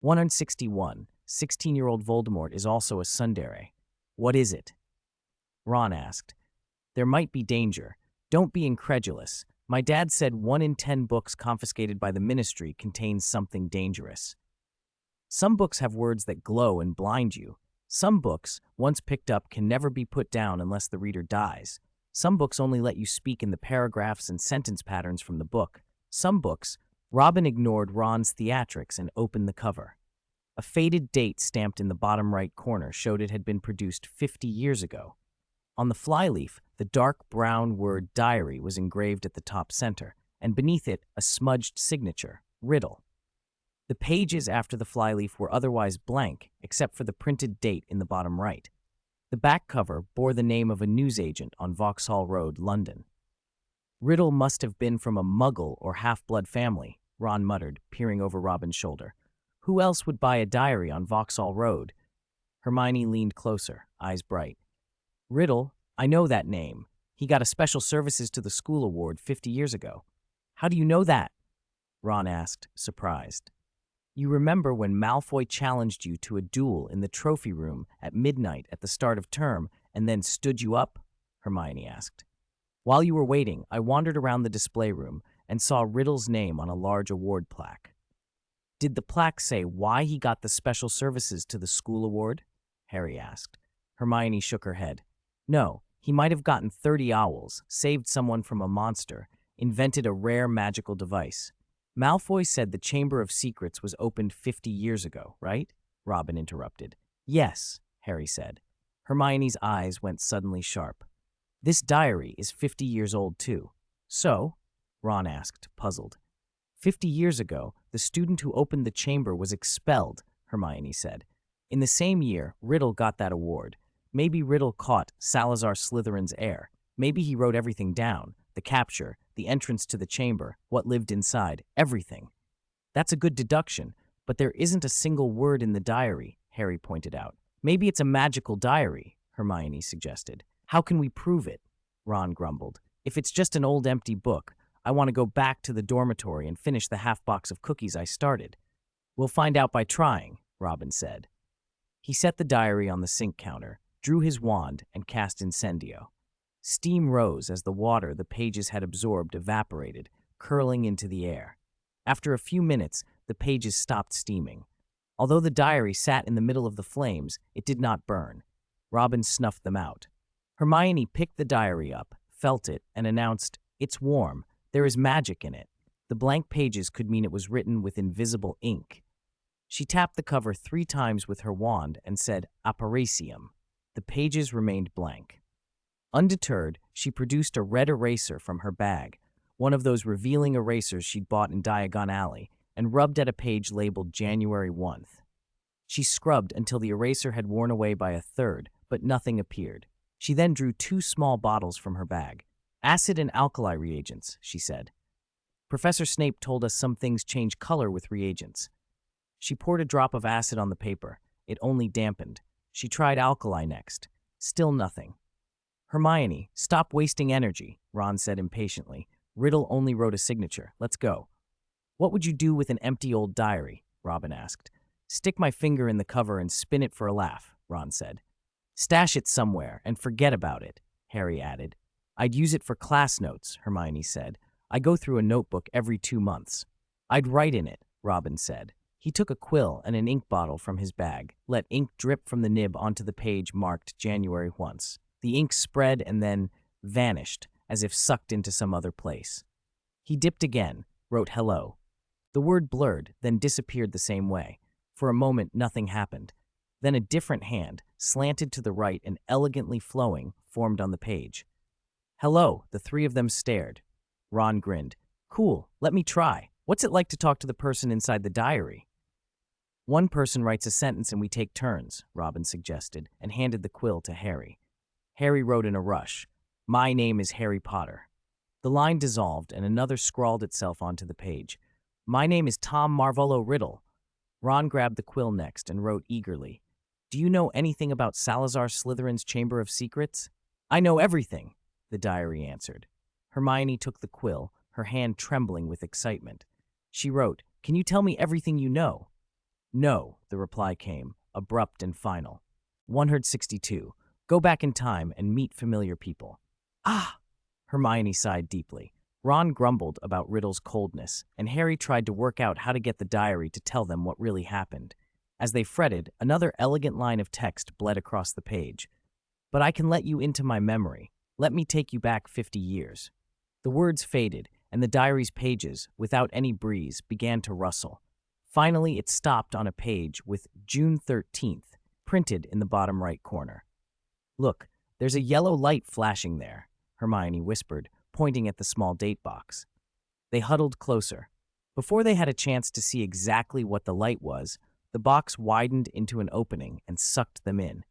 161. 16-year-old Voldemort is also a tsundere. What is it? Ron asked. There might be danger. Don't be incredulous. My dad said 1 in 10 books confiscated by the Ministry contains something dangerous. Some books have words that glow and blind you. Some books, once picked up, can never be put down unless the reader dies. Some books only let you speak in the paragraphs and sentence patterns from the book. Some books, Robin ignored Ron's theatrics and opened the cover. A faded date stamped in the bottom right corner showed it had been produced 50 years ago. On the flyleaf, the dark brown word diary was engraved at the top center, and beneath it, a smudged signature, Riddle. The pages after the flyleaf were otherwise blank, except for the printed date in the bottom right. The back cover bore the name of a newsagent on Vauxhall Road, London. Riddle must have been from a Muggle or half-blood family, Ron muttered, peering over Robin's shoulder. Who else would buy a diary on Vauxhall Road? Hermione leaned closer, eyes bright. Riddle, I know that name. He got a Special Services to the School award 50 years ago. How do you know that? Ron asked, surprised. You remember when Malfoy challenged you to a duel in the trophy room at midnight at the start of term and then stood you up? Hermione asked. While you were waiting, I wandered around the display room and saw Riddle's name on a large award plaque. Did the plaque say why he got the Special Services to the School award? Harry asked. Hermione shook her head. No, he might have gotten 30 owls, saved someone from a monster, invented a rare magical device. Malfoy said the Chamber of Secrets was opened 50 years ago, right? Robin interrupted. Yes, Harry said. Hermione's eyes went suddenly sharp. This diary is 50 years old too. So? Ron asked, puzzled. 50 years ago, the student who opened the chamber was expelled, Hermione said. In the same year, Riddle got that award. Maybe Riddle caught Salazar Slytherin's heir. Maybe he wrote everything down. The capture, the entrance to the chamber, what lived inside, everything. That's a good deduction, but there isn't a single word in the diary, Harry pointed out. Maybe it's a magical diary, Hermione suggested. How can we prove it? Ron grumbled. If it's just an old empty book, I want to go back to the dormitory and finish the half box of cookies I started. We'll find out by trying, Robin said. He set the diary on the sink counter, drew his wand, and cast Incendio. Steam rose as the water the pages had absorbed evaporated, curling into the air. After a few minutes, the pages stopped steaming. Although the diary sat in the middle of the flames, it did not burn. Robin snuffed them out. Hermione picked the diary up, felt it, and announced, It's warm. There is magic in it. The blank pages could mean it was written with invisible ink. She tapped the cover 3 times with her wand and said, Apparicium. The pages remained blank. Undeterred, she produced a red eraser from her bag, one of those revealing erasers she'd bought in Diagon Alley, and rubbed at a page labeled January 1st. She scrubbed until the eraser had worn away by a third, but nothing appeared. She then drew 2 small bottles from her bag. Acid and alkali reagents, she said. Professor Snape told us some things change color with reagents. She poured a drop of acid on the paper. It only dampened. She tried alkali next. Still nothing. Hermione, stop wasting energy, Ron said impatiently. Riddle only wrote a signature. Let's go. What would you do with an empty old diary? Robin asked. Stick my finger in the cover and spin it for a laugh, Ron said. Stash it somewhere and forget about it, Harry added. I'd use it for class notes, Hermione said. I go through a notebook every 2 months. I'd write in it, Robin said. He took a quill and an ink bottle from his bag, let ink drip from the nib onto the page marked January once. The ink spread and then vanished, as if sucked into some other place. He dipped again, wrote hello. The word blurred, then disappeared the same way. For a moment, nothing happened. Then a different hand, slanted to the right and elegantly flowing, formed on the page. Hello, the 3 of them stared. Ron grinned. Cool, let me try. What's it like to talk to the person inside the diary? One person writes a sentence and we take turns, Robin suggested, and handed the quill to Harry. Harry wrote in a rush, My name is Harry Potter. The line dissolved and another scrawled itself onto the page. My name is Tom Marvolo Riddle. Ron grabbed the quill next and wrote eagerly, Do you know anything about Salazar Slytherin's Chamber of Secrets? I know everything, the diary answered. Hermione took the quill, her hand trembling with excitement. She wrote, Can you tell me everything you know? No, the reply came, abrupt and final. 162. Go back in time and meet familiar people. Ah! Hermione sighed deeply. Ron grumbled about Riddle's coldness, and Harry tried to work out how to get the diary to tell them what really happened. As they fretted, another elegant line of text bled across the page. But I can let you into my memory. Let me take you back 50 years. The words faded, and the diary's pages, without any breeze, began to rustle. Finally, it stopped on a page with June 13th, printed in the bottom right corner. Look, there's a yellow light flashing there, Hermione whispered, pointing at the small date box. They huddled closer. Before they had a chance to see exactly what the light was, the box widened into an opening and sucked them in.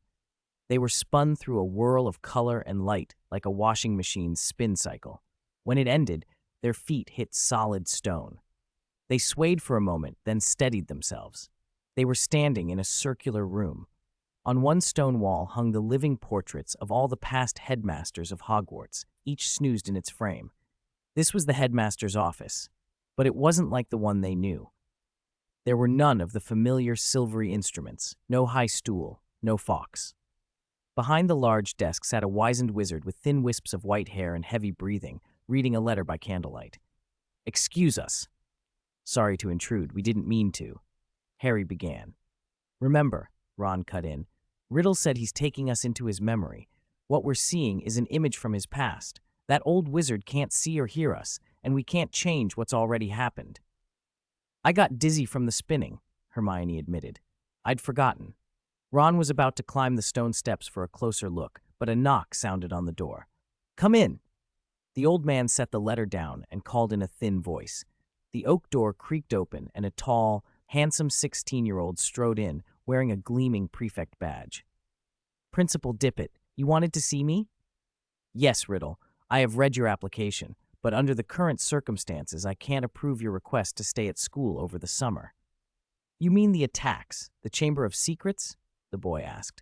They were spun through a whirl of color and light like a washing machine's spin cycle. When it ended, their feet hit solid stone. They swayed for a moment, then steadied themselves. They were standing in a circular room. On one stone wall hung the living portraits of all the past headmasters of Hogwarts, each snoozed in its frame. This was the headmaster's office, but it wasn't like the one they knew. There were none of the familiar silvery instruments, no high stool, no fox. Behind the large desk sat a wizened wizard with thin wisps of white hair and heavy breathing, reading a letter by candlelight. "Excuse us. Sorry to intrude, we didn't mean to," Harry began. "Remember," Ron cut in, "Riddle said he's taking us into his memory. What we're seeing is an image from his past. That old wizard can't see or hear us, and we can't change what's already happened." "I got dizzy from the spinning," Hermione admitted. "I'd forgotten." Ron was about to climb the stone steps for a closer look, but a knock sounded on the door. "Come in." The old man set the letter down and called in a thin voice. The oak door creaked open, and a tall, handsome 16-year-old strode in, wearing a gleaming prefect badge. "Principal Dippet, you wanted to see me?" "Yes, Riddle. I have read your application, but under the current circumstances, I can't approve your request to stay at school over the summer." "You mean the attacks, the Chamber of Secrets?" the boy asked.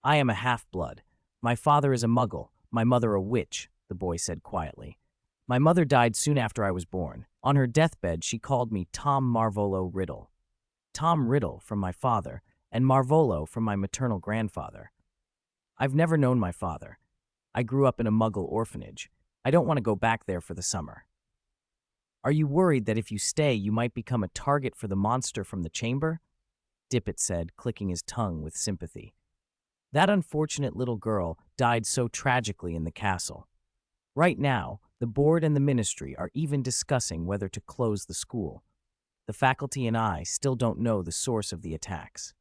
"I am a half-blood. My father is a muggle, my mother a witch," the boy said quietly. "My mother died soon after I was born. On her deathbed, she called me Tom Marvolo Riddle. Tom Riddle from my father, and Marvolo from my maternal grandfather. I've never known my father. I grew up in a muggle orphanage. I don't want to go back there for the summer." "Are you worried that if you stay, you might become a target for the monster from the chamber?" Dippet said, clicking his tongue with sympathy. "That unfortunate little girl died so tragically in the castle. Right now, the board and the ministry are even discussing whether to close the school. The faculty and I still don't know the source of the attacks.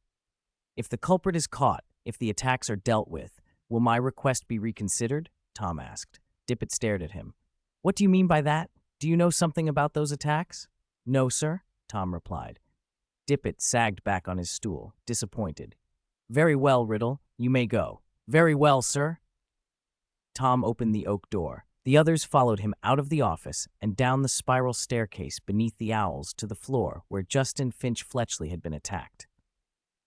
If the culprit is caught, if the attacks are dealt with, will my request be reconsidered?" Tom asked. Dippet stared at him. "What do you mean by that? Do you know something about those attacks?" "No, sir," Tom replied. Dippet sagged back on his stool, disappointed. "Very well, Riddle, you may go." "Very well, sir." Tom opened the oak door. The others followed him out of the office and down the spiral staircase beneath the owls to the floor where Justin Finch Fletchley had been attacked.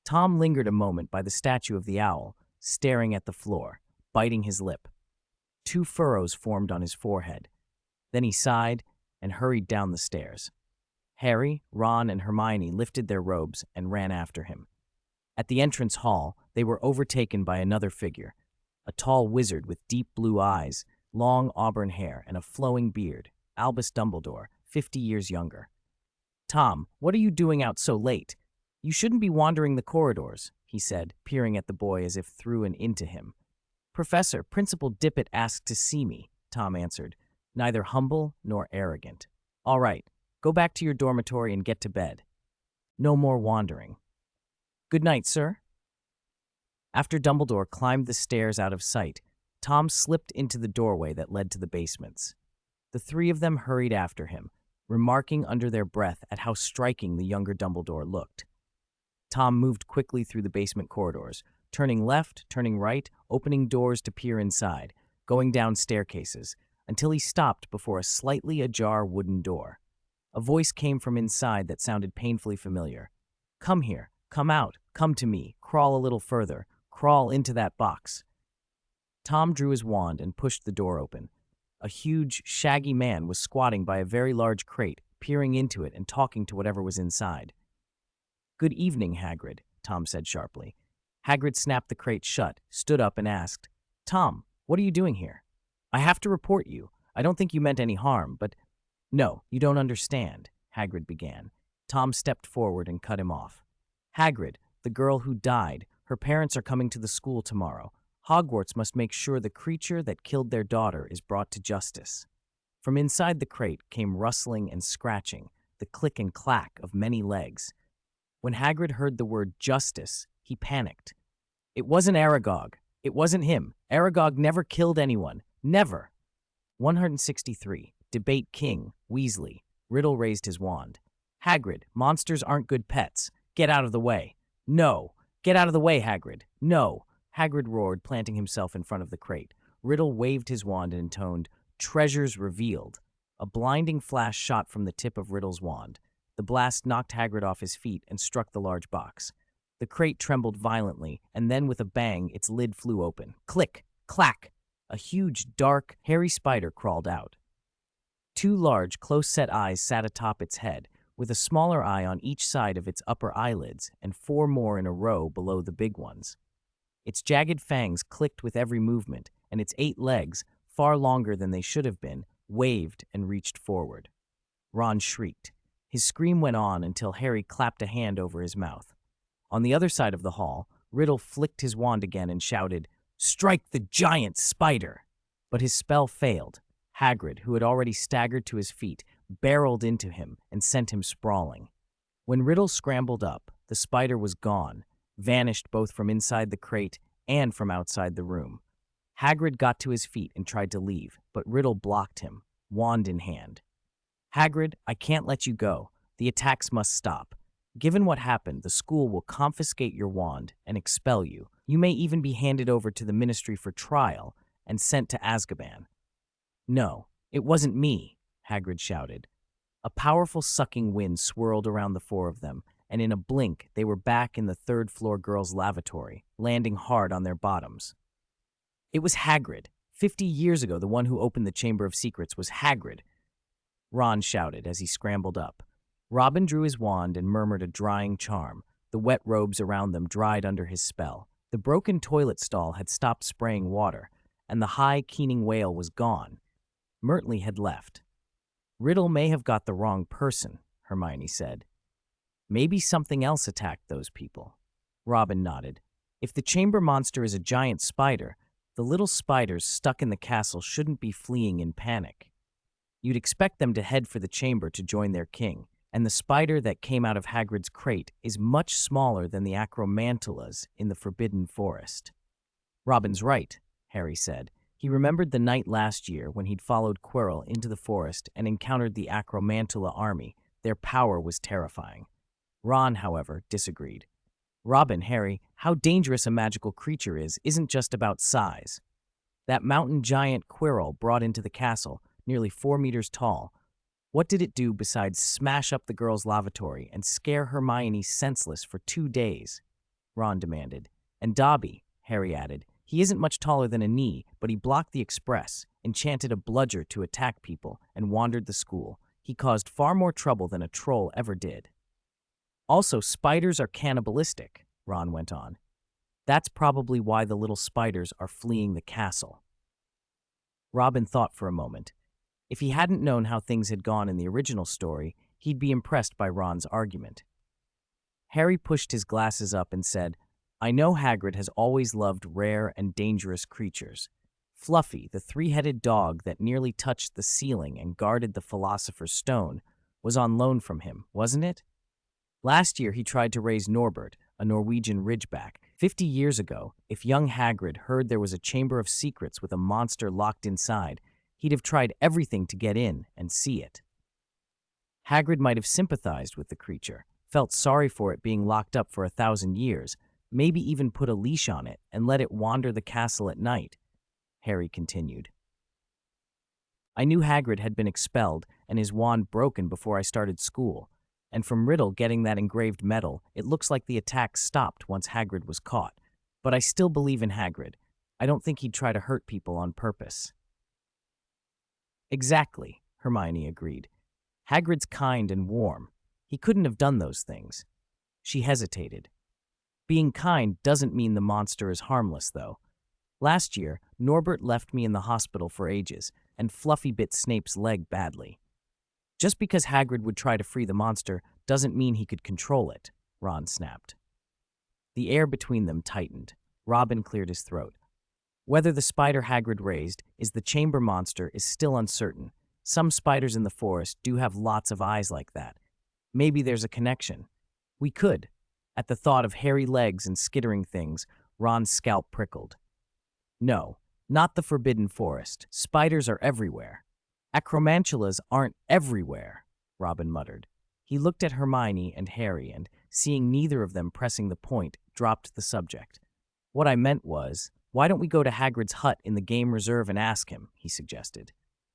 Tom lingered a moment by the statue of the owl, staring at the floor, biting his lip. 2 furrows formed on his forehead. Then he sighed and hurried down the stairs. Harry, Ron, and Hermione lifted their robes and ran after him. At the entrance hall, they were overtaken by another figure, a tall wizard with deep blue eyes, long auburn hair, and a flowing beard, Albus Dumbledore, 50 years younger. "Tom, what are you doing out so late? You shouldn't be wandering the corridors," he said, peering at the boy as if through and into him. "Professor, Principal Dippet asked to see me," Tom answered, neither humble nor arrogant. "All right, go back to your dormitory and get to bed. No more wandering." "Good night, sir." After Dumbledore climbed the stairs out of sight, Tom slipped into the doorway that led to the basements. The 3 of them hurried after him, remarking under their breath at how striking the younger Dumbledore looked. Tom moved quickly through the basement corridors, turning left, turning right, opening doors to peer inside, going down staircases, until he stopped before a slightly ajar wooden door. A voice came from inside that sounded painfully familiar. "Come here, come out, come to me, crawl a little further, crawl into that box." Tom drew his wand and pushed the door open. A huge, shaggy man was squatting by a very large crate, peering into it and talking to whatever was inside. Good evening, Hagrid, Tom said sharply. Hagrid snapped the crate shut, stood up and asked, Tom, what are you doing here? I have to report you. I don't think you meant any harm, but… No, you don't understand, Hagrid began. Tom stepped forward and cut him off. Hagrid, the girl who died, her parents are coming to the school tomorrow. Hogwarts must make sure the creature that killed their daughter is brought to justice. From inside the crate came rustling and scratching, the click and clack of many legs. When Hagrid heard the word justice, he panicked. It wasn't Aragog. It wasn't him. Aragog never killed anyone. Never. 163. Debate King, Weasley. Riddle raised his wand. Hagrid, monsters aren't good pets. Get out of the way. No. Get out of the way, Hagrid. No. Hagrid roared, planting himself in front of the crate. Riddle waved his wand and intoned, Treasures revealed. A blinding flash shot from the tip of Riddle's wand. The blast knocked Hagrid off his feet and struck the large box. The crate trembled violently, and then with a bang, its lid flew open. Click! Clack! A huge, dark, hairy spider crawled out. Two large, close-set eyes sat atop its head, with a smaller eye on each side of its upper eyelids and 4 more in a row below the big ones. Its jagged fangs clicked with every movement, and its 8 legs, far longer than they should have been, waved and reached forward. Ron shrieked. His scream went on until Harry clapped a hand over his mouth. On the other side of the hall, Riddle flicked his wand again and shouted, Strike the giant spider! But his spell failed. Hagrid, who had already staggered to his feet, barreled into him and sent him sprawling. When Riddle scrambled up, the spider was gone, vanished both from inside the crate and from outside the room. Hagrid got to his feet and tried to leave, but Riddle blocked him, wand in hand. Hagrid, I can't let you go. The attacks must stop. Given what happened, the school will confiscate your wand and expel you. You may even be handed over to the Ministry for trial and sent to Azkaban. No, it wasn't me, Hagrid shouted. A powerful sucking wind swirled around the 4 of them, and in a blink they were back in the 3rd-floor girls' lavatory, landing hard on their bottoms. It was Hagrid. 50 years ago, the one who opened the Chamber of Secrets was Hagrid, Ron shouted as he scrambled up. Robin drew his wand and murmured a drying charm. The wet robes around them dried under his spell. The broken toilet stall had stopped spraying water, and the high, keening wail was gone. Mertley had left. Riddle may have got the wrong person, Hermione said. Maybe something else attacked those people. Robin nodded. If the chamber monster is a giant spider, the little spiders stuck in the castle shouldn't be fleeing in panic. You'd expect them to head for the chamber to join their king, and the spider that came out of Hagrid's crate is much smaller than the acromantulas in the Forbidden Forest. Robin's right, Harry said. He remembered the night last year when he'd followed Quirrell into the forest and encountered the acromantula army. Their power was terrifying. Ron, however, disagreed. Robin, Harry, how dangerous a magical creature isn't just about size. That mountain giant Quirrell brought into the castle, nearly 4 meters tall. What did it do besides smash up the girls' lavatory and scare Hermione senseless for 2 days? Ron demanded. And Dobby, Harry added. He isn't much taller than a knee, but he blocked the express, enchanted a bludger to attack people, and wandered the school. He caused far more trouble than a troll ever did. Also, spiders are cannibalistic, Ron went on. That's probably why the little spiders are fleeing the castle. Robin thought for a moment. If he hadn't known how things had gone in the original story, he'd be impressed by Ron's argument. Harry pushed his glasses up and said, I know Hagrid has always loved rare and dangerous creatures. Fluffy, the 3-headed dog that nearly touched the ceiling and guarded the Philosopher's Stone, was on loan from him, wasn't it? Last year he tried to raise Norbert, a Norwegian ridgeback. 50 years ago, if young Hagrid heard there was a Chamber of Secrets with a monster locked inside, he'd have tried everything to get in and see it. Hagrid might have sympathized with the creature, felt sorry for it being locked up for 1,000 years, maybe even put a leash on it and let it wander the castle at night, Harry continued. I knew Hagrid had been expelled and his wand broken before I started school, and from Riddle getting that engraved medal, it looks like the attack stopped once Hagrid was caught. But I still believe in Hagrid. I don't think he'd try to hurt people on purpose. Exactly, Hermione agreed. Hagrid's kind and warm. He couldn't have done those things. She hesitated. Being kind doesn't mean the monster is harmless, though. Last year, Norbert left me in the hospital for ages, and Fluffy bit Snape's leg badly. Just because Hagrid would try to free the monster doesn't mean he could control it, Ron snapped. The air between them tightened. Robin cleared his throat. Whether the spider Hagrid raised is the chamber monster is still uncertain. Some spiders in the forest do have lots of eyes like that. Maybe there's a connection. We could. At the thought of hairy legs and skittering things, Ron's scalp prickled. No, not the Forbidden Forest. Spiders are everywhere. Acromantulas aren't everywhere, Robin muttered. He looked at Hermione and Harry and, seeing neither of them pressing the point, dropped the subject. What I meant was, why don't we go to Hagrid's hut in the game reserve and ask him, he suggested.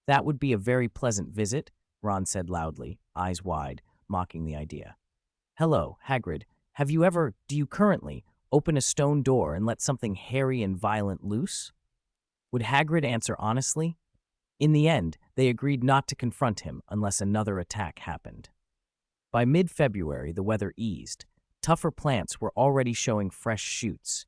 That would be a very pleasant visit, Ron said loudly, eyes wide, mocking the idea. Hello, Hagrid. Do you currently, open a stone door and let something hairy and violent loose? Would Hagrid answer honestly? In the end, they agreed not to confront him unless another attack happened. By mid-February, the weather eased. Tougher plants were already showing fresh shoots.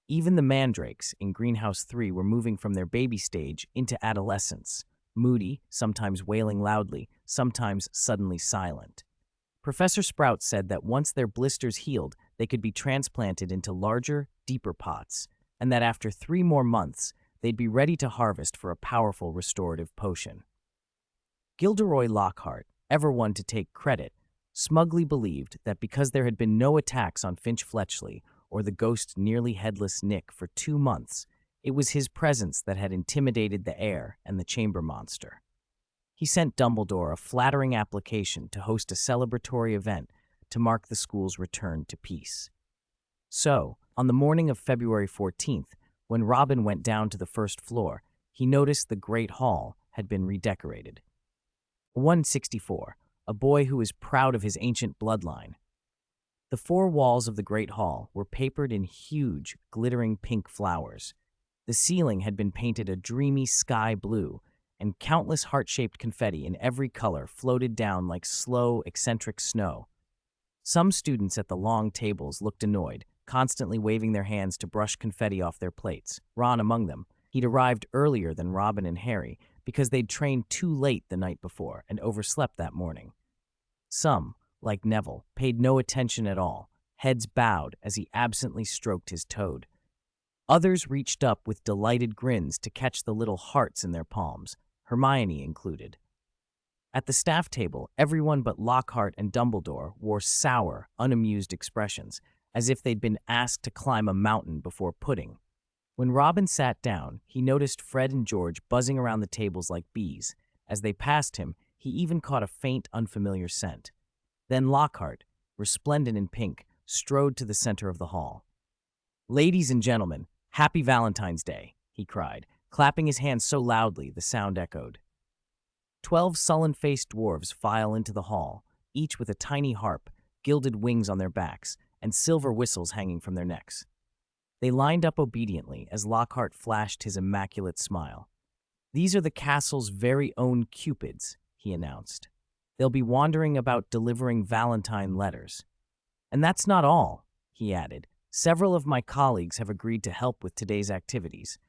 Even the mandrakes in Greenhouse 3 were moving from their baby stage into adolescence, moody, sometimes wailing loudly, sometimes suddenly silent. Professor Sprout said that once their blisters healed, they could be transplanted into larger, deeper pots, and that after 3 more months, they'd be ready to harvest for a powerful restorative potion. Gilderoy Lockhart, ever one to take credit, smugly believed that because there had been no attacks on Finch Fletchley or the ghost nearly headless Nick for 2 months, it was his presence that had intimidated the air and the chamber monster. He sent Dumbledore a flattering application to host a celebratory event to mark the school's return to peace. So, on the morning of February 14th, when Robin went down to the first floor, he noticed the Great Hall had been redecorated. 164, a boy who is proud of his ancient bloodline. The 4 walls of the Great Hall were papered in huge, glittering pink flowers. The ceiling had been painted a dreamy sky blue, and countless heart-shaped confetti in every color floated down like slow, eccentric snow. Some students at the long tables looked annoyed, constantly waving their hands to brush confetti off their plates, Ron among them. He'd arrived earlier than Robin and Harry because they'd trained too late the night before and overslept that morning. Some, like Neville, paid no attention at all, heads bowed as he absently stroked his toad. Others reached up with delighted grins to catch the little hearts in their palms, Hermione included. At the staff table, everyone but Lockhart and Dumbledore wore sour, unamused expressions, as if they'd been asked to climb a mountain before pudding. When Robin sat down, he noticed Fred and George buzzing around the tables like bees. As they passed him, he even caught a faint, unfamiliar scent. Then Lockhart, resplendent in pink, strode to the center of the hall. "Ladies and gentlemen, happy Valentine's Day," he cried, clapping his hands so loudly the sound echoed. 12 sullen-faced dwarves file into the hall, each with a tiny harp, gilded wings on their backs, and silver whistles hanging from their necks. They lined up obediently as Lockhart flashed his immaculate smile. "These are the castle's very own Cupids," he announced. "They'll be wandering about delivering Valentine letters. And that's not all," he added. "Several of my colleagues have agreed to help with today's activities.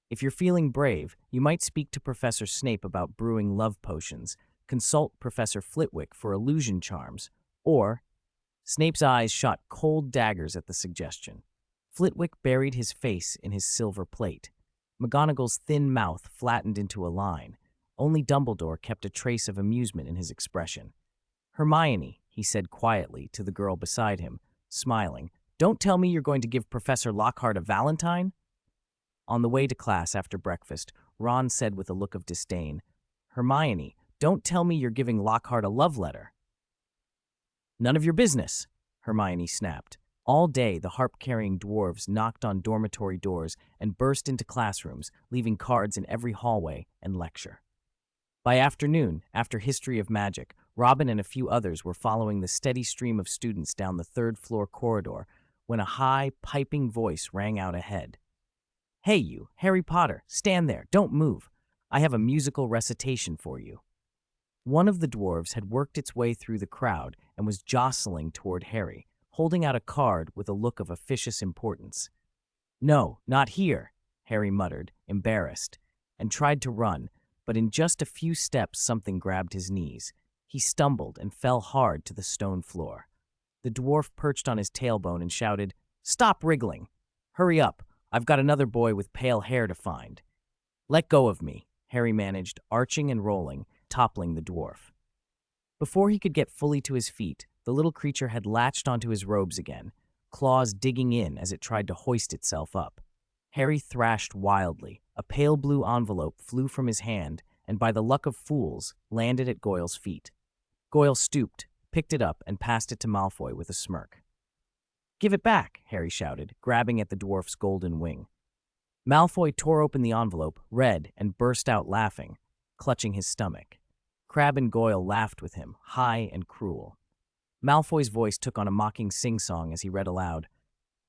If you're feeling brave, you might speak to Professor Snape about brewing love potions, consult Professor Flitwick for illusion charms, or—" Snape's eyes shot cold daggers at the suggestion. Flitwick buried his face in his silver plate. McGonagall's thin mouth flattened into a line. Only Dumbledore kept a trace of amusement in his expression. "Hermione," he said quietly to the girl beside him, smiling, "don't tell me you're going to give Professor Lockhart a Valentine?" On the way to class after breakfast, Ron said with a look of disdain, "Hermione, don't tell me you're giving Lockhart a love letter." "None of your business," Hermione snapped. All day, the harp-carrying dwarves knocked on dormitory doors and burst into classrooms, leaving cards in every hallway and lecture. By afternoon, after History of Magic, Robin and a few others were following the steady stream of students down the third-floor corridor when a high, piping voice rang out ahead. "Hey you, Harry Potter, stand there, don't move. I have a musical recitation for you." One of the dwarves had worked its way through the crowd and was jostling toward Harry, holding out a card with a look of officious importance. "No, not here," Harry muttered, embarrassed, and tried to run, but in just a few steps something grabbed his knees. He stumbled and fell hard to the stone floor. The dwarf perched on his tailbone and shouted, "Stop wriggling! Hurry up, I've got another boy with pale hair to find." "Let go of me," Harry managed, arching and rolling, toppling the dwarf. Before he could get fully to his feet, the little creature had latched onto his robes again, claws digging in as it tried to hoist itself up. Harry thrashed wildly. A pale blue envelope flew from his hand and, by the luck of fools, landed at Goyle's feet. Goyle stooped, picked it up, and passed it to Malfoy with a smirk. "Give it back," Harry shouted, grabbing at the dwarf's golden wing. Malfoy tore open the envelope, read, and burst out laughing, clutching his stomach. Crabbe and Goyle laughed with him, high and cruel. Malfoy's voice took on a mocking sing-song as he read aloud,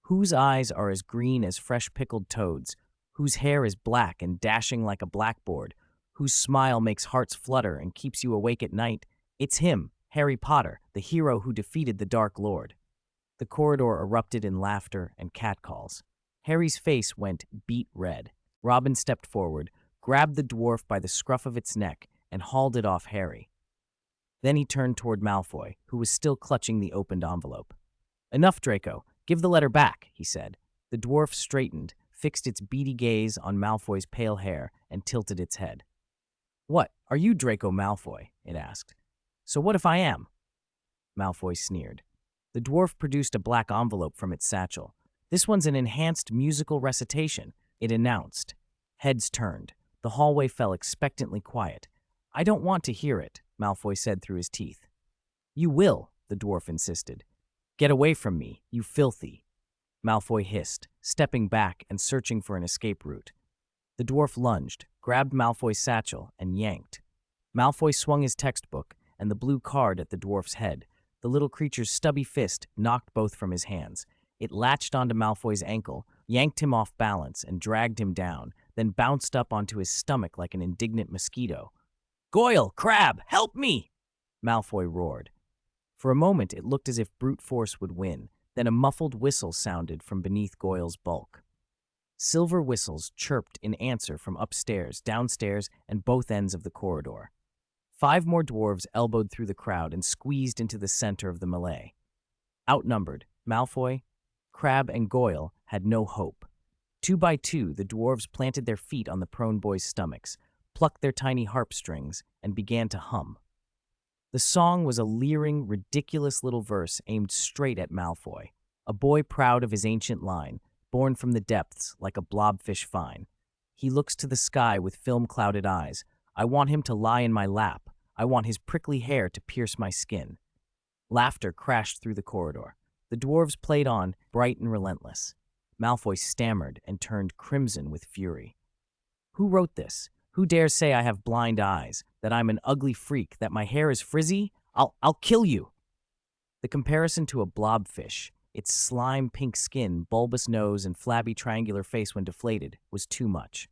"Whose eyes are as green as fresh pickled toads, whose hair is black and dashing like a blackboard, whose smile makes hearts flutter and keeps you awake at night, it's him, Harry Potter, the hero who defeated the Dark Lord." The corridor erupted in laughter and catcalls. Harry's face went beet red. Robin stepped forward, grabbed the dwarf by the scruff of its neck, and hauled it off Harry. Then he turned toward Malfoy, who was still clutching the opened envelope. "Enough, Draco. Give the letter back," he said. The dwarf straightened, fixed its beady gaze on Malfoy's pale hair, and tilted its head. "What, are you Draco Malfoy?" it asked. "So what if I am?" Malfoy sneered. The dwarf produced a black envelope from its satchel. "This one's an enhanced musical recitation," it announced. Heads turned. The hallway fell expectantly quiet. "I don't want to hear it," Malfoy said through his teeth. "You will," the dwarf insisted. "Get away from me, you filthy," Malfoy hissed, stepping back and searching for an escape route. The dwarf lunged, grabbed Malfoy's satchel, and yanked. Malfoy swung his textbook and the blue card at the dwarf's head. The little creature's stubby fist knocked both from his hands. It latched onto Malfoy's ankle, yanked him off balance, and dragged him down, then bounced up onto his stomach like an indignant mosquito. "Goyle! Crabbe! Help me!" Malfoy roared. For a moment it looked as if brute force would win, then a muffled whistle sounded from beneath Goyle's bulk. Silver whistles chirped in answer from upstairs, downstairs, and both ends of the corridor. 5 more dwarves elbowed through the crowd and squeezed into the center of the melee. Outnumbered, Malfoy, Crabbe, and Goyle had no hope. 2 by 2, the dwarves planted their feet on the prone boys' stomachs, plucked their tiny harp strings, and began to hum. The song was a leering, ridiculous little verse aimed straight at Malfoy, a boy proud of his ancient line, born from the depths like a blobfish fine. He looks to the sky with film-clouded eyes. I want him to lie in my lap. I want his prickly hair to pierce my skin. Laughter crashed through the corridor. The dwarves played on, bright and relentless. Malfoy stammered and turned crimson with fury. "Who wrote this? Who dares say I have blind eyes, that I'm an ugly freak, that my hair is frizzy? I'll kill you!" The comparison to a blobfish, its slime-pink skin, bulbous nose, and flabby triangular face when deflated, was too much.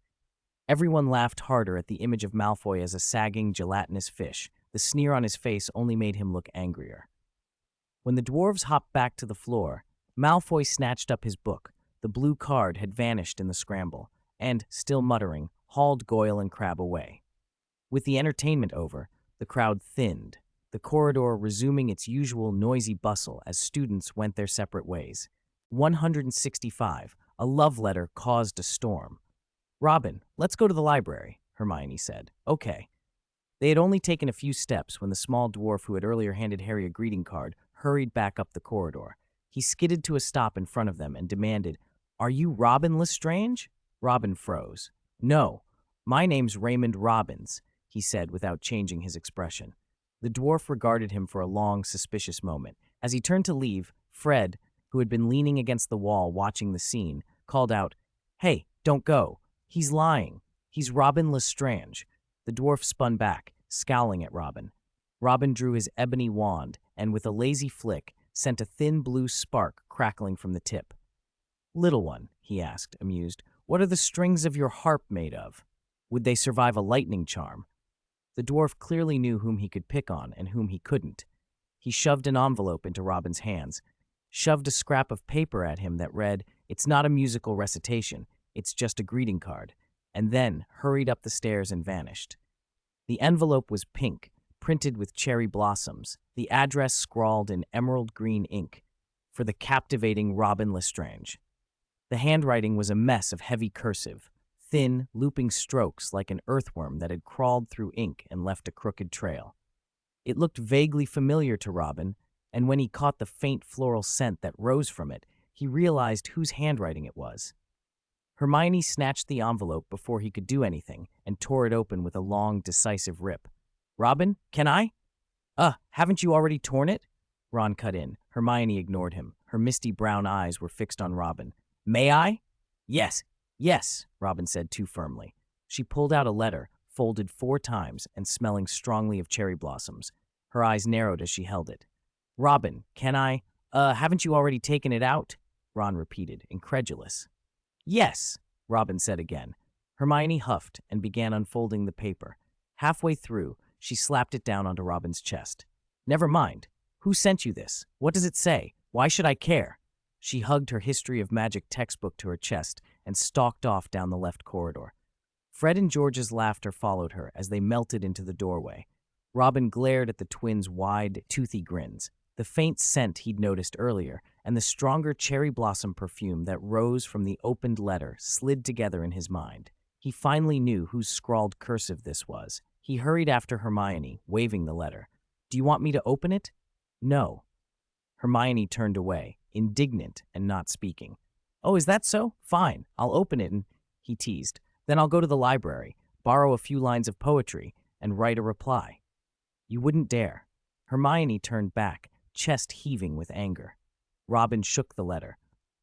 Everyone laughed harder at the image of Malfoy as a sagging, gelatinous fish. The sneer on his face only made him look angrier. When the dwarves hopped back to the floor, Malfoy snatched up his book. The blue card had vanished in the scramble, and, still muttering, hauled Goyle and Crabbe away. With the entertainment over, the crowd thinned, the corridor resuming its usual noisy bustle as students went their separate ways. 165, a love letter caused a storm. "Robin, let's go to the library," Hermione said. "Okay." They had only taken a few steps when the small dwarf who had earlier handed Harry a greeting card hurried back up the corridor. He skidded to a stop in front of them and demanded, "Are you Robin Lestrange?" Robin froze. "No, my name's Raymond Robbins," he said without changing his expression. The dwarf regarded him for a long, suspicious moment. As he turned to leave, Fred, who had been leaning against the wall watching the scene, called out, "Hey, don't go. He's lying. He's Robin Lestrange." The dwarf spun back, scowling at Robin. Robin drew his ebony wand and, with a lazy flick, sent a thin blue spark crackling from the tip. "Little one," he asked, amused, "what are the strings of your harp made of? Would they survive a lightning charm?" The dwarf clearly knew whom he could pick on and whom he couldn't. He shoved an envelope into Robin's hands. shoved a scrap of paper at him that read, "It's not a musical recitation, it's just a greeting card," and then hurried up the stairs and vanished. The envelope was pink, printed with cherry blossoms, the address scrawled in emerald green ink, for the captivating Robin Lestrange. The handwriting was a mess of heavy cursive, thin, looping strokes like an earthworm that had crawled through ink and left a crooked trail. It looked vaguely familiar to Robin, and when he caught the faint floral scent that rose from it, he realized whose handwriting it was. Hermione snatched the envelope before he could do anything and tore it open with a long, decisive rip. "Robin, can I?" Haven't you already torn it?" Ron cut in. Hermione ignored him. Her misty brown eyes were fixed on Robin. "May I?" "Yes, yes," Robin said too firmly. She pulled out a letter, folded 4 times and smelling strongly of cherry blossoms. Her eyes narrowed as she held it. "Robin, can I? Haven't you already taken it out?" Ron repeated, incredulous. "Yes," Robin said again. Hermione huffed and began unfolding the paper. Halfway through, she slapped it down onto Robin's chest. "Never mind. Who sent you this? What does it say? Why should I care?" She hugged her History of Magic textbook to her chest and stalked off down the left corridor. Fred and George's laughter followed her as they melted into the doorway. Robin glared at the twins' wide, toothy grins, the faint scent he'd noticed earlier, and the stronger cherry blossom perfume that rose from the opened letter slid together in his mind. He finally knew whose scrawled cursive this was. He hurried after Hermione, waving the letter. "Do you want me to open it?" "No." Hermione turned away, indignant and not speaking. "Oh, is that so? Fine, I'll open it and," he teased. "Then I'll go to the library, borrow a few lines of poetry, and write a reply." "You wouldn't dare." Hermione turned back, chest heaving with anger. Robin shook the letter.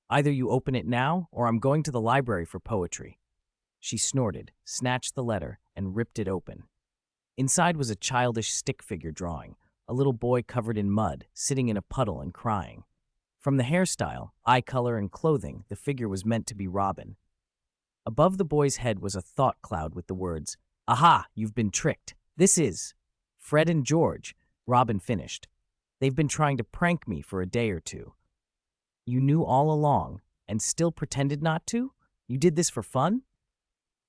"Either you open it now, or I'm going to the library for poetry." She snorted, snatched the letter, and ripped it open. Inside was a childish stick figure drawing, a little boy covered in mud, sitting in a puddle and crying. From the hairstyle, eye color, and clothing, the figure was meant to be Robin. Above the boy's head was a thought cloud with the words, "Aha, you've been tricked. This is Fred and George," Robin finished. "They've been trying to prank me for a day or two." "You knew all along, and still pretended not to? You did this for fun?"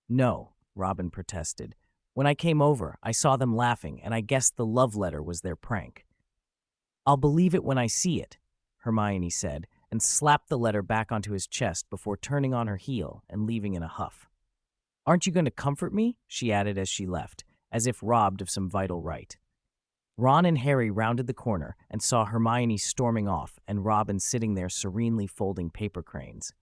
"No," Robin protested. "When I came over, I saw them laughing, and I guessed the love letter was their prank." "I'll believe it when I see it," Hermione said, and slapped the letter back onto his chest before turning on her heel and leaving in a huff. "Aren't you going to comfort me?" she added as she left, as if robbed of some vital right. Ron and Harry rounded the corner and saw Hermione storming off and Robin sitting there serenely folding paper cranes.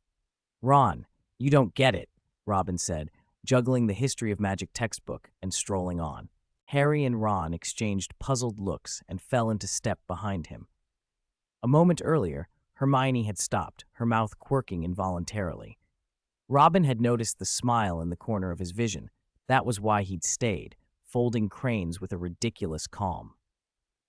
"Ron, you don't get it," Robin said, juggling the History of Magic textbook and strolling on. Harry and Ron exchanged puzzled looks and fell into step behind him. A moment earlier, Hermione had stopped, her mouth quirking involuntarily. Robin had noticed the smile in the corner of his vision. That was why he'd stayed, folding cranes with a ridiculous calm.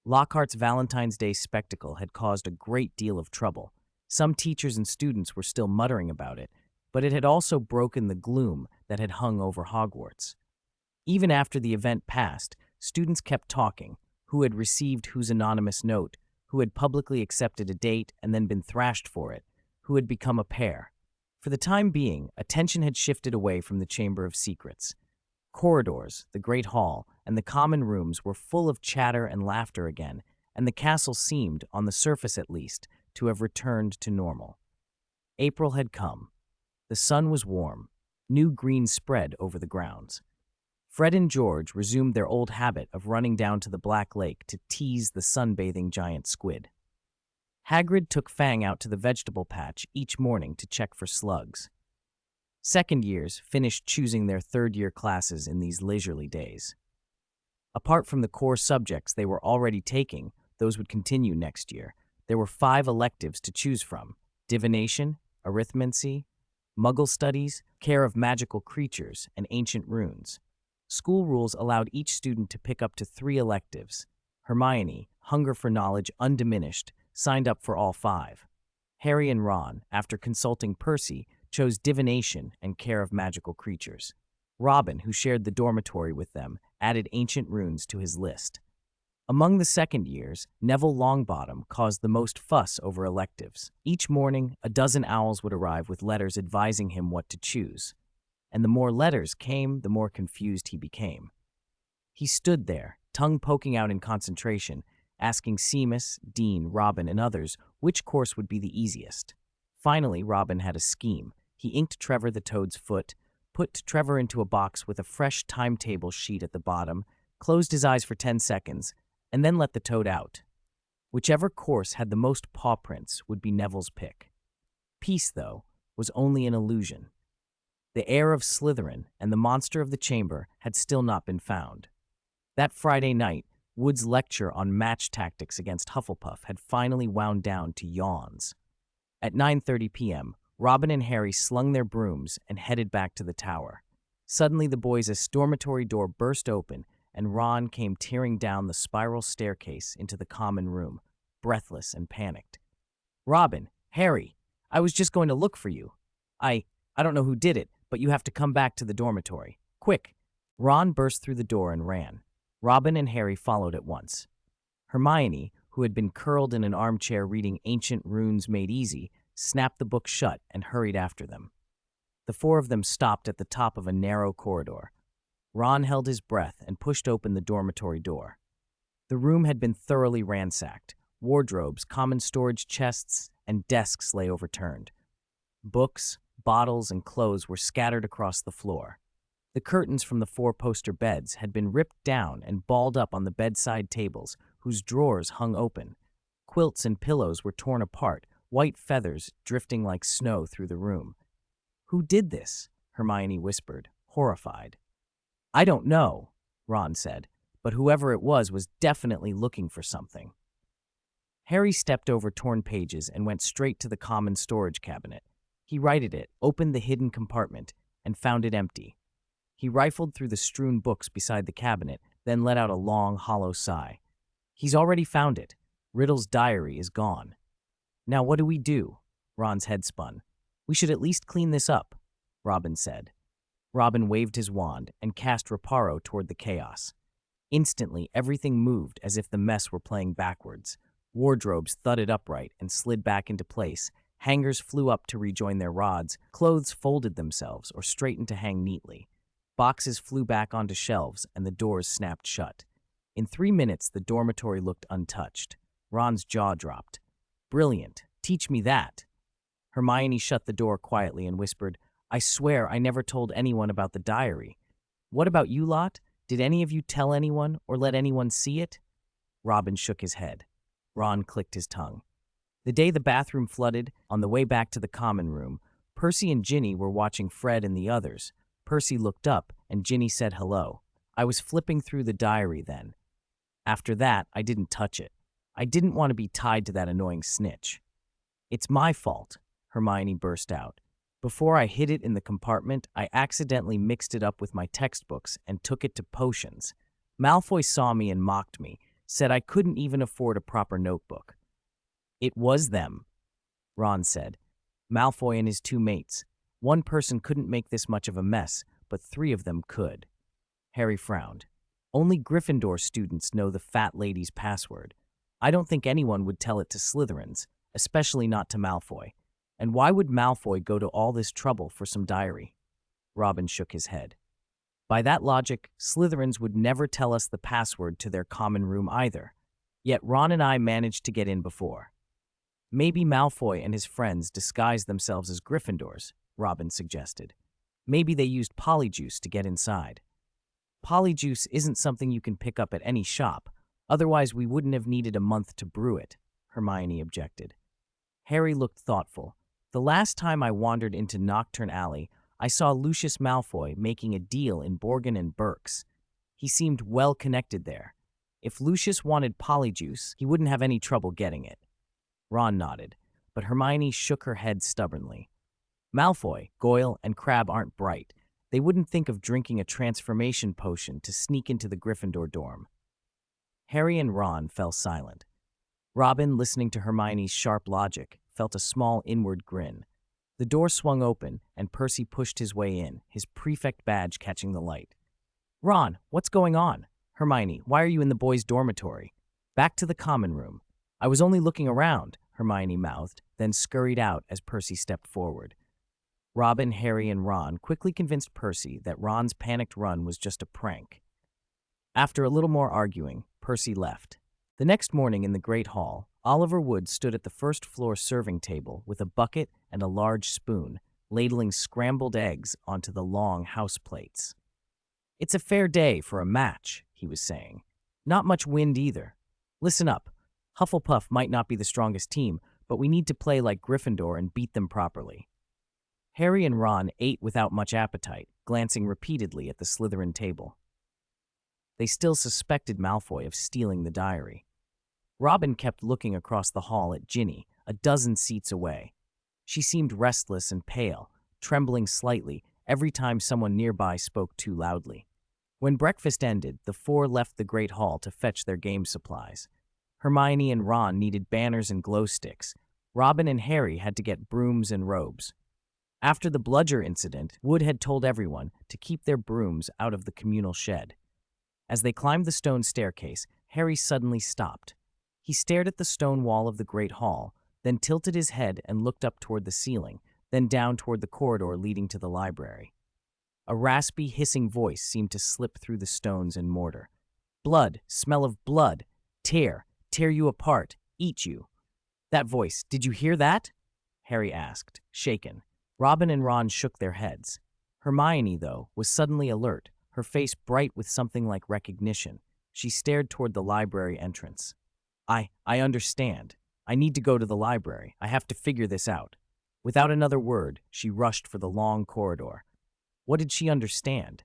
Lockhart's Valentine's Day spectacle had caused a great deal of trouble. Some teachers and students were still muttering about it, but it had also broken the gloom that had hung over Hogwarts. Even after the event passed, students kept talking, who had received whose anonymous note, who had publicly accepted a date and then been thrashed for it, who had become a pair. For the time being, attention had shifted away from the Chamber of Secrets. Corridors, the Great Hall, and the common rooms were full of chatter and laughter again, and the castle seemed, on the surface at least, to have returned to normal. April had come. The sun was warm. New green spread over the grounds. Fred and George resumed their old habit of running down to the Black Lake to tease the sunbathing giant squid. Hagrid took Fang out to the vegetable patch each morning to check for slugs. Second years finished choosing their third-year classes in these leisurely days. Apart from the core subjects they were already taking, those would continue next year. There were 5 electives to choose from: divination, arithmancy, Muggle studies, care of magical creatures, and ancient runes. School rules allowed each student to pick up to 3 electives. Hermione, hunger for knowledge undiminished, signed up for all 5. Harry and Ron, after consulting Percy, chose divination and care of magical creatures. Robin, who shared the dormitory with them, added ancient runes to his list. Among the second years, Neville Longbottom caused the most fuss over electives. Each morning, a dozen owls would arrive with letters advising him what to choose. And the more letters came, the more confused he became. He stood there, tongue poking out in concentration, asking Seamus, Dean, Robin, and others which course would be the easiest. Finally, Robin had a scheme. He inked Trevor the Toad's foot, put Trevor into a box with a fresh timetable sheet at the bottom, closed his eyes for 10 seconds, and then let the toad out. Whichever course had the most paw prints would be Neville's pick. Peace, though, was only an illusion. The heir of Slytherin and the monster of the chamber had still not been found. That Friday night, Wood's lecture on match tactics against Hufflepuff had finally wound down to yawns. At 9:30 p.m., Robin and Harry slung their brooms and headed back to the tower. Suddenly, the boys' dormitory door burst open, and Ron came tearing down the spiral staircase into the common room, breathless and panicked. "Robin, Harry, I was just going to look for you. I don't know who did it, but you have to come back to the dormitory. Quick!" Ron burst through the door and ran. Robin and Harry followed at once. Hermione, who had been curled in an armchair reading Ancient Runes Made Easy, snapped the book shut and hurried after them. The four of them stopped at the top of a narrow corridor. Ron held his breath and pushed open the dormitory door. The room had been thoroughly ransacked. Wardrobes, common storage chests, and desks lay overturned. Books, bottles, and clothes were scattered across the floor. The curtains from the four-poster beds had been ripped down and balled up on the bedside tables, whose drawers hung open. Quilts and pillows were torn apart, white feathers drifting like snow through the room. "Who did this?" Hermione whispered, horrified. "I don't know," Ron said, "but whoever it was definitely looking for something." Harry stepped over torn pages and went straight to the common storage cabinet. He righted it, opened the hidden compartment, and found it empty. He rifled through the strewn books beside the cabinet, then let out a long, hollow sigh. He's already found it. Riddle's diary is gone. "Now what do we do?" Ron's head spun. "We should at least clean this up," Robin said. Robin waved his wand and cast Reparo toward the chaos. Instantly, everything moved as if the mess were playing backwards. Wardrobes thudded upright and slid back into place. Hangers flew up to rejoin their rods. Clothes folded themselves or straightened to hang neatly. Boxes flew back onto shelves and the doors snapped shut. In 3 minutes, the dormitory looked untouched. Ron's jaw dropped. "Brilliant. Teach me that." Hermione shut the door quietly and whispered, "I swear I never told anyone about the diary. What about you lot? Did any of you tell anyone or let anyone see it?" Robin shook his head. Ron clicked his tongue. The day the bathroom flooded, on the way back to the common room, Percy and Ginny were watching Fred and the others. Percy looked up, and Ginny said hello. "I was flipping through the diary then. After that, I didn't touch it. I didn't want to be tied to that annoying snitch." "It's my fault," Hermione burst out. "Before I hid it in the compartment, I accidentally mixed it up with my textbooks and took it to potions. Malfoy saw me and mocked me, said I couldn't even afford a proper notebook." "It was them," Ron said. "Malfoy and his two mates. One person couldn't make this much of a mess, but 3 of them could." Harry frowned. "Only Gryffindor students know the fat lady's password. I don't think anyone would tell it to Slytherins, especially not to Malfoy. And why would Malfoy go to all this trouble for some diary?" Robin shook his head. "By that logic, Slytherins would never tell us the password to their common room either. Yet Ron and I managed to get in before." "Maybe Malfoy and his friends disguised themselves as Gryffindors," Robin suggested. "Maybe they used polyjuice to get inside." "Polyjuice isn't something you can pick up at any shop. Otherwise, we wouldn't have needed a month to brew it," Hermione objected. Harry looked thoughtful. "The last time I wandered into Nocturne Alley, I saw Lucius Malfoy making a deal in Borgin and Burke's. He seemed well connected there. If Lucius wanted polyjuice, he wouldn't have any trouble getting it." Ron nodded, but Hermione shook her head stubbornly. "Malfoy, Goyle, and Crabbe aren't bright. They wouldn't think of drinking a transformation potion to sneak into the Gryffindor dorm." Harry and Ron fell silent. Robin, listening to Hermione's sharp logic, felt a small inward grin. The door swung open, and Percy pushed his way in, his prefect badge catching the light. "Ron, what's going on? Hermione, why are you in the boys' dormitory?" Back to the common room. I was only looking around, Hermione mouthed, then scurried out as Percy stepped forward. Robin, Harry, and Ron quickly convinced Percy that Ron's panicked run was just a prank. After a little more arguing, Percy left. The next morning in the Great Hall, Oliver Wood stood at the first-floor serving table with a bucket and a large spoon, ladling scrambled eggs onto the long house plates. "It's a fair day for a match," he was saying. "Not much wind either. Listen up. Hufflepuff might not be the strongest team, but we need to play like Gryffindor and beat them properly." Harry and Ron ate without much appetite, glancing repeatedly at the Slytherin table. They still suspected Malfoy of stealing the diary. Robin kept looking across the hall at Ginny, a dozen seats away. She seemed restless and pale, trembling slightly every time someone nearby spoke too loudly. When breakfast ended, the four left the Great Hall to fetch their game supplies. Hermione and Ron needed banners and glow sticks. Robin and Harry had to get brooms and robes. After the bludger incident, Wood had told everyone to keep their brooms out of the communal shed. As they climbed the stone staircase, Harry suddenly stopped. He stared at the stone wall of the Great Hall, then tilted his head and looked up toward the ceiling, then down toward the corridor leading to the library. A raspy, hissing voice seemed to slip through the stones and mortar. "Blood, smell of blood. Tear you apart, eat you." "That voice, did you hear that?" Harry asked, shaken. Robin and Ron shook their heads. Hermione, though, was suddenly alert, her face bright with something like recognition. She stared toward the library entrance. I understand. I need to go to the library. I have to figure this out." Without another word, she rushed for the long corridor. What did she understand?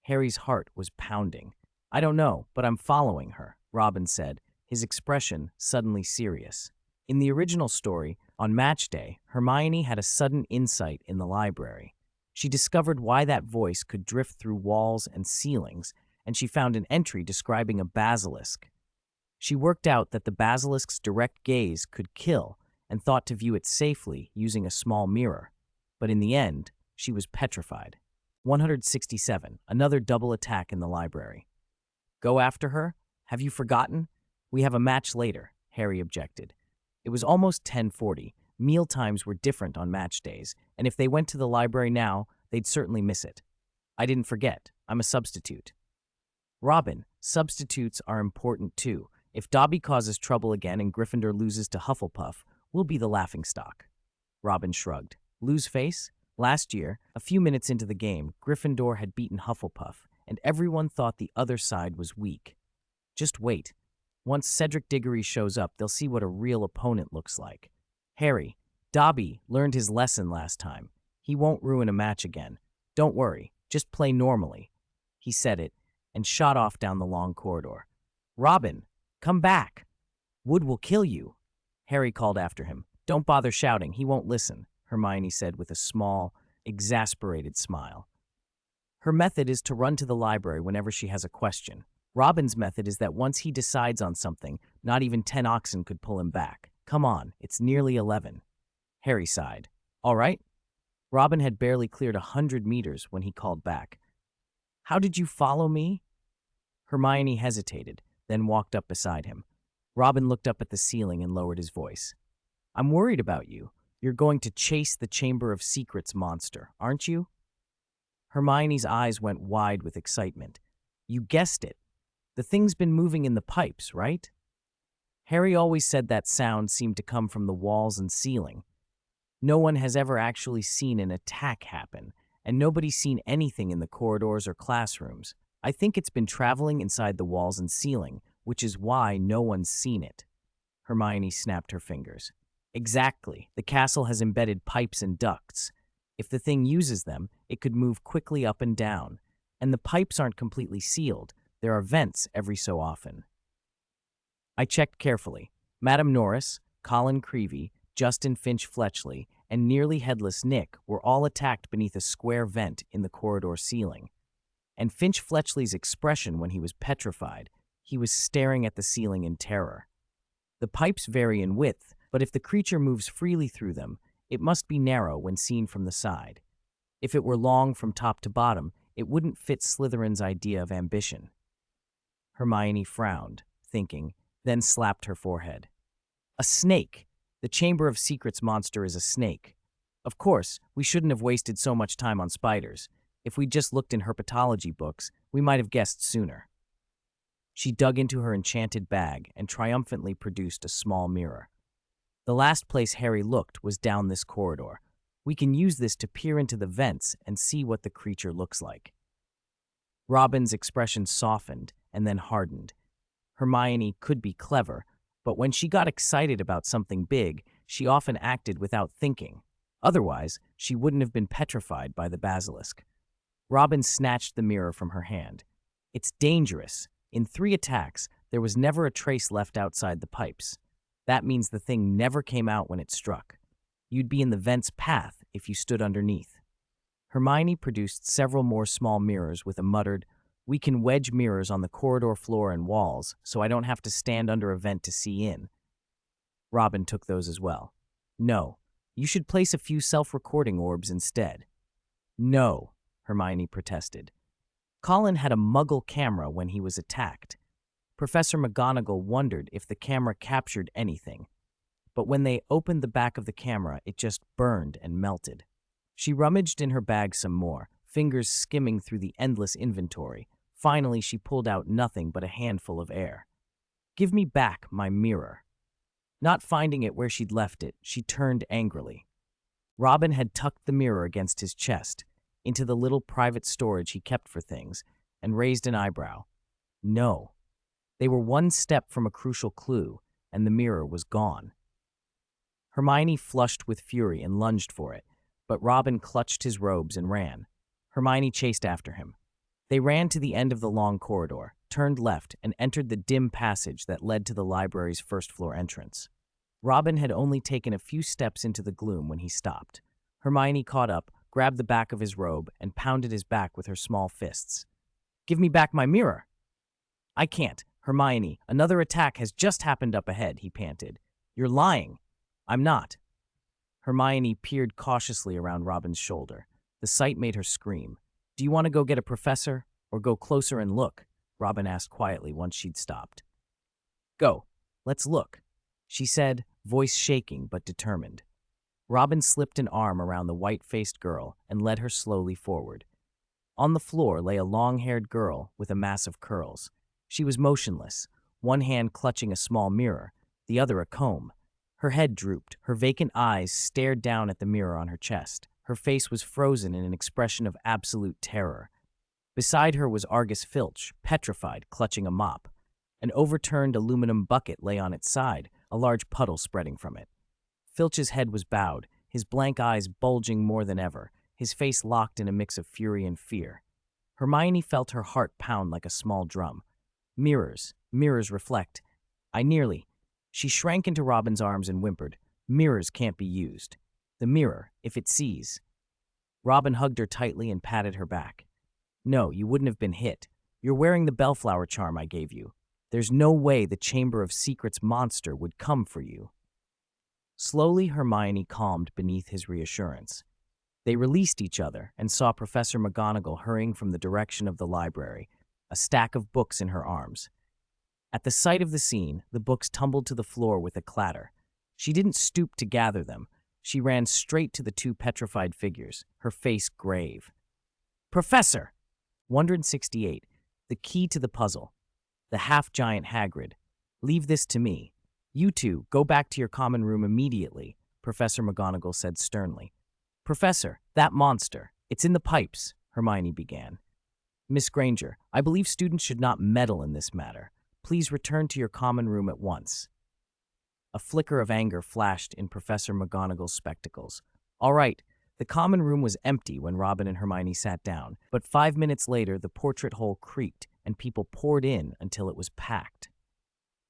Harry's heart was pounding. "I don't know, but I'm following her," Robin said, his expression suddenly serious. In the original story, on match day, Hermione had a sudden insight in the library. She discovered why that voice could drift through walls and ceilings, and she found an entry describing a basilisk. She worked out that the basilisk's direct gaze could kill and thought to view it safely using a small mirror. But in the end, she was petrified. 167, another double attack in the library. "Go after her? Have you forgotten? We have a match later," Harry objected. It was almost 10:40. Meal times were different on match days, and if they went to the library now, they'd certainly miss it. "I didn't forget. I'm a substitute." "Robin, substitutes are important too. If Dobby causes trouble again and Gryffindor loses to Hufflepuff, we'll be the laughingstock." Robin shrugged. "Lose face? Last year, a few minutes into the game, Gryffindor had beaten Hufflepuff, and everyone thought the other side was weak. Just wait. Once Cedric Diggory shows up, they'll see what a real opponent looks like. Harry, Dobby learned his lesson last time. He won't ruin a match again. Don't worry, just play normally." He said it and shot off down the long corridor. "Robin, come back. Wood will kill you," Harry called after him. "Don't bother shouting, he won't listen," Hermione said with a small, exasperated smile. Her method is to run to the library whenever she has a question. Robin's method is that once he decides on something, not even 10 oxen could pull him back. "Come on, it's nearly 11. Harry sighed. "All right." Robin had barely cleared 100 meters when he called back. "How did you follow me?" Hermione hesitated, then walked up beside him. Robin looked up at the ceiling and lowered his voice. "I'm worried about you. You're going to chase the Chamber of Secrets monster, aren't you?" Hermione's eyes went wide with excitement. "You guessed it. The thing's been moving in the pipes, right?" Harry always said that sound seemed to come from the walls and ceiling. No one has ever actually seen an attack happen, and nobody's seen anything in the corridors or classrooms. I think it's been traveling inside the walls and ceiling, which is why no one's seen it. Hermione snapped her fingers. "Exactly. The castle has embedded pipes and ducts. If the thing uses them, it could move quickly up and down. And the pipes aren't completely sealed. There are vents every so often." I checked carefully. Madame Norris, Colin Creevey, Justin Finch Fletchley, and nearly headless Nick were all attacked beneath a square vent in the corridor ceiling. And Finch Fletchley's expression when he was petrified, he was staring at the ceiling in terror. The pipes vary in width, but if the creature moves freely through them, it must be narrow when seen from the side. If it were long from top to bottom, it wouldn't fit Slytherin's idea of ambition. Hermione frowned, thinking, then slapped her forehead. A snake! The Chamber of Secrets monster is a snake. Of course, we shouldn't have wasted so much time on spiders. If we'd just looked in herpetology books, we might have guessed sooner. She dug into her enchanted bag and triumphantly produced a small mirror. The last place Harry looked was down this corridor. We can use this to peer into the vents and see what the creature looks like. Robin's expression softened and then hardened. Hermione could be clever, but when she got excited about something big, she often acted without thinking. Otherwise, she wouldn't have been petrified by the basilisk. Robin snatched the mirror from her hand. It's dangerous. In 3 attacks, there was never a trace left outside the pipes. That means the thing never came out when it struck. You'd be in the vent's path if you stood underneath. Hermione produced several more small mirrors with a muttered, "We can wedge mirrors on the corridor floor and walls, so I don't have to stand under a vent to see in." Robin took those as well. "No, you should place a few self-recording orbs instead." "No," Hermione protested. Colin had a muggle camera when he was attacked. Professor McGonagall wondered if the camera captured anything. But when they opened the back of the camera, it just burned and melted. She rummaged in her bag some more, fingers skimming through the endless inventory. Finally, she pulled out nothing but a handful of air. "Give me back my mirror." Not finding it where she'd left it, she turned angrily. Robin had tucked the mirror against his chest, into the little private storage he kept for things, and raised an eyebrow. No. They were one step from a crucial clue, and the mirror was gone. Hermione flushed with fury and lunged for it, but Robin clutched his robes and ran. Hermione chased after him. They ran to the end of the long corridor, turned left, and entered the dim passage that led to the library's first-floor entrance. Robin had only taken a few steps into the gloom when he stopped. Hermione caught up, grabbed the back of his robe, and pounded his back with her small fists. "Give me back my mirror!" "I can't. Hermione, another attack has just happened up ahead," he panted. "You're lying." "I'm not." Hermione peered cautiously around Robin's shoulder. The sight made her scream. "Do you want to go get a professor, or go closer and look?" Robin asked quietly once she'd stopped. "Go. Let's look," she said, voice shaking but determined. Robin slipped an arm around the white-faced girl and led her slowly forward. On the floor lay a long-haired girl with a mass of curls. She was motionless, one hand clutching a small mirror, the other a comb. Her head drooped, her vacant eyes stared down at the mirror on her chest. Her face was frozen in an expression of absolute terror. Beside her was Argus Filch, petrified, clutching a mop. An overturned aluminum bucket lay on its side, a large puddle spreading from it. Filch's head was bowed, his blank eyes bulging more than ever, his face locked in a mix of fury and fear. Hermione felt her heart pound like a small drum. Mirrors, mirrors reflect. She shrank into Robin's arms and whimpered, "Mirrors can't be used. The mirror, if it sees." Robin hugged her tightly and patted her back. "No, you wouldn't have been hit. You're wearing the bellflower charm I gave you. There's no way the Chamber of Secrets monster would come for you." Slowly, Hermione calmed beneath his reassurance. They released each other and saw Professor McGonagall hurrying from the direction of the library, a stack of books in her arms. At the sight of the scene, the books tumbled to the floor with a clatter. She didn't stoop to gather them. She ran straight to the 2 petrified figures, her face grave. "Professor!" 168. The key to the puzzle. The half-giant Hagrid. "Leave this to me. You two, go back to your common room immediately," Professor McGonagall said sternly. "Professor, that monster. It's in the pipes," Hermione began. "Miss Granger, I believe students should not meddle in this matter. Please return to your common room at once." A flicker of anger flashed in Professor McGonagall's spectacles. All right, the common room was empty when Robin and Hermione sat down, but 5 minutes later the portrait hole creaked and people poured in until it was packed.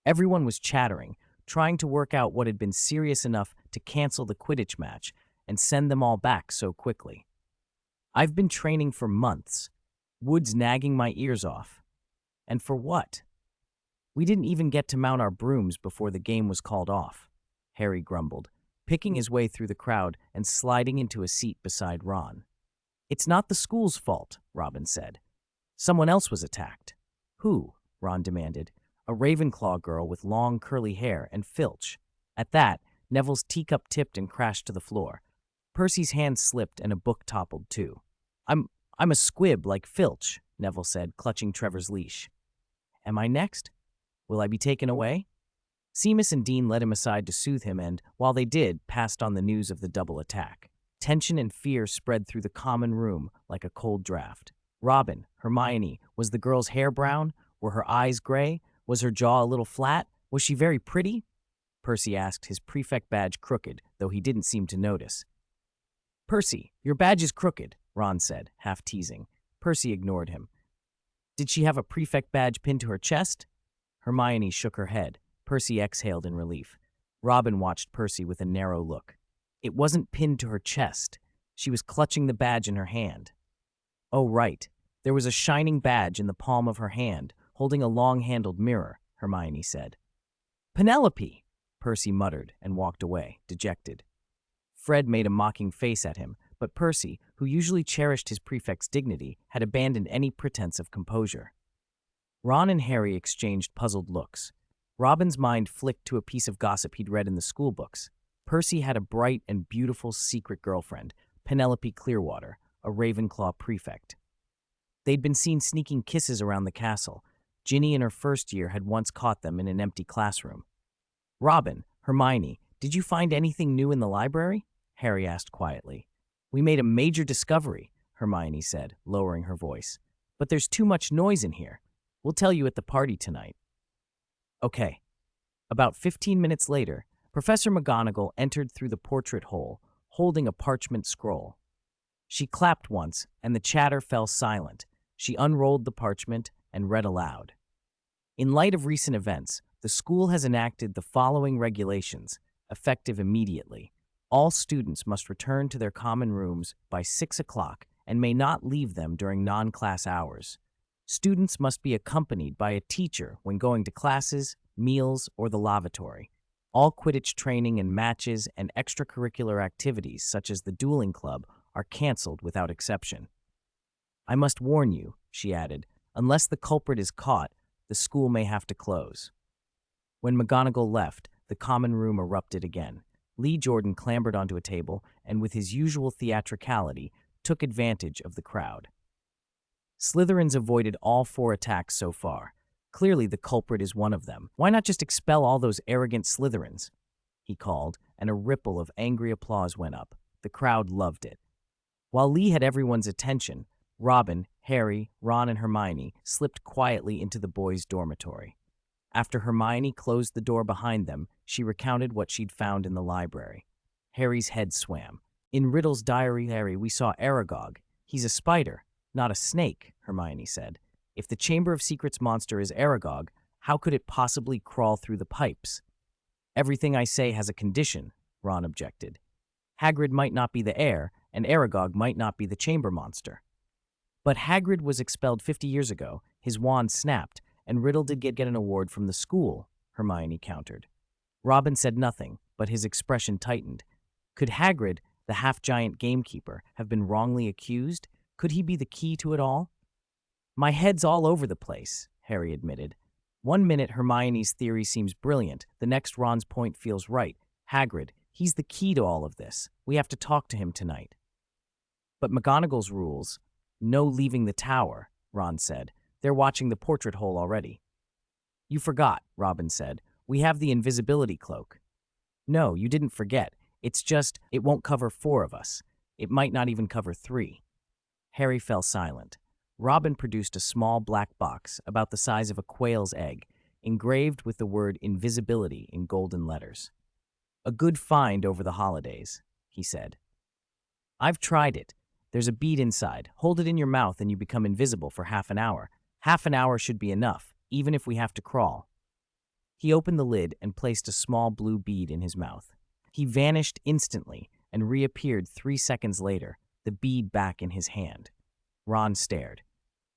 Everyone was chattering, trying to work out what had been serious enough to cancel the Quidditch match and send them all back so quickly. "I've been training for months. Wood's nagging my ears off. And for what? We didn't even get to mount our brooms before the game was called off," Harry grumbled, picking his way through the crowd and sliding into a seat beside Ron. "It's not the school's fault," Robin said. "Someone else was attacked." "Who?" Ron demanded. a Ravenclaw girl with long curly hair, and Filch. At that, Neville's teacup tipped and crashed to the floor. Percy's hand slipped and a book toppled too. I'm a squib like Filch, Neville said, clutching Trevor's leash. Am I next? Will I be taken away? Seamus and Dean led him aside to soothe him and, while they did, passed on the news of the double attack. Tension and fear spread through the common room like a cold draft. Robin, Hermione, was the girl's hair brown? Were her eyes gray? Was her jaw a little flat? Was she very pretty? Percy asked, his prefect badge crooked, though he didn't seem to notice. Percy, your badge is crooked, Ron said, half teasing. Percy ignored him. Did she have a prefect badge pinned to her chest? Hermione shook her head. Percy exhaled in relief. Robin watched Percy with a narrow look. It wasn't pinned to her chest. She was clutching the badge in her hand. Oh, right. There was a shining badge in the palm of her hand, holding a long-handled mirror, Hermione said. Penelope! Percy muttered and walked away, dejected. Fred made a mocking face at him, but Percy, who usually cherished his prefect's dignity, had abandoned any pretense of composure. Ron and Harry exchanged puzzled looks. Robin's mind flicked to a piece of gossip he'd read in the school books. Percy had a bright and beautiful secret girlfriend, Penelope Clearwater, a Ravenclaw prefect. They'd been seen sneaking kisses around the castle. Ginny in her first year had once caught them in an empty classroom. Robin, Hermione, did you find anything new in the library? Harry asked quietly. We made a major discovery, Hermione said, lowering her voice. But there's too much noise in here. We'll tell you at the party tonight. Okay. About 15 minutes later, Professor McGonagall entered through the portrait hole, holding a parchment scroll. She clapped once, and the chatter fell silent. She unrolled the parchment and read aloud. In light of recent events, the school has enacted the following regulations, effective immediately. All students must return to their common rooms by 6 o'clock and may not leave them during non-class hours. Students must be accompanied by a teacher when going to classes, meals, or the lavatory. All Quidditch training and matches and extracurricular activities such as the dueling club are canceled without exception. I must warn you, she added, unless the culprit is caught, the school may have to close. When McGonagall left, the common room erupted again. Lee Jordan clambered onto a table and, with his usual theatricality, took advantage of the crowd. Slytherins avoided all 4 attacks so far. Clearly the culprit is one of them. Why not just expel all those arrogant Slytherins? He called, and a ripple of angry applause went up. The crowd loved it. While Lee had everyone's attention, Robin, Harry, Ron, and Hermione slipped quietly into the boys' dormitory. After Hermione closed the door behind them, she recounted what she'd found in the library. Harry's head swam. In Riddle's diary, Harry, we saw Aragog. He's a spider, not a snake, Hermione said. If the Chamber of Secrets monster is Aragog, how could it possibly crawl through the pipes? Everything I say has a condition, Ron objected. Hagrid might not be the heir, and Aragog might not be the chamber monster. But Hagrid was expelled 50 years ago, his wand snapped, and Riddle did get an award from the school, Hermione countered. Robin said nothing, but his expression tightened. Could Hagrid, the half-giant gamekeeper, have been wrongly accused? Could he be the key to it all? My head's all over the place, Harry admitted. One minute Hermione's theory seems brilliant, the next Ron's point feels right. Hagrid, he's the key to all of this. We have to talk to him tonight. But McGonagall's rules, no leaving the tower, Ron said. They're watching the portrait hole already. You forgot, Robin said. We have the invisibility cloak. No, you didn't forget. It's just, it won't cover 4 of us. It might not even cover 3. Harry fell silent. Robin produced a small black box about the size of a quail's egg, engraved with the word invisibility in golden letters. A good find over the holidays, he said. I've tried it. There's a bead inside. Hold it in your mouth and you become invisible for half an hour. Half an hour should be enough, even if we have to crawl. He opened the lid and placed a small blue bead in his mouth. He vanished instantly and reappeared 3 seconds later, the bead back in his hand. Ron stared.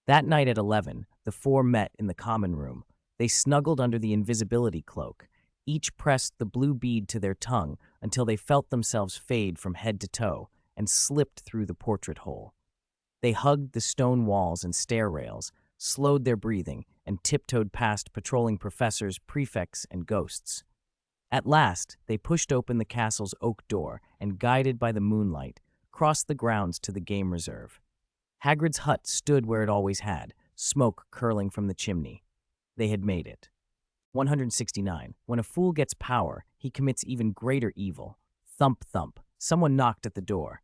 That night at 11, the 4 met in the common room. They snuggled under the invisibility cloak. Each pressed the blue bead to their tongue until they felt themselves fade from head to toe and slipped through the portrait hole. They hugged the stone walls and stair rails, slowed their breathing, and tiptoed past patrolling professors, prefects, and ghosts. At last, they pushed open the castle's oak door and, guided by the moonlight, crossed the grounds to the game reserve. Hagrid's hut stood where it always had, smoke curling from the chimney. They had made it. 169. When a fool gets power, he commits even greater evil. Thump, thump. Someone knocked at the door.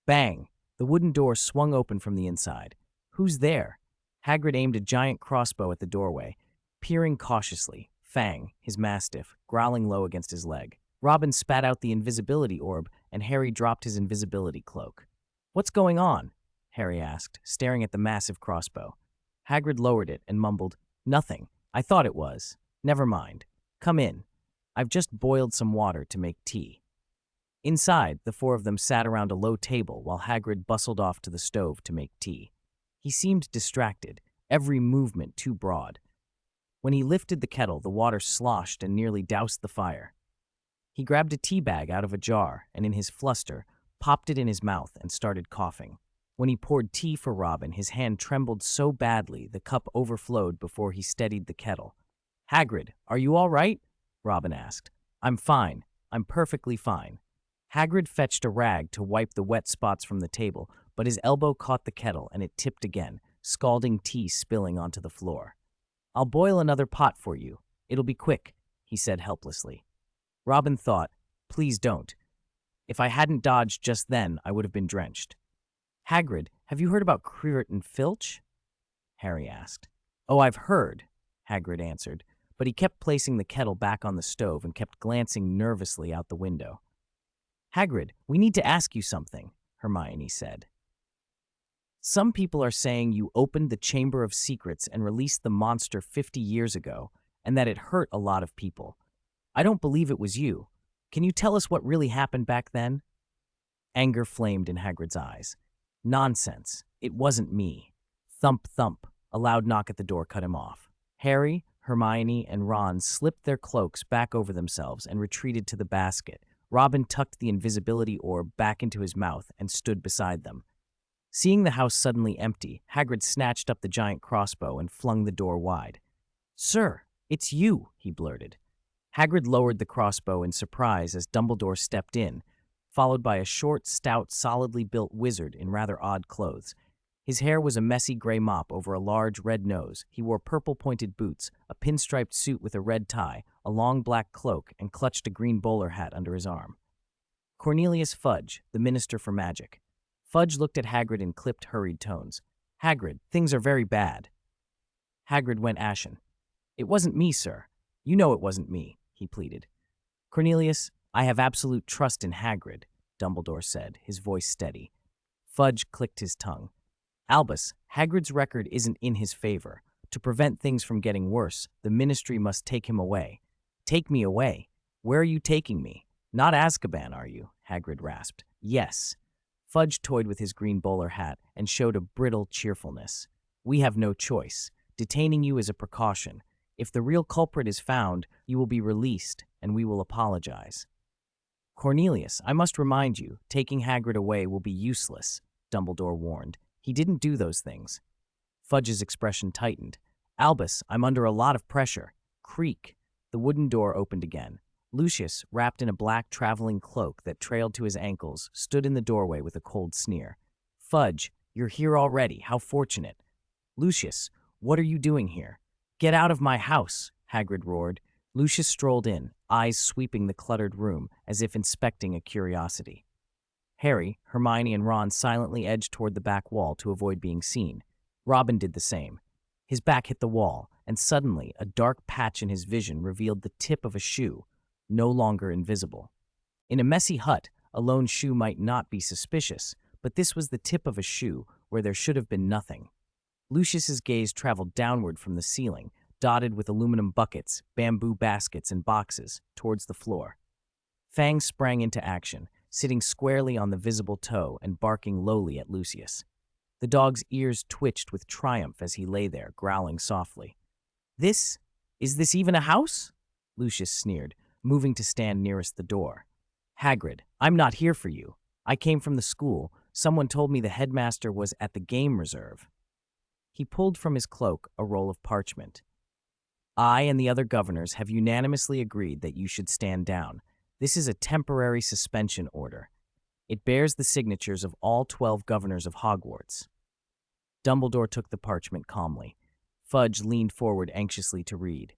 Bang! The wooden door swung open from the inside. Who's there? Hagrid aimed a giant crossbow at the doorway, peering cautiously. Fang, his mastiff, growling low against his leg. Robin spat out the invisibility orb, and Harry dropped his invisibility cloak. "What's going on?" Harry asked, staring at the massive crossbow. Hagrid lowered it and mumbled, "Nothing. I thought it was. Never mind. Come in. I've just boiled some water to make tea." Inside, the four of them sat around a low table while Hagrid bustled off to the stove to make tea. He seemed distracted, every movement too broad. When he lifted the kettle, the water sloshed and nearly doused the fire. He grabbed a tea bag out of a jar and, in his fluster, popped it in his mouth and started coughing. When he poured tea for Robin, his hand trembled so badly the cup overflowed before he steadied the kettle. "Hagrid, are you all right?" Robin asked. "I'm fine. I'm perfectly fine." Hagrid fetched a rag to wipe the wet spots from the table, but his elbow caught the kettle and it tipped again, scalding tea spilling onto the floor. "I'll boil another pot for you. It'll be quick," he said helplessly. Robin thought, "Please don't. If I hadn't dodged just then, I would have been drenched." "Hagrid, have you heard about Creevert and Filch?" Harry asked. "Oh, I've heard," Hagrid answered, but he kept placing the kettle back on the stove and kept glancing nervously out the window. "Hagrid, we need to ask you something," Hermione said. "Some people are saying you opened the Chamber of Secrets and released the monster 50 years ago, and that it hurt a lot of people. I don't believe it was you. Can you tell us what really happened back then?" Anger flamed in Hagrid's eyes. "Nonsense. It wasn't me." Thump, thump. A loud knock at the door cut him off. Harry, Hermione, and Ron slipped their cloaks back over themselves and retreated to the basket. Robin tucked the invisibility orb back into his mouth and stood beside them. Seeing the house suddenly empty, Hagrid snatched up the giant crossbow and flung the door wide. "Sir, it's you," he blurted. Hagrid lowered the crossbow in surprise as Dumbledore stepped in, followed by a short, stout, solidly built wizard in rather odd clothes. His hair was a messy gray mop over a large red nose. He wore purple-pointed boots, a pinstriped suit with a red tie, a long black cloak, and clutched a green bowler hat under his arm. Cornelius Fudge, the Minister for Magic. Fudge looked at Hagrid in clipped, hurried tones. "Hagrid, things are very bad." Hagrid went ashen. "It wasn't me, sir. You know it wasn't me," he pleaded. "Cornelius, I have absolute trust in Hagrid," Dumbledore said, his voice steady. Fudge clicked his tongue. "Albus, Hagrid's record isn't in his favor. To prevent things from getting worse, the Ministry must take him away." "Take me away? Where are you taking me? Not Azkaban, are you?" Hagrid rasped. "Yes." Fudge toyed with his green bowler hat and showed a brittle cheerfulness. "We have no choice. Detaining you is a precaution. If the real culprit is found, you will be released, and we will apologize." "Cornelius, I must remind you, taking Hagrid away will be useless," Dumbledore warned. "He didn't do those things." Fudge's expression tightened. "Albus, I'm under a lot of pressure." Creak. The wooden door opened again. Lucius, wrapped in a black traveling cloak that trailed to his ankles, stood in the doorway with a cold sneer. "Fudge, you're here already. How fortunate." "Lucius, what are you doing here?" "Get out of my house," Hagrid roared. Lucius strolled in, eyes sweeping the cluttered room as if inspecting a curiosity. Harry, Hermione, and Ron silently edged toward the back wall to avoid being seen. Robin did the same. His back hit the wall, and suddenly a dark patch in his vision revealed the tip of a shoe, no longer invisible. In a messy hut, a lone shoe might not be suspicious, but this was the tip of a shoe where there should have been nothing. Lucius's gaze traveled downward from the ceiling, dotted with aluminum buckets, bamboo baskets, and boxes, towards the floor. Fang sprang into action, sitting squarely on the visible toe and barking lowly at Lucius. The dog's ears twitched with triumph as he lay there, growling softly. Is this even a house?" Lucius sneered, moving to stand nearest the door. "Hagrid, I'm not here for you. I came from the school. Someone told me the headmaster was at the game reserve." He pulled from his cloak a roll of parchment. I and the other governors have unanimously agreed that you should stand down. This is a temporary suspension order. It bears the signatures of all 12 governors of Hogwarts. Dumbledore took the parchment calmly. Fudge leaned forward anxiously to read.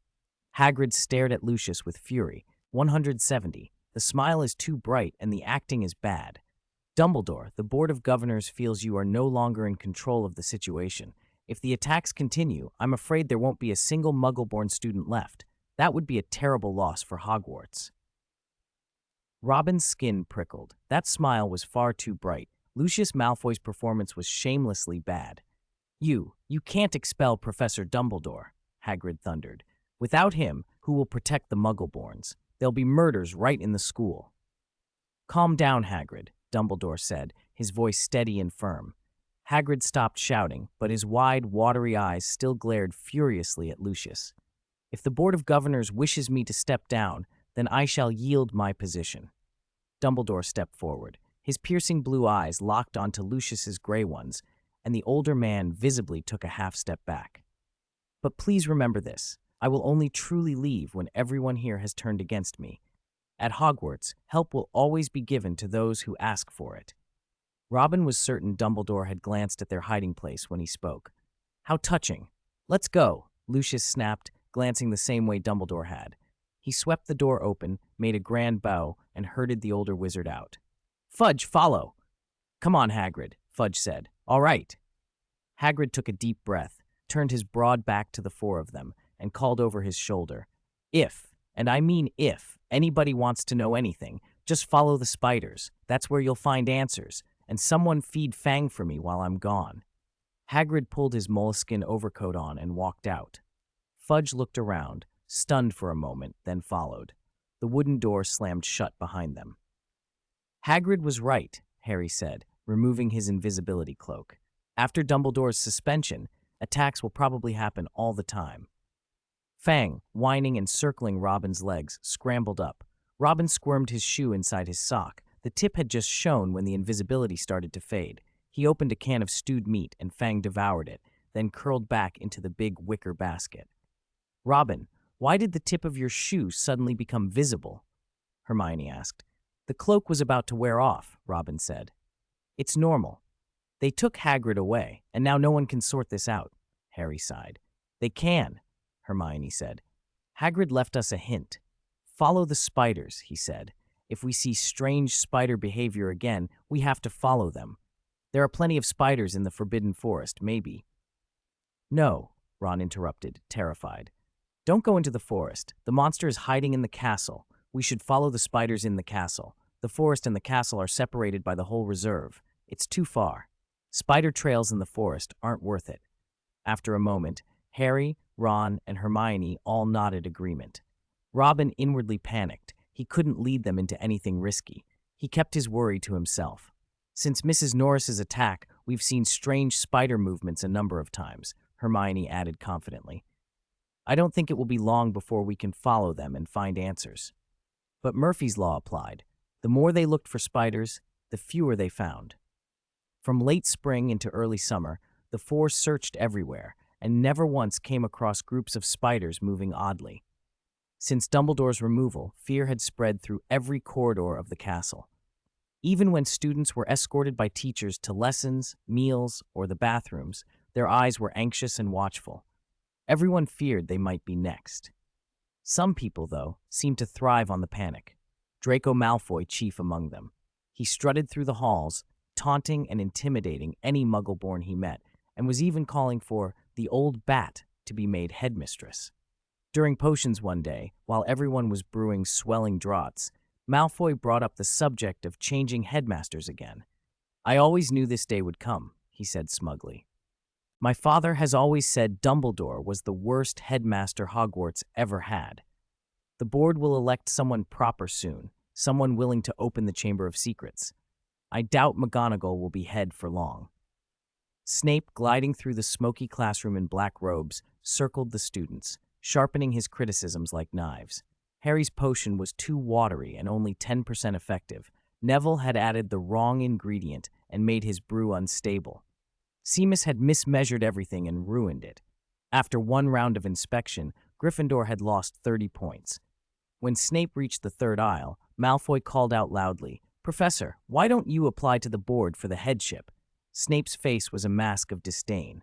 Hagrid stared at Lucius with fury. 170. The smile is too bright and the acting is bad. Dumbledore, the Board of Governors feels you are no longer in control of the situation. If the attacks continue, I'm afraid there won't be a single Muggle-born student left. That would be a terrible loss for Hogwarts. Robin's skin prickled. That smile was far too bright. Lucius Malfoy's performance was shamelessly bad. You can't expel Professor Dumbledore, Hagrid thundered. Without him, who will protect the Muggle-borns? There'll be murders right in the school. Calm down, Hagrid, Dumbledore said, his voice steady and firm. Hagrid stopped shouting, but his wide, watery eyes still glared furiously at Lucius. If the Board of Governors wishes me to step down, then I shall yield my position. Dumbledore stepped forward. His piercing blue eyes locked onto Lucius's gray ones, and the older man visibly took a half-step back. But please remember this. I will only truly leave when everyone here has turned against me. At Hogwarts, help will always be given to those who ask for it. Robin was certain Dumbledore had glanced at their hiding place when he spoke. How touching. Let's go, Lucius snapped, glancing the same way Dumbledore had. He swept the door open, made a grand bow, and herded the older wizard out. Fudge, follow! Come on, Hagrid, Fudge said. All right. Hagrid took a deep breath, turned his broad back to the four of them, and called over his shoulder. If, and I mean if, anybody wants to know anything, just follow the spiders. That's where you'll find answers. And someone feed Fang for me while I'm gone. Hagrid pulled his moleskin overcoat on and walked out. Fudge looked around, stunned for a moment, then followed. The wooden door slammed shut behind them. Hagrid was right, Harry said, removing his invisibility cloak. After Dumbledore's suspension, attacks will probably happen all the time. Fang, whining and circling Robin's legs, scrambled up. Robin squirmed his shoe inside his sock. The tip had just shone when the invisibility started to fade. He opened a can of stewed meat and Fang devoured it, then curled back into the big wicker basket. Robin, why did the tip of your shoe suddenly become visible? Hermione asked. The cloak was about to wear off, Robin said. It's normal. They took Hagrid away, and now no one can sort this out, Harry sighed. They can, Hermione said. Hagrid left us a hint. Follow the spiders, he said. If we see strange spider behavior again, we have to follow them. There are plenty of spiders in the Forbidden Forest, maybe. No, Ron interrupted, terrified. Don't go into the forest. The monster is hiding in the castle. We should follow the spiders in the castle. The forest and the castle are separated by the whole reserve. It's too far. Spider trails in the forest aren't worth it. After a moment, Harry, Ron, and Hermione all nodded agreement. Robin inwardly panicked. He couldn't lead them into anything risky. He kept his worry to himself. Since Mrs. Norris's attack, we've seen strange spider movements a number of times, Hermione added confidently. I don't think it will be long before we can follow them and find answers. But Murphy's Law applied. The more they looked for spiders, the fewer they found. From late spring into early summer, the four searched everywhere and never once came across groups of spiders moving oddly. Since Dumbledore's removal, fear had spread through every corridor of the castle. Even when students were escorted by teachers to lessons, meals, or the bathrooms, their eyes were anxious and watchful. Everyone feared they might be next. Some people, though, seemed to thrive on the panic. Draco Malfoy chief among them. He strutted through the halls, taunting and intimidating any Muggle-born he met, and was even calling for the old bat to be made headmistress. During potions one day, while everyone was brewing swelling draughts, Malfoy brought up the subject of changing headmasters again. I always knew this day would come, he said smugly. My father has always said Dumbledore was the worst headmaster Hogwarts ever had. The board will elect someone proper soon, someone willing to open the Chamber of Secrets. I doubt McGonagall will be head for long. Snape, gliding through the smoky classroom in black robes, circled the students, sharpening his criticisms like knives. Harry's potion was too watery and only 10% effective. Neville had added the wrong ingredient and made his brew unstable. Seamus had mismeasured everything and ruined it. After one round of inspection, Gryffindor had lost 30 points. When Snape reached the third aisle, Malfoy called out loudly, "Professor, why don't you apply to the board for the headship?" Snape's face was a mask of disdain.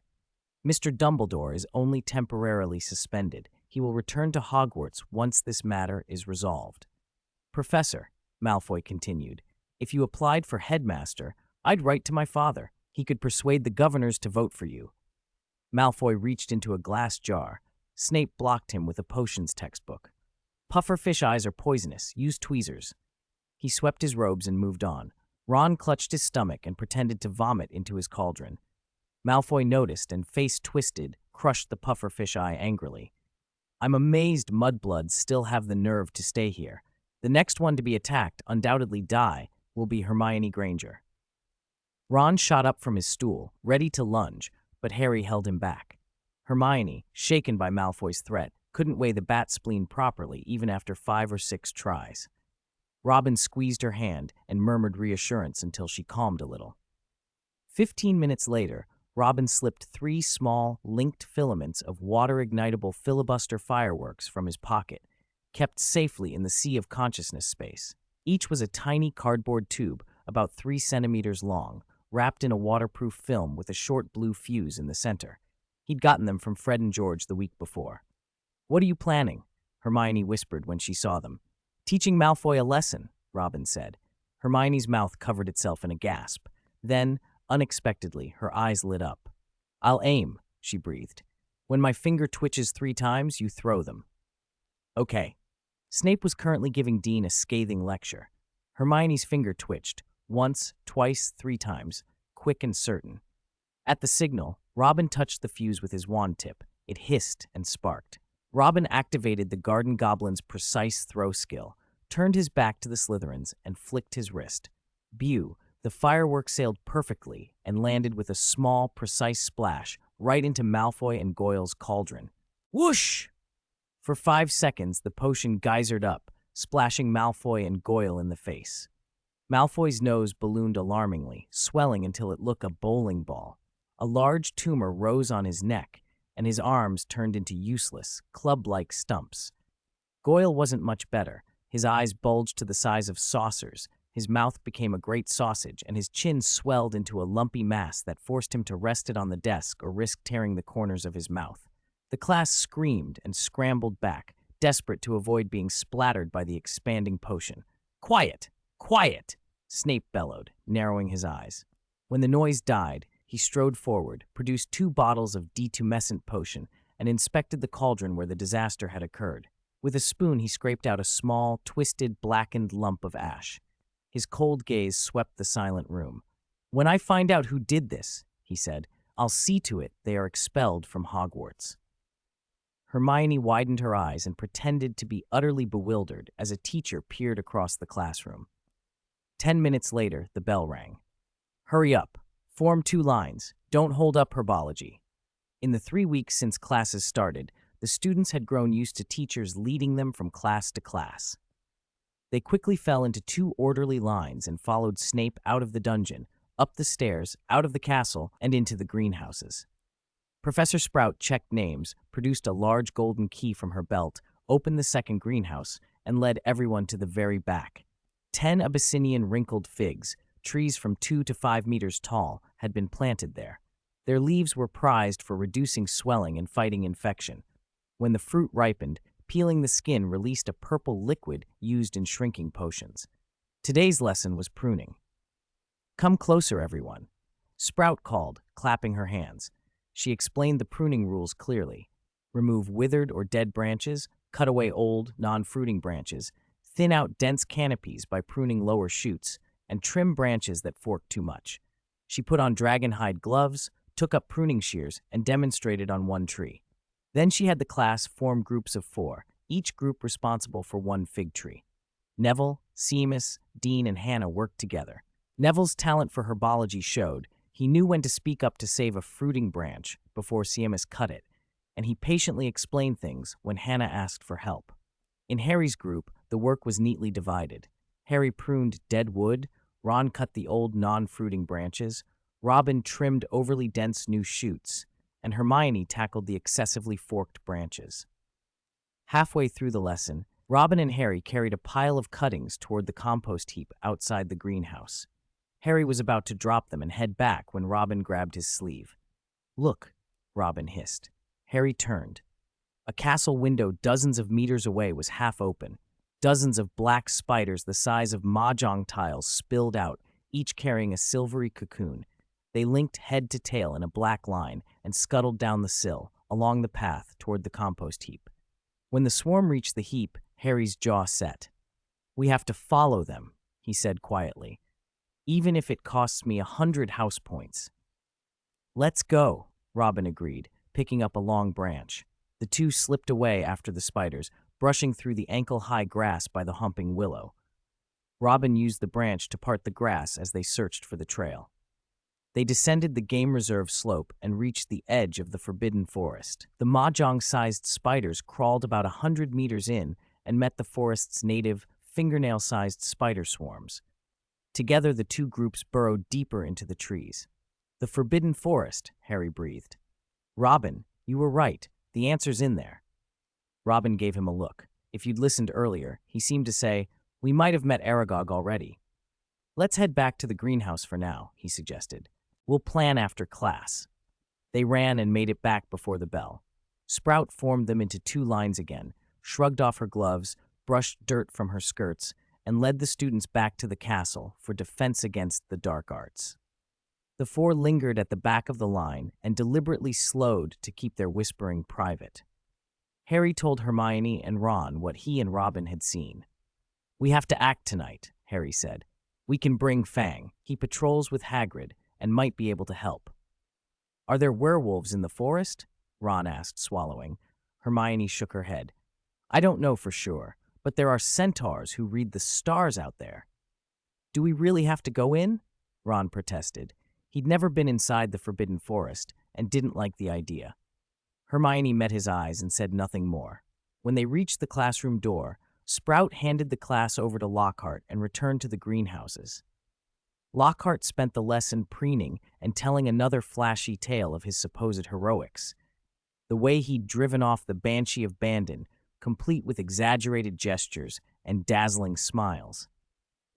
"Mr. Dumbledore is only temporarily suspended. He will return to Hogwarts once this matter is resolved." "Professor," Malfoy continued, "if you applied for headmaster, I'd write to my father. He could persuade the governors to vote for you." Malfoy reached into a glass jar. Snape blocked him with a potions textbook. "Pufferfish eyes are poisonous. Use tweezers." He swept his robes and moved on. Ron clutched his stomach and pretended to vomit into his cauldron. Malfoy noticed and, face twisted, crushed the pufferfish eye angrily. "I'm amazed mudbloods still have the nerve to stay here. The next one to be attacked, undoubtedly die, will be Hermione Granger." Ron shot up from his stool, ready to lunge, but Harry held him back. Hermione, shaken by Malfoy's threat, couldn't weigh the bat spleen properly even after 5 or 6 tries. Robin squeezed her hand and murmured reassurance until she calmed a little. 15 minutes later, Robin slipped 3 small, linked filaments of water-ignitable filibuster fireworks from his pocket, kept safely in the sea of consciousness space. Each was a tiny cardboard tube about 3 centimeters long, wrapped in a waterproof film with a short blue fuse in the center. He'd gotten them from Fred and George the week before. "What are you planning?" Hermione whispered when she saw them. "Teaching Malfoy a lesson," Robin said. Hermione's mouth covered itself in a gasp. Then, unexpectedly, her eyes lit up. "I'll aim," she breathed. "When my finger twitches 3 times, you throw them." "Okay." Snape was currently giving Dean a scathing lecture. Hermione's finger twitched, once, twice, 3 times, quick and certain. At the signal, Robin touched the fuse with his wand tip. It hissed and sparked. Robin activated the garden goblin's precise throw skill, turned his back to the Slytherins, and flicked his wrist. Bew, the firework sailed perfectly and landed with a small, precise splash right into Malfoy and Goyle's cauldron. Whoosh! For 5 seconds, the potion geysered up, splashing Malfoy and Goyle in the face. Malfoy's nose ballooned alarmingly, swelling until it looked a bowling ball. A large tumor rose on his neck, and his arms turned into useless, club-like stumps. Goyle wasn't much better. His eyes bulged to the size of saucers, his mouth became a great sausage, and his chin swelled into a lumpy mass that forced him to rest it on the desk or risk tearing the corners of his mouth. The class screamed and scrambled back, desperate to avoid being splattered by the expanding potion. "Quiet! Quiet!" Snape bellowed, narrowing his eyes. When the noise died, he strode forward, produced 2 bottles of detumescent potion, and inspected the cauldron where the disaster had occurred. With a spoon, he scraped out a small, twisted, blackened lump of ash. His cold gaze swept the silent room. "When I find out who did this," he said, "I'll see to it they are expelled from Hogwarts." Hermione widened her eyes and pretended to be utterly bewildered as a teacher peered across the classroom. 10 minutes later, the bell rang. "Hurry up. Form 2 lines. Don't hold up herbology." In the 3 weeks since classes started, the students had grown used to teachers leading them from class to class. They quickly fell into 2 orderly lines and followed Snape out of the dungeon, up the stairs, out of the castle, and into the greenhouses. Professor Sprout checked names, produced a large golden key from her belt, opened the second greenhouse, and led everyone to the very back. 10 Abyssinian wrinkled figs, trees from 2 to 5 meters tall, had been planted there. Their leaves were prized for reducing swelling and fighting infection. When the fruit ripened, peeling the skin released a purple liquid used in shrinking potions. Today's lesson was pruning. "Come closer, everyone," Sprout called, clapping her hands. She explained the pruning rules clearly. Remove withered or dead branches, cut away old, non-fruiting branches, thin out dense canopies by pruning lower shoots, and trim branches that fork too much. She put on dragonhide gloves, took up pruning shears, and demonstrated on one tree. Then she had the class form groups of 4, each group responsible for one fig tree. Neville, Seamus, Dean, and Hannah worked together. Neville's talent for herbology showed. He knew when to speak up to save a fruiting branch before Seamus cut it, and he patiently explained things when Hannah asked for help. In Harry's group, the work was neatly divided. Harry pruned dead wood, Ron cut the old non-fruiting branches, Robin trimmed overly dense new shoots, and Hermione tackled the excessively forked branches. Halfway through the lesson, Robin and Harry carried a pile of cuttings toward the compost heap outside the greenhouse. Harry was about to drop them and head back when Robin grabbed his sleeve. "Look," Robin hissed. Harry turned. A castle window dozens of meters away was half open. Dozens of black spiders the size of mahjong tiles spilled out, each carrying a silvery cocoon. They linked head to tail in a black line and scuttled down the sill, along the path toward the compost heap. When the swarm reached the heap, Harry's jaw set. "We have to follow them," he said quietly, "even if it costs me 100 house points." "Let's go," Robin agreed, picking up a long branch. The two slipped away after the spiders, brushing through the ankle-high grass by the Whomping Willow. Robin used the branch to part the grass as they searched for the trail. They descended the game reserve slope and reached the edge of the forbidden forest. The mahjong-sized spiders crawled about 100 meters in and met the forest's native, fingernail-sized spider swarms. Together, the two groups burrowed deeper into the trees. "The forbidden forest," Harry breathed. "Robin, you were right. The answer's in there." Robin gave him a look. If you'd listened earlier, he seemed to say, "We might have met Aragog already." "Let's head back to the greenhouse for now," he suggested. "We'll plan after class." They ran and made it back before the bell. Sprout formed them into two lines again, shrugged off her gloves, brushed dirt from her skirts, and led the students back to the castle for defense against the dark arts. The four lingered at the back of the line and deliberately slowed to keep their whispering private. Harry told Hermione and Ron what he and Robin had seen. "We have to act tonight," Harry said. "We can bring Fang. He patrols with Hagrid and might be able to help." "Are there werewolves in the forest?" Ron asked, swallowing. Hermione shook her head. "I don't know for sure, but there are centaurs who read the stars out there." "Do we really have to go in?" Ron protested. He'd never been inside the Forbidden Forest and didn't like the idea. Hermione met his eyes and said nothing more. When they reached the classroom door, Sprout handed the class over to Lockhart and returned to the greenhouses. Lockhart spent the lesson preening and telling another flashy tale of his supposed heroics. The way he'd driven off the Banshee of Bandon, complete with exaggerated gestures and dazzling smiles.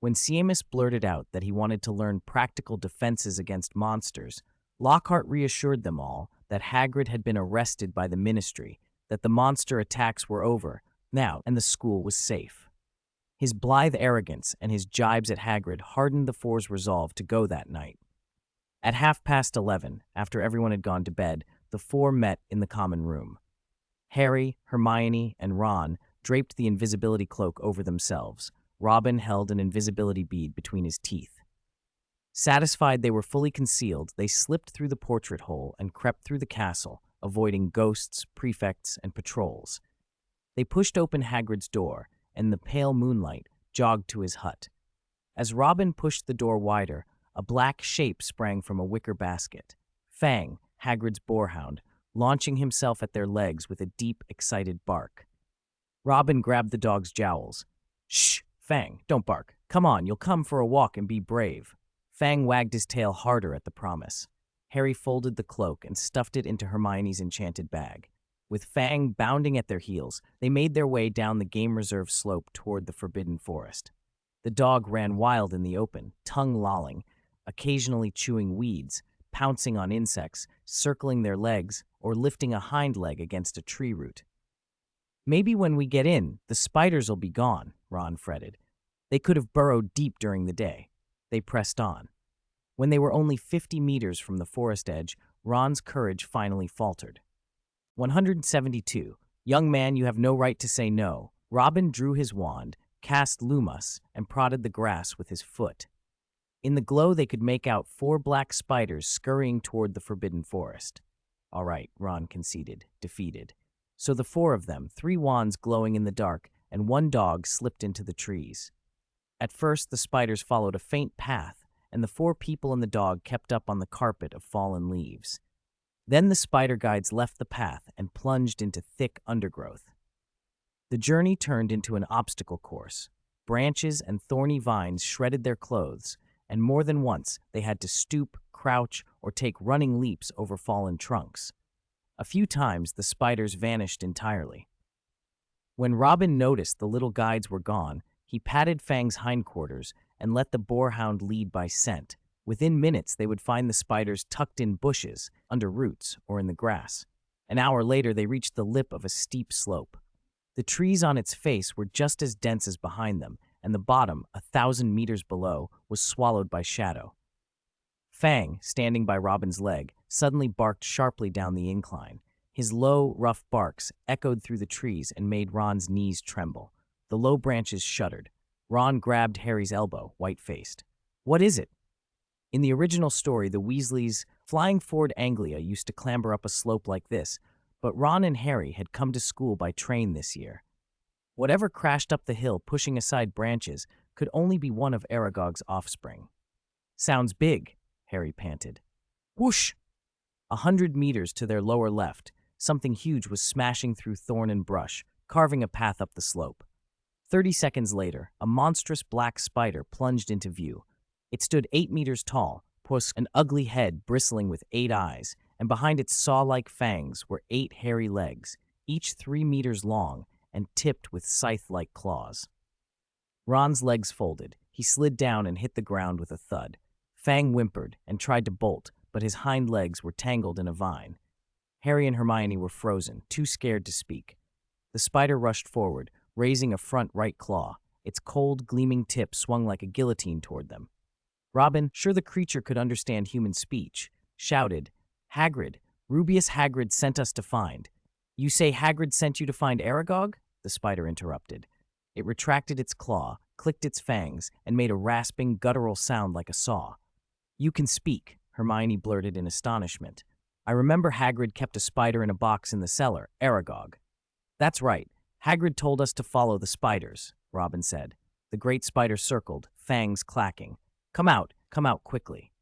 When Seamus blurted out that he wanted to learn practical defenses against monsters, Lockhart reassured them all that Hagrid had been arrested by the Ministry, that the monster attacks were over now, and the school was safe. His blithe arrogance and his jibes at Hagrid hardened the four's resolve to go that night. At 11:30, after everyone had gone to bed, the four met in the common room. Harry, Hermione, and Ron draped the invisibility cloak over themselves. Robin held an invisibility bead between his teeth. Satisfied they were fully concealed, they slipped through the portrait hole and crept through the castle, avoiding ghosts, prefects, and patrols. They pushed open Hagrid's door, and in the pale moonlight jogged to his hut. As Robin pushed the door wider, a black shape sprang from a wicker basket. Fang, Hagrid's boarhound, launching himself at their legs with a deep, excited bark. Robin grabbed the dog's jowls. "Shh, Fang, don't bark. Come on, you'll come for a walk and be brave." Fang wagged his tail harder at the promise. Harry folded the cloak and stuffed it into Hermione's enchanted bag. With Fang bounding at their heels, they made their way down the game reserve slope toward the Forbidden Forest. The dog ran wild in the open, tongue lolling, occasionally chewing weeds, pouncing on insects, circling their legs, or lifting a hind leg against a tree root. "Maybe when we get in, the spiders will be gone," Ron fretted. They could have burrowed deep during the day. They pressed on. When they were only 50 meters from the forest edge, Ron's courage finally faltered. 172. "Young man, you have no right to say no." Robin drew his wand, cast Lumos, and prodded the grass with his foot. In the glow, they could make out 4 black spiders scurrying toward the Forbidden Forest. "All right," Ron conceded, defeated. So the 4 of them, 3 wands glowing in the dark, and 1 dog slipped into the trees. At first, the spiders followed a faint path, and the 4 people and the dog kept up on the carpet of fallen leaves. Then the spider guides left the path and plunged into thick undergrowth. The journey turned into an obstacle course. Branches and thorny vines shredded their clothes, and more than once they had to stoop, crouch, or take running leaps over fallen trunks. A few times, the spiders vanished entirely. When Robin noticed the little guides were gone, he patted Fang's hindquarters and let the boarhound lead by scent. Within minutes, they would find the spiders tucked in bushes, under roots, or in the grass. An hour later, they reached the lip of a steep slope. The trees on its face were just as dense as behind them, and the bottom, 1,000 meters below, was swallowed by shadow. Fang, standing by Robin's leg, suddenly barked sharply down the incline. His low, rough barks echoed through the trees and made Ron's knees tremble. The low branches shuddered. Ron grabbed Harry's elbow, white-faced. "What is it?" In the original story, the Weasleys' flying forward Anglia used to clamber up a slope like this, but Ron and Harry had come to school by train this year. Whatever crashed up the hill pushing aside branches could only be one of Aragog's offspring. "Sounds big," Harry panted. Whoosh! 100 meters to their lower left, something huge was smashing through thorn and brush, carving a path up the slope. 30 seconds later, a monstrous black spider plunged into view. It stood 8 meters tall, an ugly head bristling with 8 eyes, and behind its saw-like fangs were 8 hairy legs, each 3 meters long and tipped with scythe-like claws. Ron's legs folded. He slid down and hit the ground with a thud. Fang whimpered and tried to bolt, but his hind legs were tangled in a vine. Harry and Hermione were frozen, too scared to speak. The spider rushed forward, raising a front right claw. Its cold, gleaming tip swung like a guillotine toward them. Robin, sure the creature could understand human speech, shouted, "Hagrid, Rubeus Hagrid sent us to find." "You say Hagrid sent you to find Aragog?" the spider interrupted. It retracted its claw, clicked its fangs, and made a rasping, guttural sound like a saw. "You can speak," Hermione blurted in astonishment. "I remember Hagrid kept a spider in a box in the cellar, Aragog." "That's right. Hagrid told us to follow the spiders," Robin said. The great spider circled, fangs clacking. Come out quickly."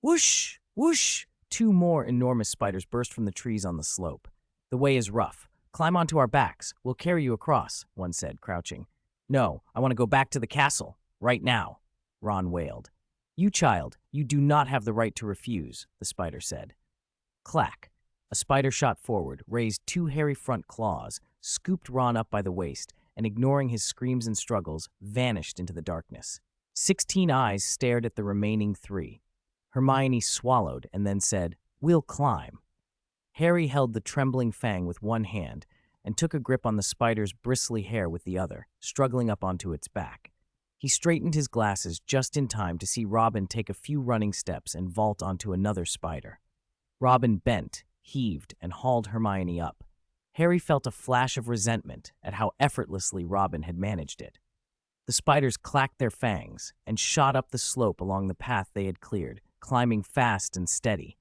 Whoosh! Whoosh! 2 more enormous spiders burst from the trees on the slope. "The way is rough. Climb onto our backs. We'll carry you across," one said, crouching. "No, I want to go back to the castle. Right now," Ron wailed. "You child, you do not have the right to refuse," the spider said. Clack! A spider shot forward, raised 2 hairy front claws, scooped Ron up by the waist, and ignoring his screams and struggles, vanished into the darkness. 16 eyes stared at the remaining 3. Hermione swallowed and then said, "We'll climb." Harry held the trembling Fang with one hand and took a grip on the spider's bristly hair with the other, struggling up onto its back. He straightened his glasses just in time to see Robin take a few running steps and vault onto another spider. Robin bent, heaved, and hauled Hermione up. Harry felt a flash of resentment at how effortlessly Robin had managed it. The spiders clacked their fangs and shot up the slope along the path they had cleared, climbing fast and steady.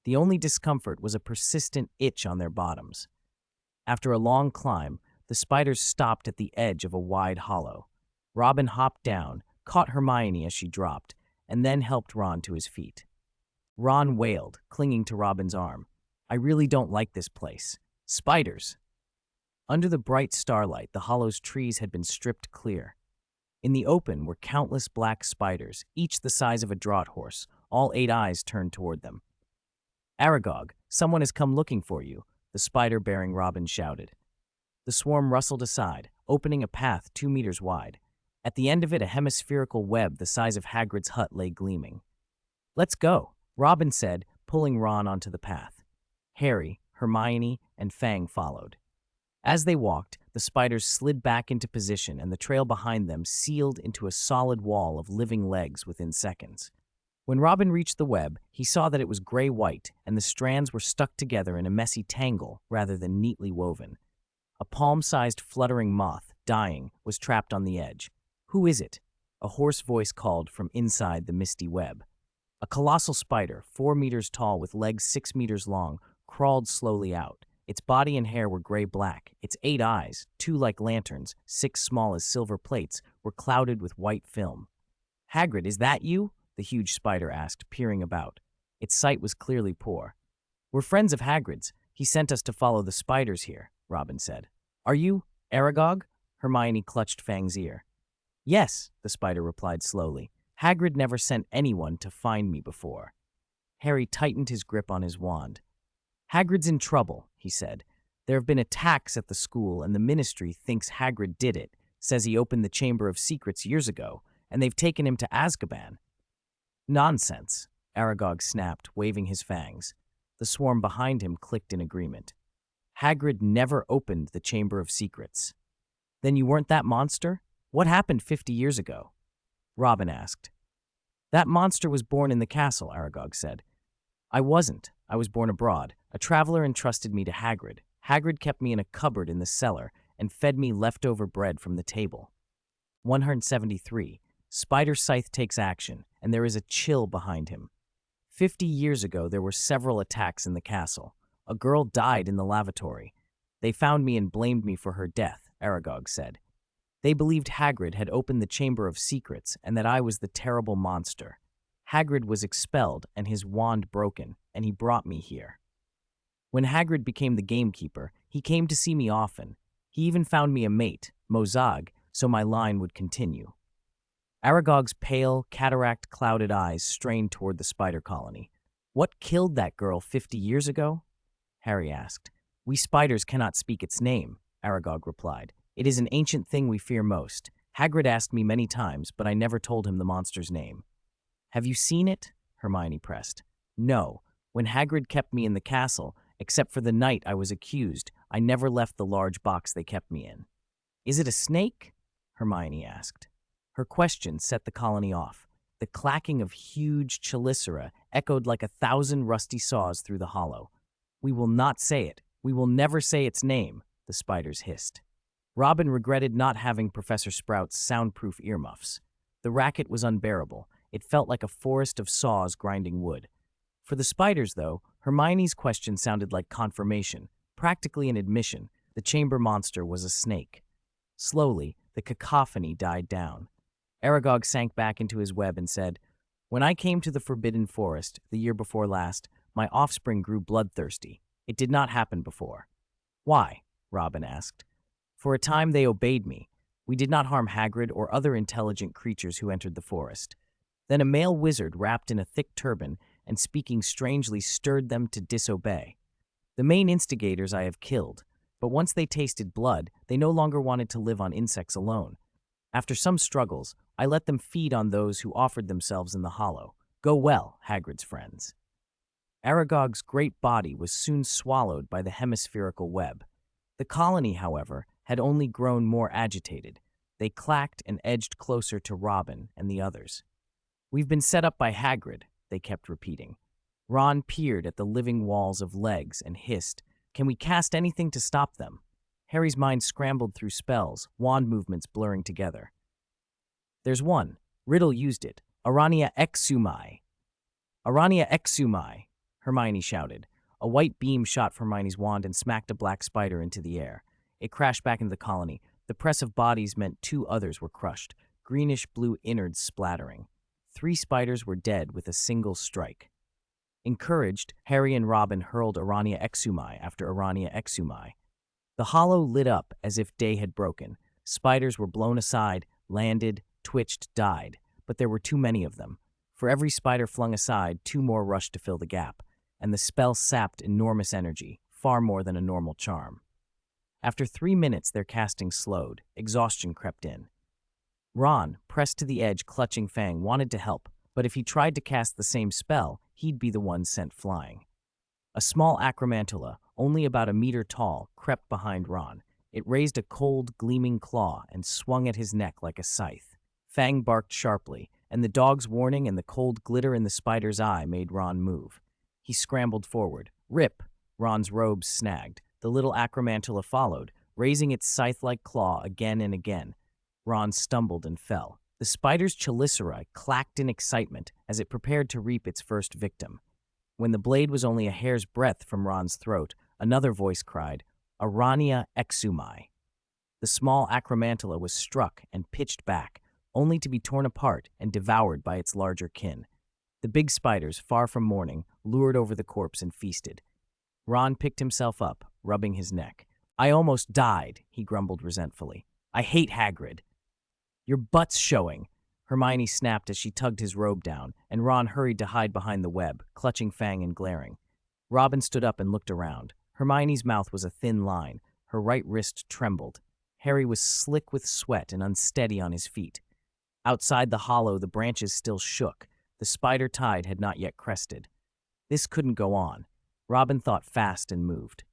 The only discomfort was a persistent itch on their bottoms. After a long climb, the spiders stopped at the edge of a wide hollow. Robin hopped down, caught Hermione as she dropped, and then helped Ron to his feet. Ron wailed, clinging to Robin's arm. "I really don't like this place. Spiders!" Under the bright starlight, the hollow's trees had been stripped clear. In the open were countless black spiders, each the size of a draught horse, all 8 eyes turned toward them. "Aragog, someone has come looking for you," the spider bearing Robin shouted. The swarm rustled aside, opening a path 2 meters wide. At the end of it, a hemispherical web the size of Hagrid's hut lay gleaming. "Let's go," Robin said, pulling Ron onto the path. Harry, Hermione, and Fang followed. As they walked, the spiders slid back into position and the trail behind them sealed into a solid wall of living legs within seconds. When Robin reached the web, he saw that it was gray-white and the strands were stuck together in a messy tangle rather than neatly woven. A palm-sized fluttering moth, dying, was trapped on the edge. "Who is it?" a hoarse voice called from inside the misty web. A colossal spider, 4 meters tall with legs 6 meters long, crawled slowly out. Its body and hair were gray-black. Its 8 eyes, 2 like lanterns, 6 small as silver plates, were clouded with white film. "Hagrid, is that you?" the huge spider asked, peering about. Its sight was clearly poor. "We're friends of Hagrid's. He sent us to follow the spiders here," Robin said. "Are you Aragog?" Hermione clutched Fang's ear. "Yes," the spider replied slowly. "Hagrid never sent anyone to find me before." Harry tightened his grip on his wand. Hagrid's in trouble, he said. There have been attacks at the school, and the Ministry thinks Hagrid did it, says he opened the Chamber of Secrets years ago, and they've taken him to Azkaban. Nonsense, Aragog snapped, waving his fangs. The swarm behind him clicked in agreement. Hagrid never opened the Chamber of Secrets. Then you weren't that monster? What happened 50 years ago? Robin asked. That monster was born in the castle, Aragog said. I wasn't. I was born abroad. A traveler entrusted me to Hagrid. Hagrid kept me in a cupboard in the cellar and fed me leftover bread from the table. 173. Spider Scythe takes action, and there is a chill behind him. 50 years ago, there were several attacks in the castle. A girl died in the lavatory. They found me and blamed me for her death, Aragog said. They believed Hagrid had opened the Chamber of Secrets and that I was the terrible monster. Hagrid was expelled and his wand broken, and he brought me here. When Hagrid became the gamekeeper, he came to see me often. He even found me a mate, Mozag, so my line would continue. Aragog's pale, cataract-clouded eyes strained toward the spider colony. What killed that girl 50 years ago? Harry asked. We spiders cannot speak its name, Aragog replied. It is an ancient thing we fear most. Hagrid asked me many times, but I never told him the monster's name. Have you seen it? Hermione pressed. No. When Hagrid kept me in the castle, except for the night I was accused, I never left the large box they kept me in. Is it a snake? Hermione asked. Her question set the colony off. The clacking of huge chelicera echoed like 1,000 rusty saws through the hollow. We will not say it. We will never say its name, the spiders hissed. Robin regretted not having Professor Sprout's soundproof earmuffs. The racket was unbearable. It felt like a forest of saws grinding wood. For the spiders, though, Hermione's question sounded like confirmation, practically an admission. The chamber monster was a snake. Slowly, the cacophony died down. Aragog sank back into his web and said, When I came to the Forbidden Forest, the year before last, my offspring grew bloodthirsty. It did not happen before. Why? Robin asked. For a time they obeyed me. We did not harm Hagrid or other intelligent creatures who entered the forest. Then a male wizard wrapped in a thick turban and speaking strangely stirred them to disobey. The main instigators I have killed, but once they tasted blood, they no longer wanted to live on insects alone. After some struggles, I let them feed on those who offered themselves in the hollow. Go well, Hagrid's friends. Aragog's great body was soon swallowed by the hemispherical web. The colony, however, had only grown more agitated. They clacked and edged closer to Robin and the others. We've been set up by Hagrid, they kept repeating. Ron peered at the living walls of legs and hissed, Can we cast anything to stop them? Harry's mind scrambled through spells, wand movements blurring together. There's one. Riddle used it. Arania exumai. Arania exumai, Hermione shouted. A white beam shot from Hermione's wand and smacked a black spider into the air. It crashed back into the colony. The press of bodies meant 2 others were crushed, greenish-blue innards splattering. 3 spiders were dead with a single strike. Encouraged, Harry and Robin hurled Arania exumai after Arania exumai. The hollow lit up as if day had broken. Spiders were blown aside, landed, twitched, died, but there were too many of them. For every spider flung aside, 2 more rushed to fill the gap, and the spell sapped enormous energy, far more than a normal charm. After 3 minutes, their casting slowed. Exhaustion crept in. Ron, pressed to the edge, clutching Fang, wanted to help, but if he tried to cast the same spell, he'd be the one sent flying. A small acromantula, only about a meter tall, crept behind Ron. It raised a cold, gleaming claw and swung at his neck like a scythe. Fang barked sharply, and the dog's warning and the cold glitter in the spider's eye made Ron move. He scrambled forward. Rip! Ron's robes snagged. The little acromantula followed, raising its scythe-like claw again and again. Ron stumbled and fell. The spider's chelicera clacked in excitement as it prepared to reap its first victim. When the blade was only a hair's breadth from Ron's throat, another voice cried, Arania exumai. The small acromantula was struck and pitched back, only to be torn apart and devoured by its larger kin. The big spiders, far from mourning, lured over the corpse and feasted. Ron picked himself up, rubbing his neck. I almost died, he grumbled resentfully. I hate Hagrid. Your butt's showing. Hermione snapped as she tugged his robe down, and Ron hurried to hide behind the web, clutching Fang and glaring. Robin stood up and looked around. Hermione's mouth was a thin line. Her right wrist trembled. Harry was slick with sweat and unsteady on his feet. Outside the hollow, the branches still shook. The spider tide had not yet crested. This couldn't go on. Robin thought fast and moved.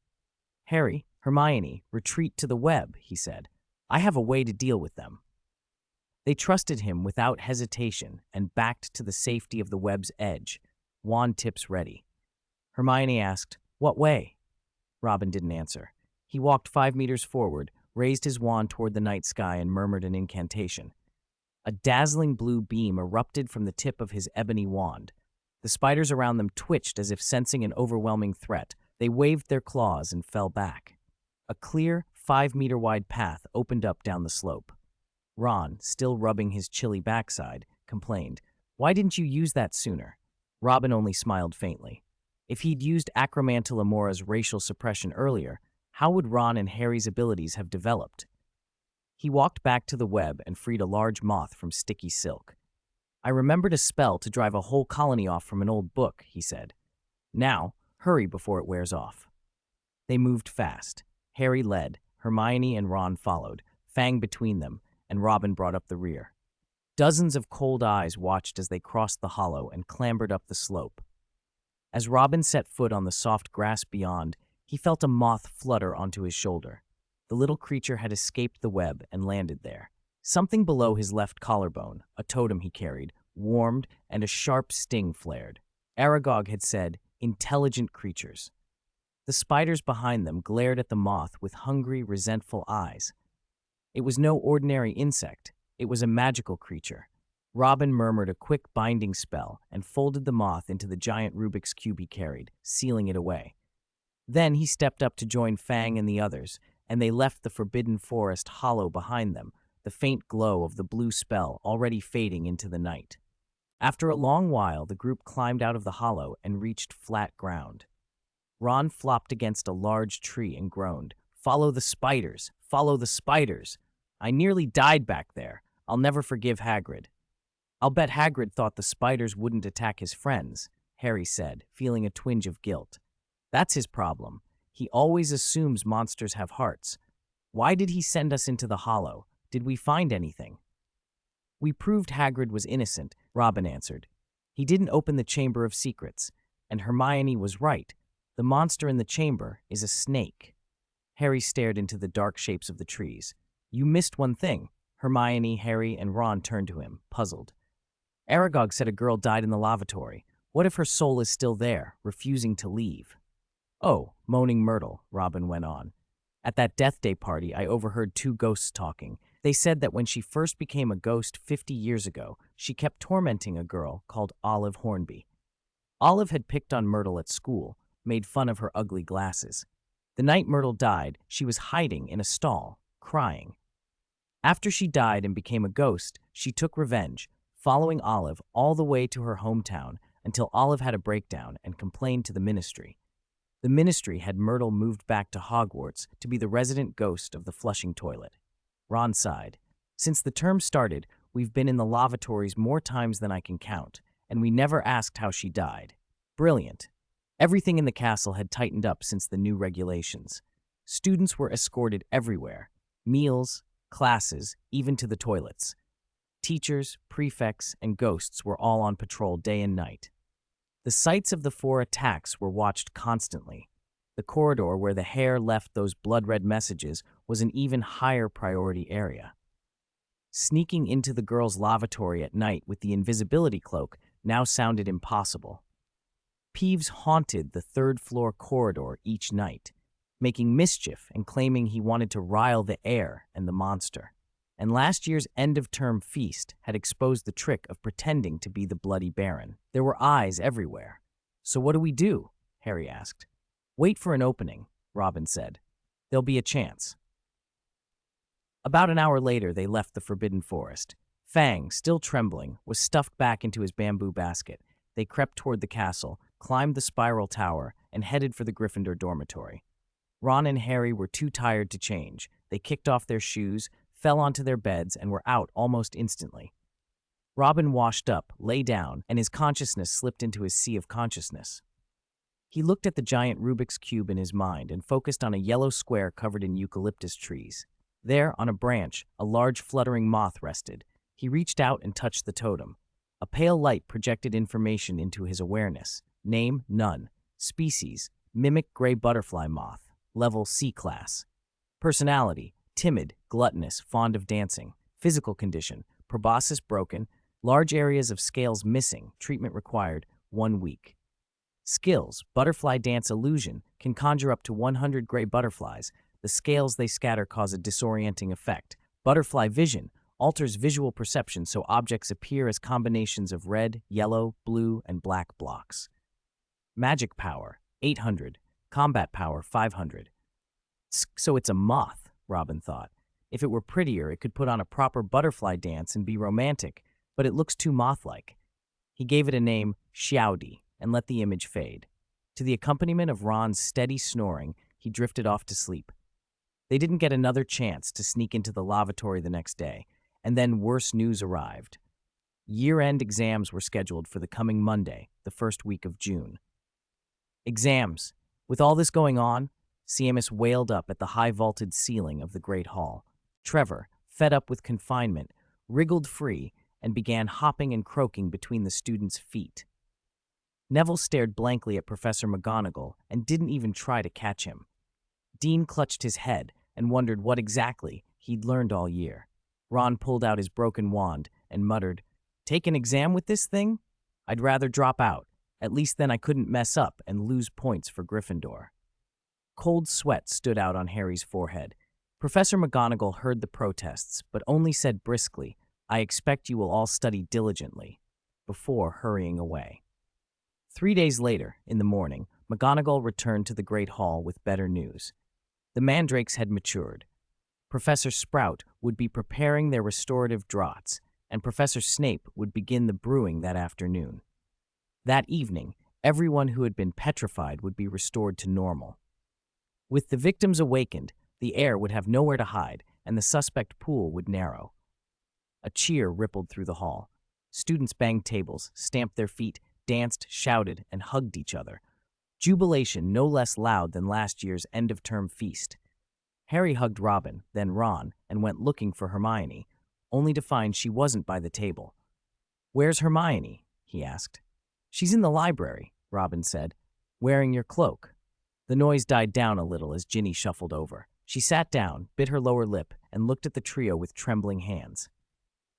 "Harry, Hermione, retreat to the web," he said. "I have a way to deal with them." They trusted him without hesitation and backed to the safety of the web's edge, wand tips ready. Hermione asked, "What way?" Robin didn't answer. He walked 5 meters forward, raised his wand toward the night sky, and murmured an incantation. A dazzling blue beam erupted from the tip of his ebony wand. The spiders around them twitched as if sensing an overwhelming threat. They waved their claws and fell back. A clear, 5-meter-wide path opened up down the slope. Ron, still rubbing his chilly backside, complained, "Why didn't you use that sooner?" Robin only smiled faintly. If he'd used Acromantula Mora's racial suppression earlier, how would Ron and Harry's abilities have developed? He walked back to the web and freed a large moth from sticky silk. "I remembered a spell to drive a whole colony off from an old book," he said. "Now, hurry before it wears off." They moved fast. Harry led, Hermione and Ron followed, Fang between them, and Robin brought up the rear. Dozens of cold eyes watched as they crossed the hollow and clambered up the slope. As Robin set foot on the soft grass beyond, he felt a moth flutter onto his shoulder. The little creature had escaped the web and landed there. Something below his left collarbone, a totem he carried, warmed, and a sharp sting flared. Aragog had said, "Intelligent creatures." The spiders behind them glared at the moth with hungry, resentful eyes. It was no ordinary insect. It was a magical creature. Robin murmured a quick binding spell and folded the moth into the giant Rubik's Cube he carried, sealing it away. Then he stepped up to join Fang and the others, and they left the forbidden forest hollow behind them, the faint glow of the blue spell already fading into the night. After a long while, the group climbed out of the hollow and reached flat ground. Ron flopped against a large tree and groaned, "Follow the spiders! Follow the spiders! I nearly died back there. I'll never forgive Hagrid." "I'll bet Hagrid thought the spiders wouldn't attack his friends," Harry said, feeling a twinge of guilt. "That's his problem. He always assumes monsters have hearts. Why did he send us into the hollow? Did we find anything?" "We proved Hagrid was innocent," Robin answered. "He didn't open the Chamber of Secrets, and Hermione was right. The monster in the chamber is a snake." Harry stared into the dark shapes of the trees. "You missed one thing." Hermione, Harry, and Ron turned to him, puzzled. "Aragog said a girl died in the lavatory. What if her soul is still there, refusing to leave?" "Oh, moaning Myrtle," Robin went on. "At that Death Day party, I overheard 2 ghosts talking. They said that when she first became a ghost 50 years ago, she kept tormenting a girl called Olive Hornby. Olive had picked on Myrtle at school, made fun of her ugly glasses. The night Myrtle died, she was hiding in a stall, crying. After she died and became a ghost, she took revenge, following Olive all the way to her hometown until Olive had a breakdown and complained to the Ministry. The Ministry had Myrtle moved back to Hogwarts to be the resident ghost of the flushing toilet." Ron sighed. "Since the term started, we've been in the lavatories more times than I can count, and we never asked how she died." "Brilliant." Everything in the castle had tightened up since the new regulations. Students were escorted everywhere. Meals, classes, even to the toilets. Teachers, prefects, and ghosts were all on patrol day and night. The sites of the 4 attacks were watched constantly. The corridor where the hare left those blood-red messages was an even higher priority area. Sneaking into the girls' lavatory at night with the invisibility cloak now sounded impossible. Peeves haunted the 3rd-floor corridor each night, making mischief and claiming he wanted to rile the air and the monster. And last year's end-of-term feast had exposed the trick of pretending to be the Bloody Baron. There were eyes everywhere. "So what do we do?" Harry asked. "Wait for an opening," Robin said. "There'll be a chance." About an hour later, they left the Forbidden Forest. Fang, still trembling, was stuffed back into his bamboo basket. They crept toward the castle, climbed the spiral tower, and headed for the Gryffindor dormitory. Ron and Harry were too tired to change. They kicked off their shoes, fell onto their beds, and were out almost instantly. Robin washed up, lay down, and his consciousness slipped into his sea of consciousness. He looked at the giant Rubik's Cube in his mind and focused on a yellow square covered in eucalyptus trees. There, on a branch, a large fluttering moth rested. He reached out and touched the totem. A pale light projected information into his awareness. Name, none. Species, mimic gray butterfly moth. Level C class. Personality, timid, gluttonous, fond of dancing. Physical condition, proboscis broken, large areas of scales missing, treatment required, 1 week. Skills, butterfly dance illusion, can conjure up to 100 gray butterflies. The scales they scatter cause a disorienting effect. Butterfly vision, alters visual perception so objects appear as combinations of red, yellow, blue, and black blocks. Magic power, 800. Combat power, 500. So it's a moth, Robin thought. If it were prettier, it could put on a proper butterfly dance and be romantic, but it looks too moth-like. He gave it a name, Xiaodi, and let the image fade. To the accompaniment of Ron's steady snoring, he drifted off to sleep. They didn't get another chance to sneak into the lavatory the next day, and then worse news arrived. Year-end exams were scheduled for the coming Monday, the first week of June. Exams. With all this going on, Seamus wailed up at the high-vaulted ceiling of the great hall. Trevor, fed up with confinement, wriggled free and began hopping and croaking between the students' feet. Neville stared blankly at Professor McGonagall and didn't even try to catch him. Dean clutched his head and wondered what exactly he'd learned all year. Ron pulled out his broken wand and muttered, "Take an exam with this thing? I'd rather drop out. At least then I couldn't mess up and lose points for Gryffindor." Cold sweat stood out on Harry's forehead. Professor McGonagall heard the protests, but only said briskly, "I expect you will all study diligently," before hurrying away. 3 days later, in the morning, McGonagall returned to the Great Hall with better news. The mandrakes had matured. Professor Sprout would be preparing their restorative draughts, and Professor Snape would begin the brewing that afternoon. That evening, everyone who had been petrified would be restored to normal. With the victims awakened, the heir would have nowhere to hide, and the suspect pool would narrow. A cheer rippled through the hall. Students banged tables, stamped their feet, danced, shouted, and hugged each other. Jubilation no less loud than last year's end-of-term feast. Harry hugged Robin, then Ron, and went looking for Hermione, only to find she wasn't by the table. "Where's Hermione?" he asked. "She's in the library," Robin said, "wearing your cloak." The noise died down a little as Ginny shuffled over. She sat down, bit her lower lip, and looked at the trio with trembling hands.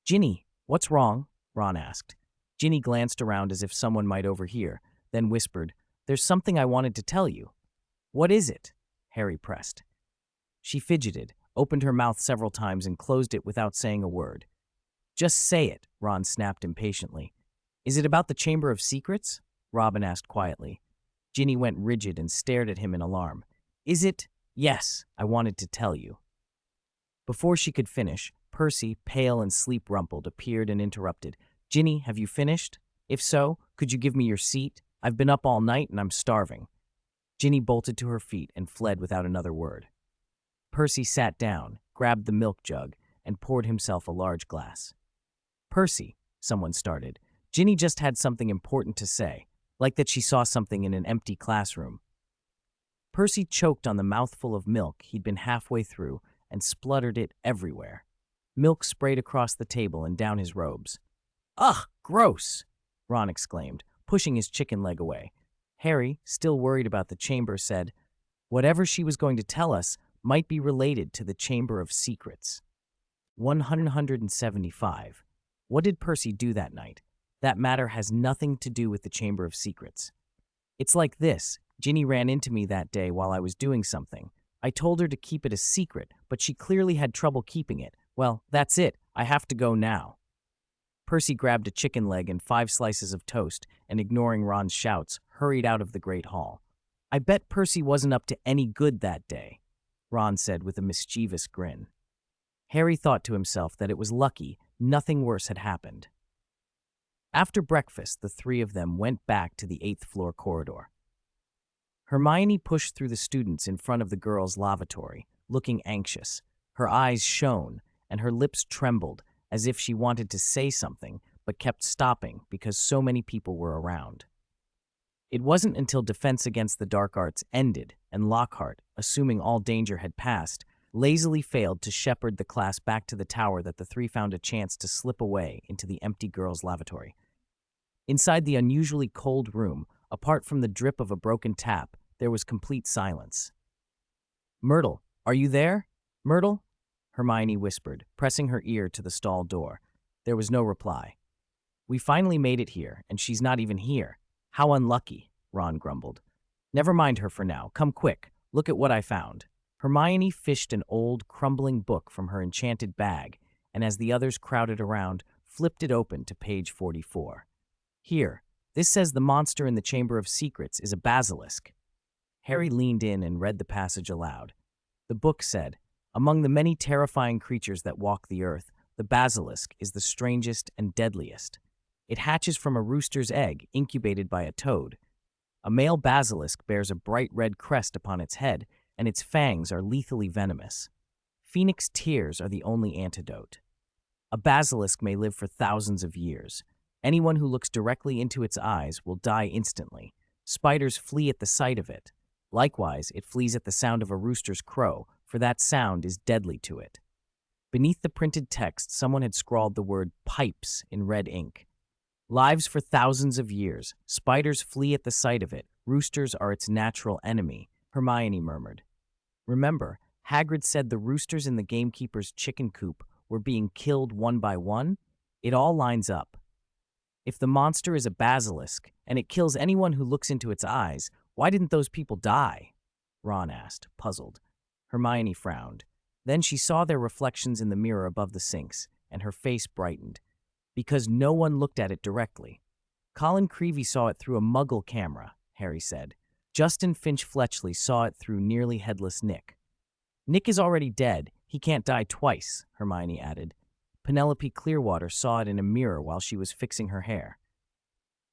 "Ginny, what's wrong?" Ron asked. Ginny glanced around as if someone might overhear, then whispered, "There's something I wanted to tell you." "What is it?" Harry pressed. She fidgeted, opened her mouth several times and closed it without saying a word. "Just say it," Ron snapped impatiently. "Is it about the Chamber of Secrets?" Robin asked quietly. Ginny went rigid and stared at him in alarm. "Is it?" "Yes, I wanted to tell you." Before she could finish, Percy, pale and sleep-rumpled, appeared and interrupted. "Ginny, have you finished? If so, could you give me your seat? I've been up all night and I'm starving." Ginny bolted to her feet and fled without another word. Percy sat down, grabbed the milk jug, and poured himself a large glass. "Percy," someone started. Ginny just had something important to say, like that she saw something in an empty classroom. Percy choked on the mouthful of milk he'd been halfway through and spluttered it everywhere. Milk sprayed across the table and down his robes. "Ugh, gross!" Ron exclaimed, pushing his chicken leg away. Harry, still worried about the chamber, said, "Whatever she was going to tell us might be related to the Chamber of Secrets." 175. What did Percy do that night? That matter has nothing to do with the Chamber of Secrets. It's like this. Ginny ran into me that day while I was doing something. I told her to keep it a secret, but she clearly had trouble keeping it. Well, that's it. I have to go now. Percy grabbed a chicken leg and 5 slices of toast, and ignoring Ron's shouts, hurried out of the great hall. "I bet Percy wasn't up to any good that day," Ron said with a mischievous grin. Harry thought to himself that it was lucky nothing worse had happened. After breakfast, the 3 of them went back to the 8th floor corridor. Hermione pushed through the students in front of the girls' lavatory, looking anxious. Her eyes shone, and her lips trembled, as if she wanted to say something, but kept stopping because so many people were around. It wasn't until Defense Against the Dark Arts ended and Lockhart, assuming all danger had passed, lazily failed to shepherd the class back to the tower that the three found a chance to slip away into the empty girls' lavatory. Inside the unusually cold room, apart from the drip of a broken tap, there was complete silence. "Myrtle, are you there? Myrtle?" Hermione whispered, pressing her ear to the stall door. There was no reply. "We finally made it here, and she's not even here. How unlucky," Ron grumbled. "Never mind her for now. Come quick. Look at what I found." Hermione fished an old, crumbling book from her enchanted bag, and as the others crowded around, flipped it open to page 44. "Here, this says the monster in the Chamber of Secrets is a basilisk." Harry leaned in and read the passage aloud. The book said, "Among the many terrifying creatures that walk the earth, the basilisk is the strangest and deadliest. It hatches from a rooster's egg incubated by a toad. A male basilisk bears a bright red crest upon its head, and its fangs are lethally venomous. Phoenix tears are the only antidote. A basilisk may live for thousands of years. Anyone who looks directly into its eyes will die instantly. Spiders flee at the sight of it. Likewise, it flees at the sound of a rooster's crow, for that sound is deadly to it." Beneath the printed text, someone had scrawled the word pipes in red ink. "Lives for thousands of years. Spiders flee at the sight of it. Roosters are its natural enemy," Hermione murmured. "Remember, Hagrid said the roosters in the gamekeeper's chicken coop were being killed one by one? It all lines up. If the monster is a basilisk, and it kills anyone who looks into its eyes, why didn't those people die?" Ron asked, puzzled. Hermione frowned. Then she saw their reflections in the mirror above the sinks, and her face brightened. "Because no one looked at it directly. Colin Creevey saw it through a muggle camera," Harry said. "Justin Finch-Fletchley saw it through nearly headless Nick." "Nick is already dead. He can't die twice," Hermione added. "Penelope Clearwater saw it in a mirror while she was fixing her hair."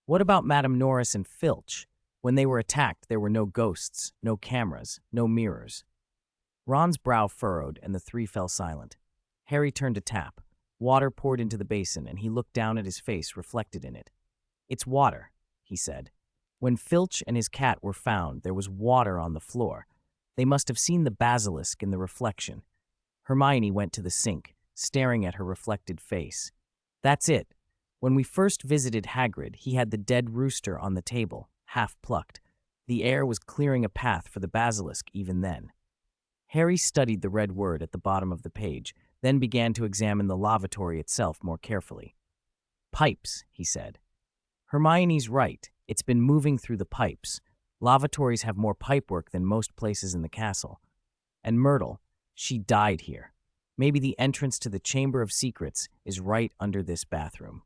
"What about Madame Norris and Filch? When they were attacked, there were no ghosts, no cameras, no mirrors." Ron's brow furrowed, and the three fell silent. Harry turned to tap. Water poured into the basin, and he looked down at his face reflected in it. "It's water," he said. "When Filch and his cat were found, there was water on the floor. They must have seen the basilisk in the reflection." Hermione went to the sink, staring at her reflected face. "That's it. When we first visited Hagrid, he had the dead rooster on the table, half plucked. The air was clearing a path for the basilisk even then." Harry studied the red word at the bottom of the page, then began to examine the lavatory itself more carefully. "Pipes," he said. "Hermione's right. It's been moving through the pipes. Lavatories have more pipework than most places in the castle. And Myrtle, she died here. Maybe the entrance to the Chamber of Secrets is right under this bathroom."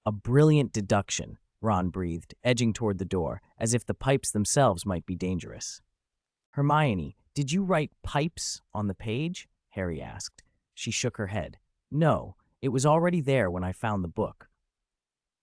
"A brilliant deduction," Ron breathed, edging toward the door, as if the pipes themselves might be dangerous. "Hermione, did you write pipes on the page?" Harry asked. She shook her head. "No, it was already there when I found the book."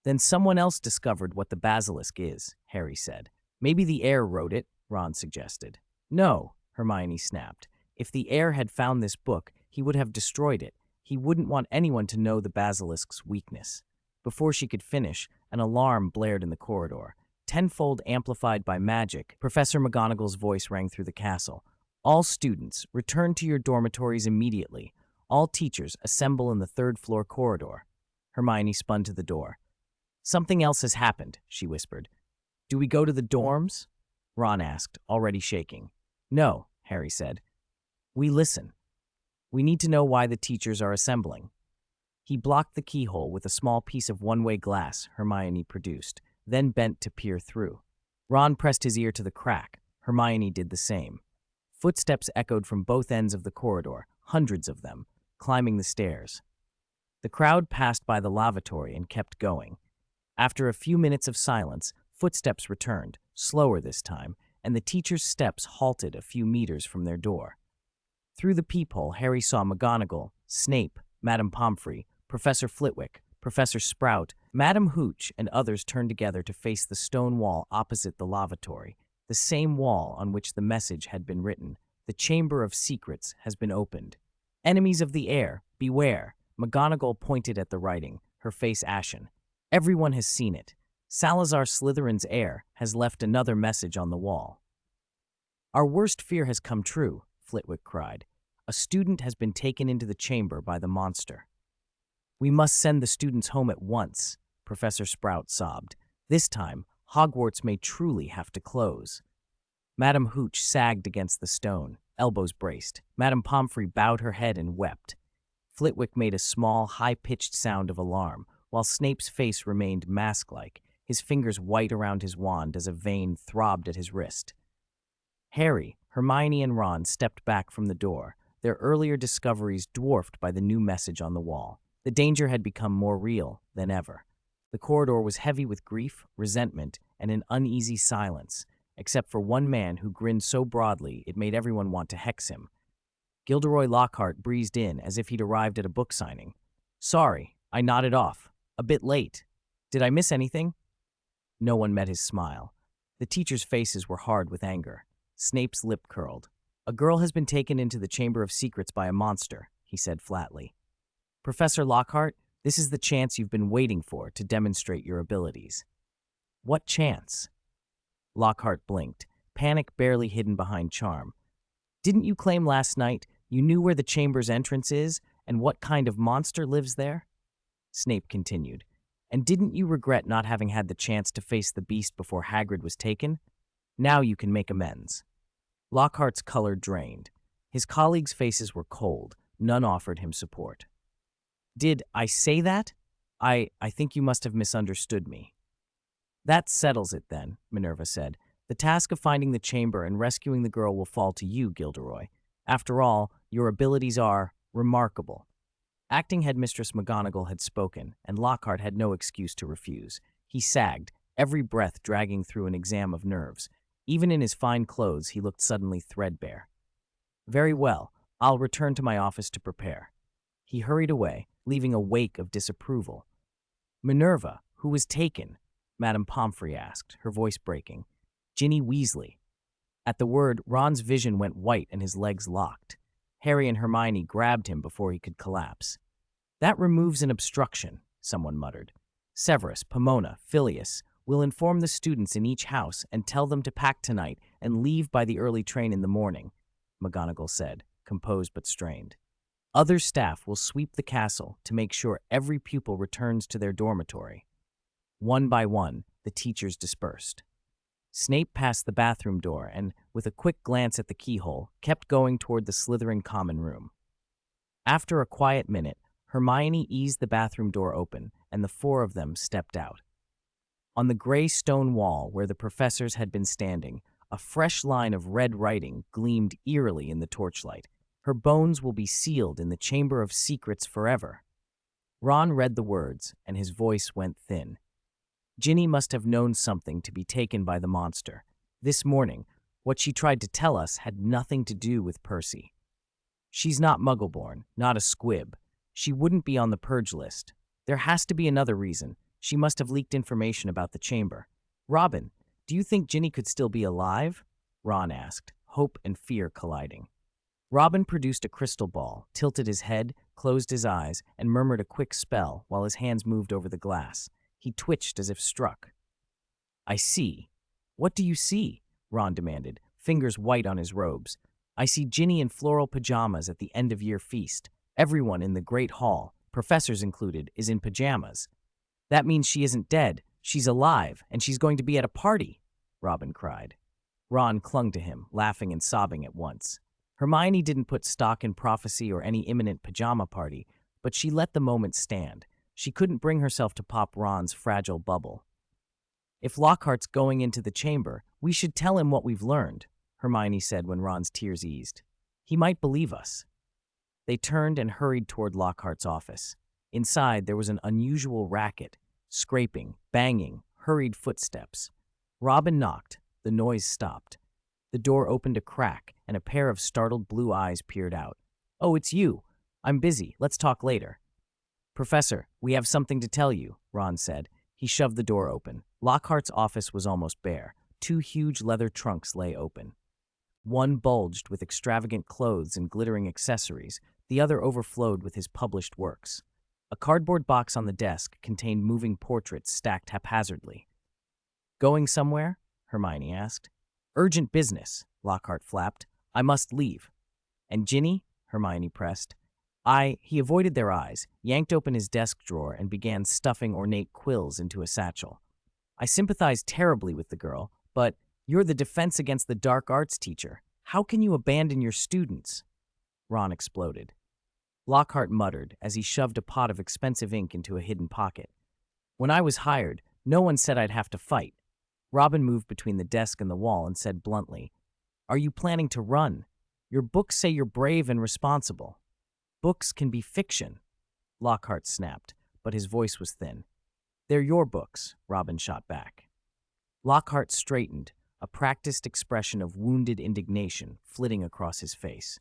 "Then someone else discovered what the basilisk is," Harry said. "Maybe the heir wrote it," Ron suggested. "No," Hermione snapped. "If the heir had found this book, he would have destroyed it. He wouldn't want anyone to know the basilisk's weakness." Before she could finish, an alarm blared in the corridor. Tenfold amplified by magic, Professor McGonagall's voice rang through the castle. "All students, return to your dormitories immediately. All teachers, assemble in the third-floor corridor." Hermione spun to the door. "Something else has happened," she whispered. "Do we go to the dorms?" Ron asked, already shaking. "No," Harry said. "We listen. We need to know why the teachers are assembling." He blocked the keyhole with a small piece of one-way glass Hermione produced, then bent to peer through. Ron pressed his ear to the crack. Hermione did the same. Footsteps echoed from both ends of the corridor, hundreds of them, climbing the stairs. The crowd passed by the lavatory and kept going. After a few minutes of silence, footsteps returned, slower this time, and the teachers' steps halted a few meters from their door. Through the peephole, Harry saw McGonagall, Snape, Madame Pomfrey, Professor Flitwick, Professor Sprout, Madame Hooch, and others turned together to face the stone wall opposite the lavatory, the same wall on which the message had been written. "The Chamber of Secrets has been opened. Enemies of the heir, beware." McGonagall pointed at the writing, her face ashen. Everyone has seen it. Salazar Slytherin's heir has left another message on the wall. Our worst fear has come true, Flitwick cried. A student has been taken into the chamber by the monster. We must send the students home at once, Professor Sprout sobbed. This time, Hogwarts may truly have to close. Madame Hooch sagged against the stone, elbows braced. Madame Pomfrey bowed her head and wept. Flitwick made a small, high-pitched sound of alarm, while Snape's face remained mask-like, his fingers white around his wand as a vein throbbed at his wrist. Harry, Hermione, and Ron stepped back from the door, their earlier discoveries dwarfed by the new message on the wall. The danger had become more real than ever. The corridor was heavy with grief, resentment, and an uneasy silence, except for one man who grinned so broadly it made everyone want to hex him. Gilderoy Lockhart breezed in as if he'd arrived at a book signing. Sorry, I nodded off. A bit late. Did I miss anything? No one met his smile. The teachers' faces were hard with anger. Snape's lip curled. A girl has been taken into the Chamber of Secrets by a monster, he said flatly. Professor Lockhart, this is the chance you've been waiting for to demonstrate your abilities. What chance? Lockhart blinked, panic barely hidden behind charm. Didn't you claim last night you knew where the chamber's entrance is and what kind of monster lives there? Snape continued. And didn't you regret not having had the chance to face the beast before Hagrid was taken? Now you can make amends. Lockhart's color drained. His colleagues' faces were cold. None offered him support. Did I say that? I think you must have misunderstood me. That settles it then, Minerva said. The task of finding the chamber and rescuing the girl will fall to you, Gilderoy. After all, your abilities are remarkable. Acting Headmistress McGonagall had spoken, and Lockhart had no excuse to refuse. He sagged, every breath dragging through an exam of nerves. Even in his fine clothes, he looked suddenly threadbare. Very well, I'll return to my office to prepare. He hurried away, leaving a wake of disapproval. Minerva, who was taken? Madame Pomfrey asked, her voice breaking. Ginny Weasley. At the word, Ron's vision went white and his legs locked. Harry and Hermione grabbed him before he could collapse. That removes an obstruction, someone muttered. Severus, Pomona, Phileas, will inform the students in each house and tell them to pack tonight and leave by the early train in the morning, McGonagall said, composed but strained. Other staff will sweep the castle to make sure every pupil returns to their dormitory. One by one, the teachers dispersed. Snape passed the bathroom door and, with a quick glance at the keyhole, kept going toward the Slytherin common room. After a quiet minute, Hermione eased the bathroom door open, and the four of them stepped out. On the gray stone wall where the professors had been standing, a fresh line of red writing gleamed eerily in the torchlight. Her bones will be sealed in the Chamber of Secrets forever. Ron read the words, and his voice went thin. Ginny must have known something to be taken by the monster. This morning, what she tried to tell us had nothing to do with Percy. She's not Muggle-born, not a squib. She wouldn't be on the purge list. There has to be another reason. She must have leaked information about the chamber. Robin, do you think Ginny could still be alive? Ron asked, hope and fear colliding. Robin produced a crystal ball, tilted his head, closed his eyes, and murmured a quick spell while his hands moved over the glass. He twitched as if struck. I see. What do you see? Ron demanded, fingers white on his robes. I see Ginny in floral pajamas at the end-of-year feast. Everyone in the Great Hall, professors included, is in pajamas. That means she isn't dead. She's alive, and she's going to be at a party, Robin cried. Ron clung to him, laughing and sobbing at once. Hermione didn't put stock in prophecy or any imminent pajama party, but she let the moment stand. She couldn't bring herself to pop Ron's fragile bubble. If Lockhart's going into the chamber, we should tell him what we've learned, Hermione said when Ron's tears eased. He might believe us. They turned and hurried toward Lockhart's office. Inside, there was an unusual racket, scraping, banging, hurried footsteps. Robin knocked. The noise stopped. The door opened a crack, and a pair of startled blue eyes peered out. Oh, it's you. I'm busy. Let's talk later. Professor, we have something to tell you, Ron said. He shoved the door open. Lockhart's office was almost bare. Two huge leather trunks lay open. One bulged with extravagant clothes and glittering accessories. The other overflowed with his published works. A cardboard box on the desk contained moving portraits stacked haphazardly. Going somewhere? Hermione asked. Urgent business, Lockhart flapped. I must leave. And Ginny? Hermione pressed. He avoided their eyes, yanked open his desk drawer, and began stuffing ornate quills into a satchel. I sympathize terribly with the girl, but you're the defense against the dark arts teacher. How can you abandon your students? Ron exploded. Lockhart muttered as he shoved a pot of expensive ink into a hidden pocket. When I was hired, no one said I'd have to fight. Robin moved between the desk and the wall and said bluntly, Are you planning to run? Your books say you're brave and responsible. Books can be fiction. Lockhart snapped, but his voice was thin. They're your books, Robin shot back. Lockhart straightened, a practiced expression of wounded indignation flitting across his face.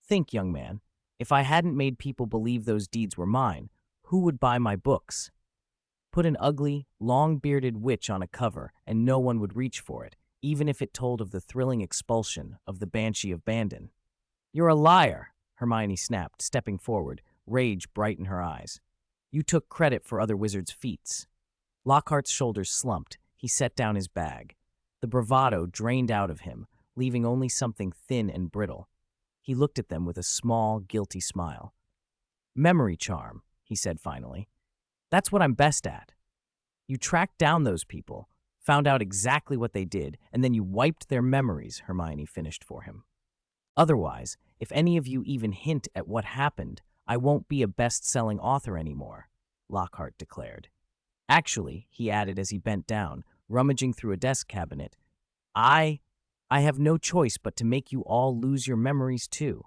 Think, young man, if I hadn't made people believe those deeds were mine, who would buy my books? Put an ugly, long-bearded witch on a cover, and no one would reach for it, even if it told of the thrilling expulsion of the Banshee of Bandon. You're a liar, Hermione snapped, stepping forward, rage bright in her eyes. You took credit for other wizards' feats. Lockhart's shoulders slumped. He set down his bag. The bravado drained out of him, leaving only something thin and brittle. He looked at them with a small, guilty smile. Memory charm, he said finally. That's what I'm best at. You tracked down those people, found out exactly what they did, and then you wiped their memories, Hermione finished for him. Otherwise, if any of you even hint at what happened, I won't be a best-selling author anymore, Lockhart declared. Actually, he added as he bent down, rummaging through a desk cabinet, I have no choice but to make you all lose your memories too.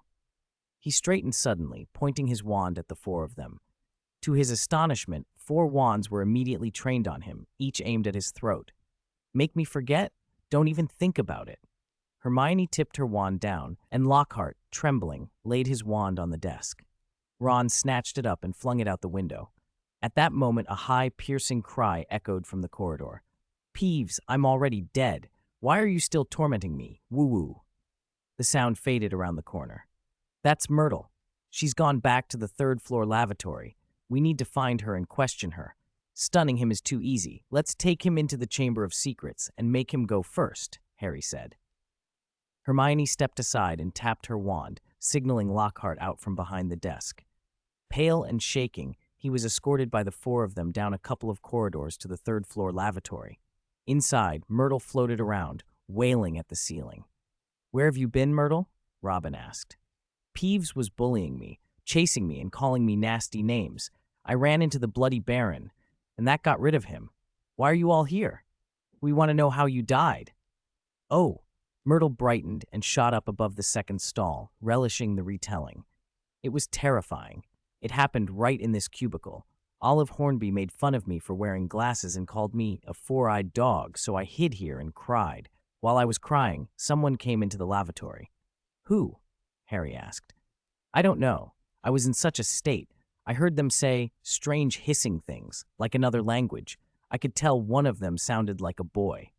He straightened suddenly, pointing his wand at the four of them. To his astonishment, 4 wands were immediately trained on him, each aimed at his throat. Make me forget? Don't even think about it. Hermione tipped her wand down, and Lockhart, trembling, laid his wand on the desk. Ron snatched it up and flung it out the window. At that moment, a high, piercing cry echoed from the corridor. Peeves, I'm already dead. Why are you still tormenting me? Woo-woo. The sound faded around the corner. That's Myrtle. She's gone back to the 3rd-floor lavatory. We need to find her and question her. Stunning him is too easy. Let's take him into the Chamber of Secrets and make him go first, Harry said. Hermione stepped aside and tapped her wand, signaling Lockhart out from behind the desk. Pale and shaking, he was escorted by the 4 of them down a couple of corridors to the 3rd-floor lavatory. Inside, Myrtle floated around, wailing at the ceiling. Where have you been, Myrtle? Robin asked. Peeves was bullying me, chasing me and calling me nasty names. I ran into the Bloody Baron, and that got rid of him. Why are you all here? We want to know how you died. Oh, Myrtle brightened and shot up above the 2nd stall, relishing the retelling. It was terrifying. It happened right in this cubicle. Olive Hornby made fun of me for wearing glasses and called me a 4-eyed dog, so I hid here and cried. While I was crying, someone came into the lavatory. Who? Harry asked. I don't know. I was in such a state. I heard them say strange hissing things, like another language. I could tell one of them sounded like a boy.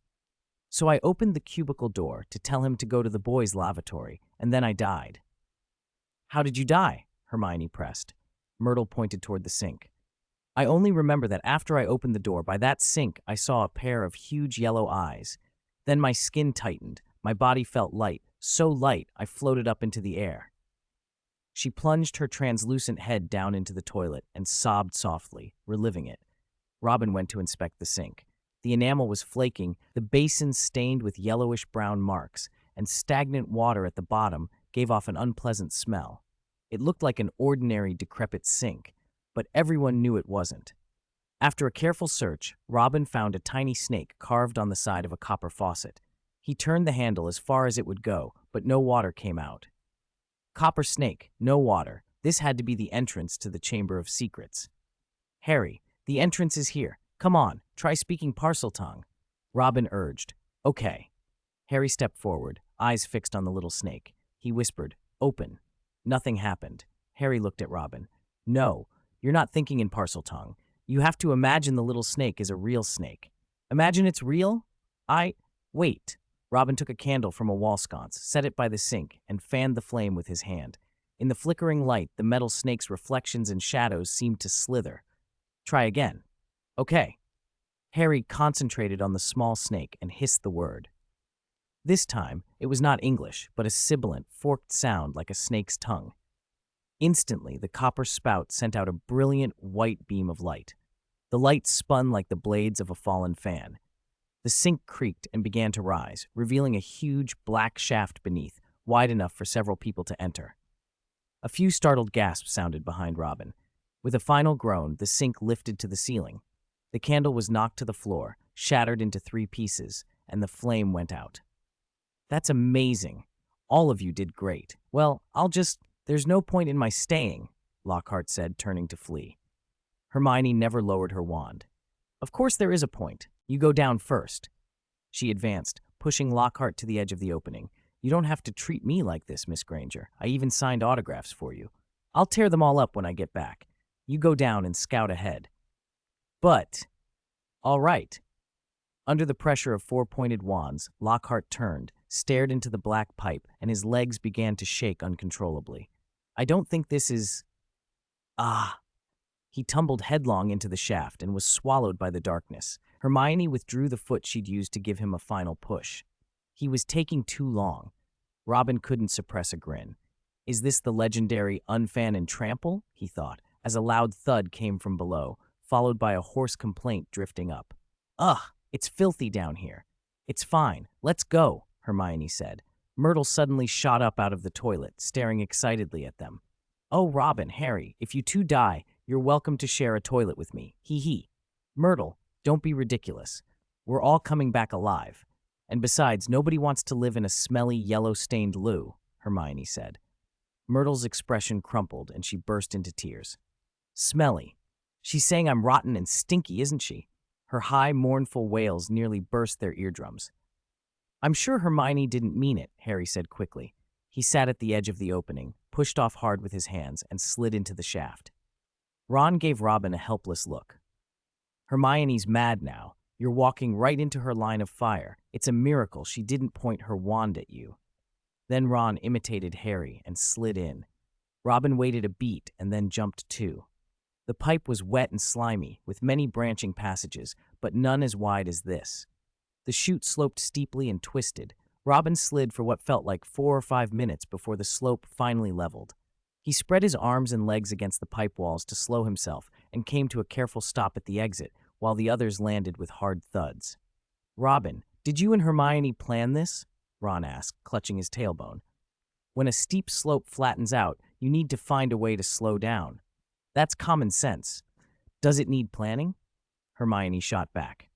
So I opened the cubicle door to tell him to go to the boys' lavatory, and then I died. How did you die? Hermione pressed. Myrtle pointed toward the sink. I only remember that after I opened the door, by that sink, I saw a pair of huge yellow eyes. Then my skin tightened. My body felt light, so light I floated up into the air. She plunged her translucent head down into the toilet and sobbed softly, reliving it. Robin went to inspect the sink. The enamel was flaking, the basin stained with yellowish-brown marks, and stagnant water at the bottom gave off an unpleasant smell. It looked like an ordinary, decrepit sink, but everyone knew it wasn't. After a careful search, Robin found a tiny snake carved on the side of a copper faucet. He turned the handle as far as it would go, but no water came out. Copper snake, no water. This had to be the entrance to the Chamber of Secrets. Harry, the entrance is here. Come on, try speaking Parseltongue. Robin urged. Okay. Harry stepped forward, eyes fixed on the little snake. He whispered, open. Nothing happened. Harry looked at Robin. No, you're not thinking in Parseltongue. You have to imagine the little snake is a real snake. Imagine it's real? Wait. Robin took a candle from a wall sconce, set it by the sink, and fanned the flame with his hand. In the flickering light, the metal snake's reflections and shadows seemed to slither. Try again. Okay. Harry concentrated on the small snake and hissed the word. This time, it was not English, but a sibilant, forked sound like a snake's tongue. Instantly, the copper spout sent out a brilliant white beam of light. The light spun like the blades of a fallen fan. The sink creaked and began to rise, revealing a huge black shaft beneath, wide enough for several people to enter. A few startled gasps sounded behind Robin. With a final groan, the sink lifted to the ceiling. The candle was knocked to the floor, shattered into 3 pieces, and the flame went out. That's amazing. All of you did great. Well, there's no point in my staying, Lockhart said, turning to flee. Hermione never lowered her wand. Of course there is a point. You go down first. She advanced, pushing Lockhart to the edge of the opening. You don't have to treat me like this, Miss Granger. I even signed autographs for you. I'll tear them all up when I get back. You go down and scout ahead. But, all right. Under the pressure of 4-pointed wands, Lockhart turned, stared into the black pipe, and his legs began to shake uncontrollably. I don't think this is... Ah! He tumbled headlong into the shaft and was swallowed by the darkness. Hermione withdrew the foot she'd used to give him a final push. He was taking too long. Robin couldn't suppress a grin. Is this the legendary unfan and trample? He thought, as a loud thud came from below, followed by a hoarse complaint drifting up. Ugh, it's filthy down here. It's fine, let's go, Hermione said. Myrtle suddenly shot up out of the toilet, staring excitedly at them. Oh, Robin, Harry, if you two die, you're welcome to share a toilet with me. Hee hee. Myrtle, don't be ridiculous. We're all coming back alive. And besides, nobody wants to live in a smelly, yellow-stained loo, Hermione said. Myrtle's expression crumpled, and she burst into tears. Smelly. She's saying I'm rotten and stinky, isn't she? Her high, mournful wails nearly burst their eardrums. I'm sure Hermione didn't mean it, Harry said quickly. He sat at the edge of the opening, pushed off hard with his hands, and slid into the shaft. Ron gave Robin a helpless look. Hermione's mad now. You're walking right into her line of fire. It's a miracle she didn't point her wand at you. Then Ron imitated Harry and slid in. Robin waited a beat and then jumped too. The pipe was wet and slimy, with many branching passages, but none as wide as this. The chute sloped steeply and twisted. Robin slid for what felt like 4 or 5 minutes before the slope finally leveled. He spread his arms and legs against the pipe walls to slow himself and came to a careful stop at the exit, while the others landed with hard thuds. Robin, did you and Hermione plan this? Ron asked, clutching his tailbone. When a steep slope flattens out, you need to find a way to slow down. That's common sense. Does it need planning? Hermione shot back.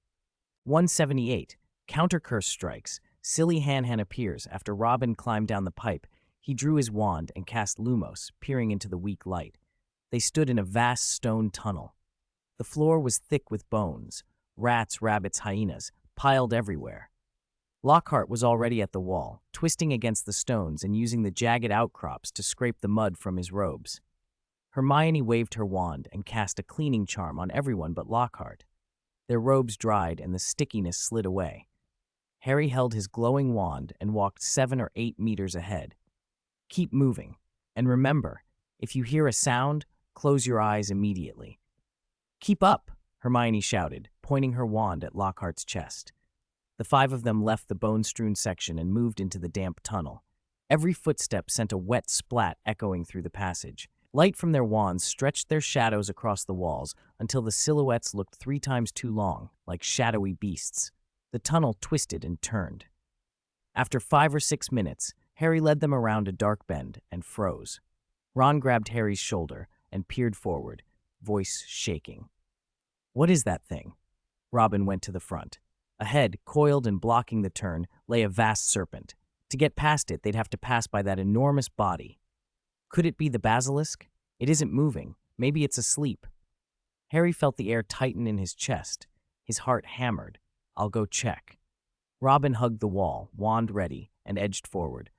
178. Counter-curse strikes. Silly Han appears after Robin climbed down the pipe. He drew his wand and cast Lumos, peering into the weak light. They stood in a vast stone tunnel. The floor was thick with bones, rats, rabbits, hyenas, piled everywhere. Lockhart was already at the wall, twisting against the stones and using the jagged outcrops to scrape the mud from his robes. Hermione waved her wand and cast a cleaning charm on everyone but Lockhart. Their robes dried and the stickiness slid away. Harry held his glowing wand and walked 7 or 8 meters ahead. Keep moving, and remember, if you hear a sound, close your eyes immediately. Keep up, Hermione shouted, pointing her wand at Lockhart's chest. The 5 of them left the bone-strewn section and moved into the damp tunnel. Every footstep sent a wet splat echoing through the passage. Light from their wands stretched their shadows across the walls until the silhouettes looked 3 times too long, like shadowy beasts. The tunnel twisted and turned. After 5 or 6 minutes, Harry led them around a dark bend and froze. Ron grabbed Harry's shoulder and peered forward, voice shaking. What is that thing? Robin went to the front. Ahead, coiled and blocking the turn, lay a vast serpent. To get past it, they'd have to pass by that enormous body. Could it be the basilisk? It isn't moving. Maybe it's asleep. Harry felt the air tighten in his chest. His heart hammered. I'll go check. Robin hugged the wall, wand ready, and edged forward.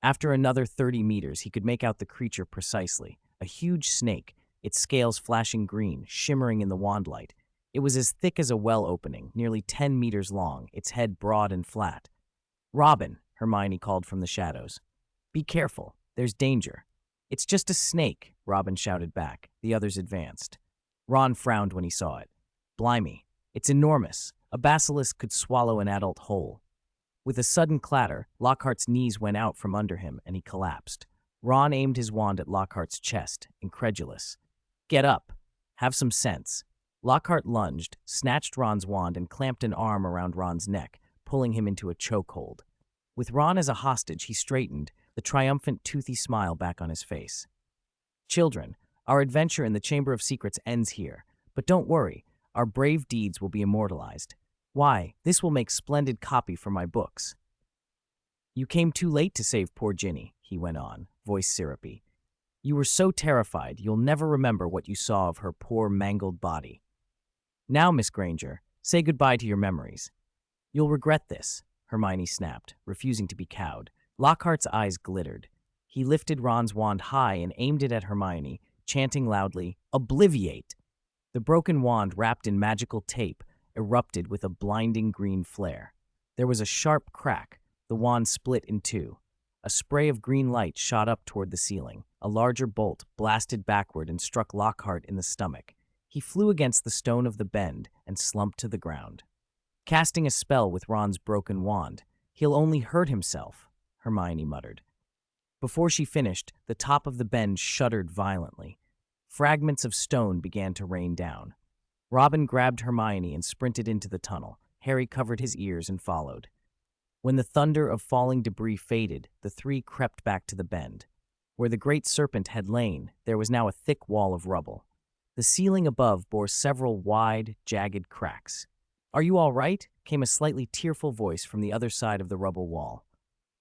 After another 30 meters, he could make out the creature precisely. A huge snake, its scales flashing green, shimmering in the wand light. It was as thick as a well opening, nearly 10 meters long, its head broad and flat. Robin, Hermione called from the shadows. Be careful. There's danger. It's just a snake, Robin shouted back. The others advanced. Ron frowned when he saw it. Blimey, it's enormous. A basilisk could swallow an adult whole. With a sudden clatter, Lockhart's knees went out from under him and he collapsed. Ron aimed his wand at Lockhart's chest, incredulous. Get up. Have some sense. Lockhart lunged, snatched Ron's wand and clamped an arm around Ron's neck, pulling him into a chokehold. With Ron as a hostage, he straightened, the triumphant, toothy smile back on his face. Children, our adventure in the Chamber of Secrets ends here, but don't worry, our brave deeds will be immortalized. Why, this will make splendid copy for my books. You came too late to save poor Ginny, he went on, voice syrupy. You were so terrified you'll never remember what you saw of her poor mangled body. Now, Miss Granger, say goodbye to your memories. You'll regret this, Hermione snapped, refusing to be cowed. Lockhart's eyes glittered. He lifted Ron's wand high and aimed it at Hermione, chanting loudly, Obliviate! The broken wand, wrapped in magical tape, erupted with a blinding green flare. There was a sharp crack. The wand split in two. A spray of green light shot up toward the ceiling. A larger bolt blasted backward and struck Lockhart in the stomach. He flew against the stone of the bend and slumped to the ground. Casting a spell with Ron's broken wand, he'll only hurt himself, Hermione muttered. Before she finished, the top of the bend shuddered violently. Fragments of stone began to rain down. Robin grabbed Hermione and sprinted into the tunnel. Harry covered his ears and followed. When the thunder of falling debris faded, the three crept back to the bend. Where the great serpent had lain, there was now a thick wall of rubble. The ceiling above bore several wide, jagged cracks. Are you all right? Came a slightly tearful voice from the other side of the rubble wall.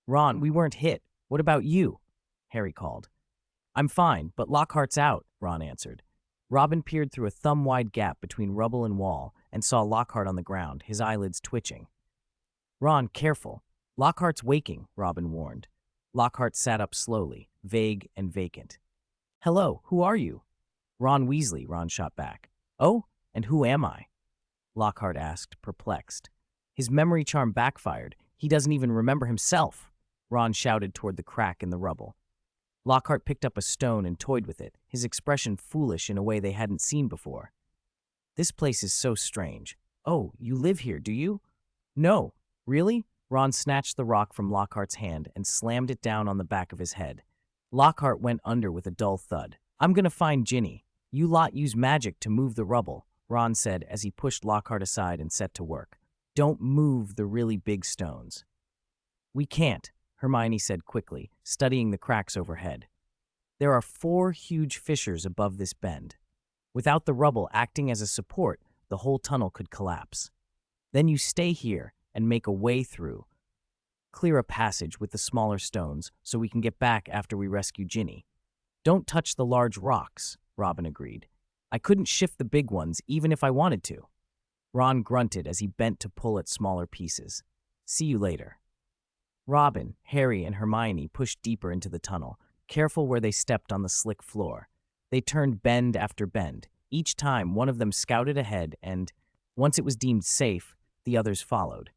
Ron, we weren't hit. What about you? Harry called. I'm fine, but Lockhart's out, Ron answered. Robin peered through a thumb-wide gap between rubble and wall and saw Lockhart on the ground, his eyelids twitching. Ron, careful. Lockhart's waking, Robin warned. Lockhart sat up slowly, vague and vacant. Hello, who are you? Ron Weasley, Ron shot back. Oh, and who am I? Lockhart asked, perplexed. His memory charm backfired. He doesn't even remember himself, Ron shouted toward the crack in the rubble. Lockhart picked up a stone and toyed with it, his expression foolish in a way they hadn't seen before. This place is so strange. Oh, you live here, do you? No. Really? Ron snatched the rock from Lockhart's hand and slammed it down on the back of his head. Lockhart went under with a dull thud. I'm gonna find Ginny. You lot use magic to move the rubble, Ron said as he pushed Lockhart aside and set to work. Don't move the really big stones. We can't, Hermione said quickly, studying the cracks overhead. There are 4 huge fissures above this bend. Without the rubble acting as a support, the whole tunnel could collapse. Then you stay here and make a way through. Clear a passage with the smaller stones so we can get back after we rescue Ginny. Don't touch the large rocks, Robin agreed. I couldn't shift the big ones even if I wanted to. Ron grunted as he bent to pull at smaller pieces. See you later. Robin, Harry, and Hermione pushed deeper into the tunnel, careful where they stepped on the slick floor. They turned bend after bend. Each time, one of them scouted ahead and, once it was deemed safe, the others followed.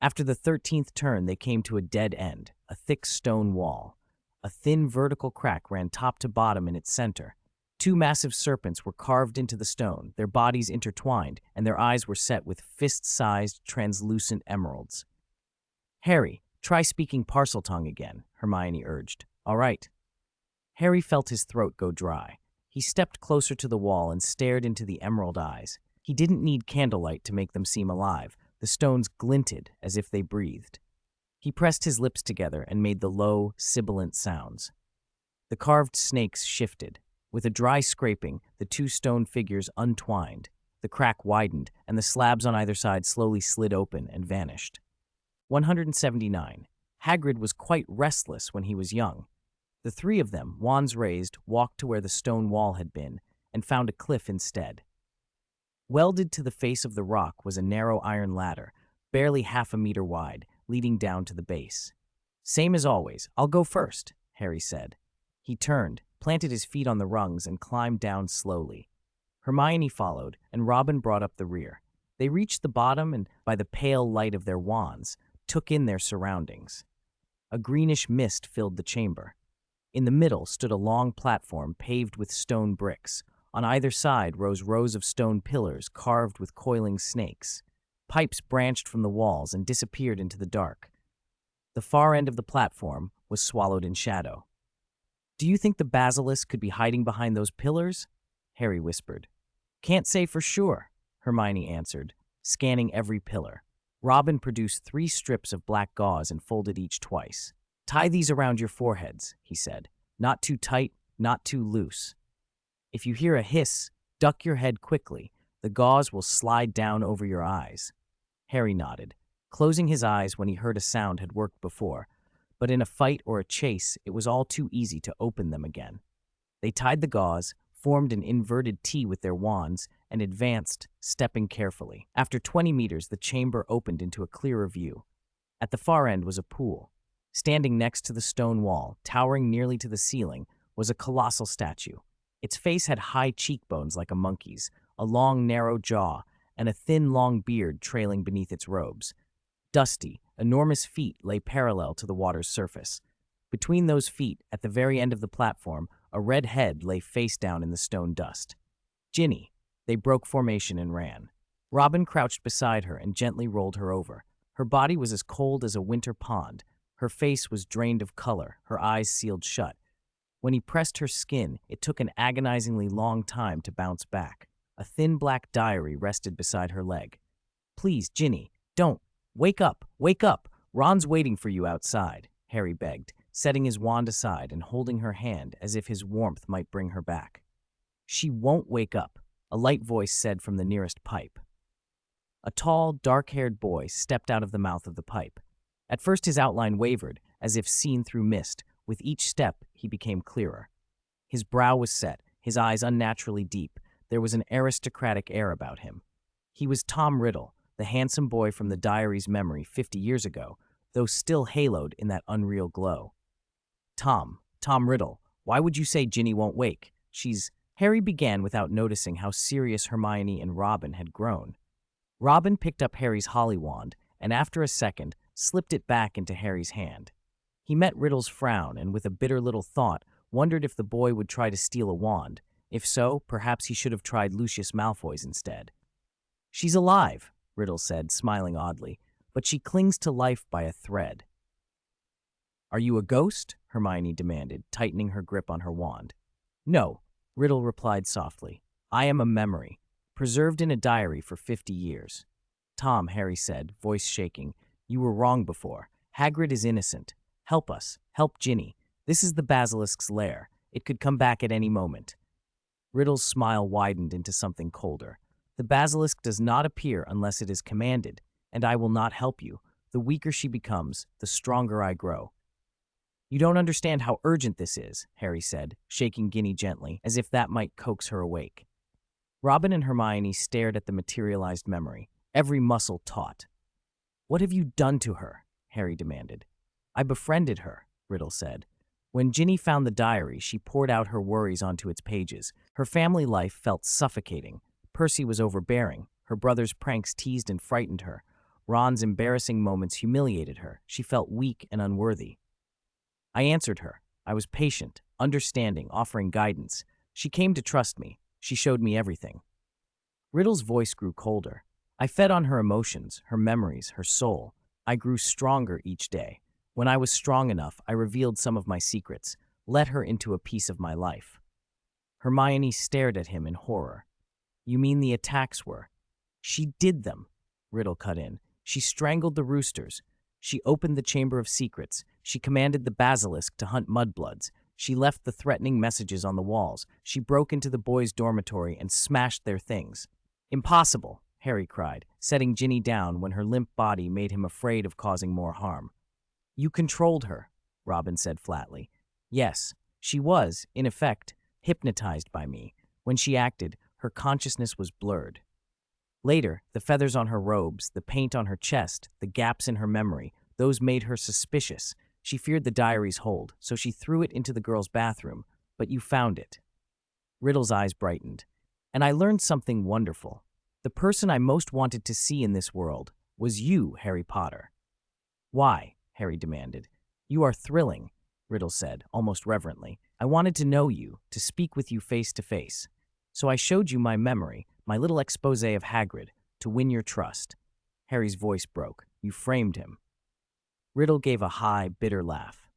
After the 13th turn, they came to a dead end, a thick stone wall. A thin vertical crack ran top to bottom in its center. 2 massive serpents were carved into the stone, their bodies intertwined, and their eyes were set with fist-sized, translucent emeralds. Harry, try speaking Parseltongue again, Hermione urged. All right. Harry felt his throat go dry. He stepped closer to the wall and stared into the emerald eyes. He didn't need candlelight to make them seem alive. The stones glinted as if they breathed. He pressed his lips together and made the low, sibilant sounds. The carved snakes shifted. With a dry scraping, the 2 stone figures untwined. The crack widened, and the slabs on either side slowly slid open and vanished. 179. Hagrid was quite restless when he was young. The 3 of them, wands raised, walked to where the stone wall had been, and found a cliff instead. Welded to the face of the rock was a narrow iron ladder, barely half a meter wide, leading down to the base. Same as always, I'll go first, Harry said. He turned, planted his feet on the rungs, and climbed down slowly. Hermione followed, and Robin brought up the rear. They reached the bottom and, by the pale light of their wands, took in their surroundings. A greenish mist filled the chamber. In the middle stood a long platform paved with stone bricks. On either side rose rows of stone pillars carved with coiling snakes. Pipes branched from the walls and disappeared into the dark. The far end of the platform was swallowed in shadow. "Do you think the basilisk could be hiding behind those pillars?" Harry whispered. "Can't say for sure," Hermione answered, scanning every pillar. Robin produced 3 strips of black gauze and folded each twice. "Tie these around your foreheads," he said. "Not too tight, not too loose. If you hear a hiss, duck your head quickly. The gauze will slide down over your eyes." Harry nodded. Closing his eyes when he heard a sound had worked before, but in a fight or a chase, it was all too easy to open them again. They tied the gauze, formed an inverted T with their wands, and advanced, stepping carefully. After 20 meters, the chamber opened into a clearer view. At the far end was a pool. Standing next to the stone wall, towering nearly to the ceiling, was a colossal statue. Its face had high cheekbones like a monkey's, a long, narrow jaw, and a thin, long beard trailing beneath its robes. Dusty, enormous feet lay parallel to the water's surface. Between those feet, at the very end of the platform, a red head lay face down in the stone dust. "Ginny." They broke formation and ran. Robin crouched beside her and gently rolled her over. Her body was as cold as a winter pond. Her face was drained of color, her eyes sealed shut. When he pressed her skin, it took an agonizingly long time to bounce back. A thin black diary rested beside her leg. "Please, Ginny, don't. Wake up, wake up. Ron's waiting for you outside," Harry begged, setting his wand aside and holding her hand as if his warmth might bring her back. "She won't wake up," a light voice said from the nearest pipe. A tall, dark-haired boy stepped out of the mouth of the pipe. At first his outline wavered, as if seen through mist. With each step, he became clearer. His brow was set, his eyes unnaturally deep. There was an aristocratic air about him. He was Tom Riddle, the handsome boy from the diary's memory 50 years ago, though still haloed in that unreal glow. Tom Riddle, why would you say Ginny won't wake? Harry began without noticing how serious Hermione and Robin had grown. Robin picked up Harry's holly wand, and after a second, slipped it back into Harry's hand. He met Riddle's frown and, with a bitter little thought, wondered if the boy would try to steal a wand. If so, perhaps he should have tried Lucius Malfoy's instead. "She's alive," Riddle said, smiling oddly, "but she clings to life by a thread." "Are you a ghost?" Hermione demanded, tightening her grip on her wand. "No," Riddle replied softly. "I am a memory, preserved in a diary for 50 years. "Tom," Harry said, voice shaking, "you were wrong before. Hagrid is innocent. Help us. Help Ginny. This is the basilisk's lair. It could come back at any moment." Riddle's smile widened into something colder. "The basilisk does not appear unless it is commanded, and I will not help you. The weaker she becomes, the stronger I grow." "You don't understand how urgent this is," Harry said, shaking Ginny gently, as if that might coax her awake. Robin and Hermione stared at the materialized memory, every muscle taut. "What have you done to her?" Harry demanded. "I befriended her," Riddle said. "When Ginny found the diary, she poured out her worries onto its pages. Her family life felt suffocating. Percy was overbearing. Her brother's pranks teased and frightened her. Ron's embarrassing moments humiliated her. She felt weak and unworthy. I answered her. I was patient, understanding, offering guidance. She came to trust me. She showed me everything." Riddle's voice grew colder. "I fed on her emotions, her memories, her soul. I grew stronger each day. When I was strong enough, I revealed some of my secrets, let her into a piece of my life." Hermione stared at him in horror. "You mean the attacks were?" "She did them," Riddle cut in. "She strangled the roosters. She opened the Chamber of Secrets. She commanded the basilisk to hunt mudbloods. She left the threatening messages on the walls. She broke into the boys' dormitory and smashed their things." "Impossible," Harry cried, setting Ginny down when her limp body made him afraid of causing more harm. "You controlled her," Robin said flatly. "Yes, she was, in effect, hypnotized by me. When she acted, her consciousness was blurred. Later, the feathers on her robes, the paint on her chest, the gaps in her memory, those made her suspicious. She feared the diary's hold, so she threw it into the girl's bathroom, but you found it." Riddle's eyes brightened. "And I learned something wonderful. The person I most wanted to see in this world was you, Harry Potter." "Why?" Harry demanded. "You are thrilling. Riddle said, almost reverently. I wanted to know you, to speak with you face to face. So I showed you my memory, my little exposé of Hagrid, to win your trust. Harry's voice broke. You framed him. Riddle gave a high, bitter laugh.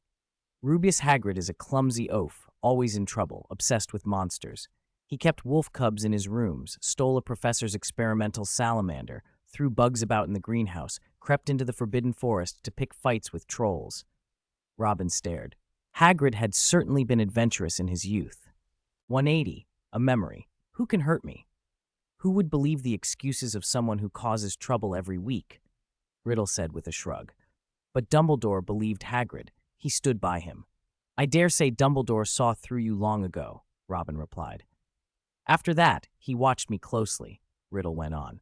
Rubeus Hagrid is a clumsy oaf, always in trouble, obsessed with monsters. He kept wolf cubs in his rooms, stole a professor's experimental salamander, threw bugs about in the greenhouse, crept into the forbidden forest to pick fights with trolls. Robin stared. Hagrid had certainly been adventurous in his youth. 180, a memory. Who can hurt me? Who would believe the excuses of someone who causes trouble every week? Riddle said with a shrug. But Dumbledore believed Hagrid. He stood by him. I dare say Dumbledore saw through you long ago, Robin replied. After that, he watched me closely, Riddle went on.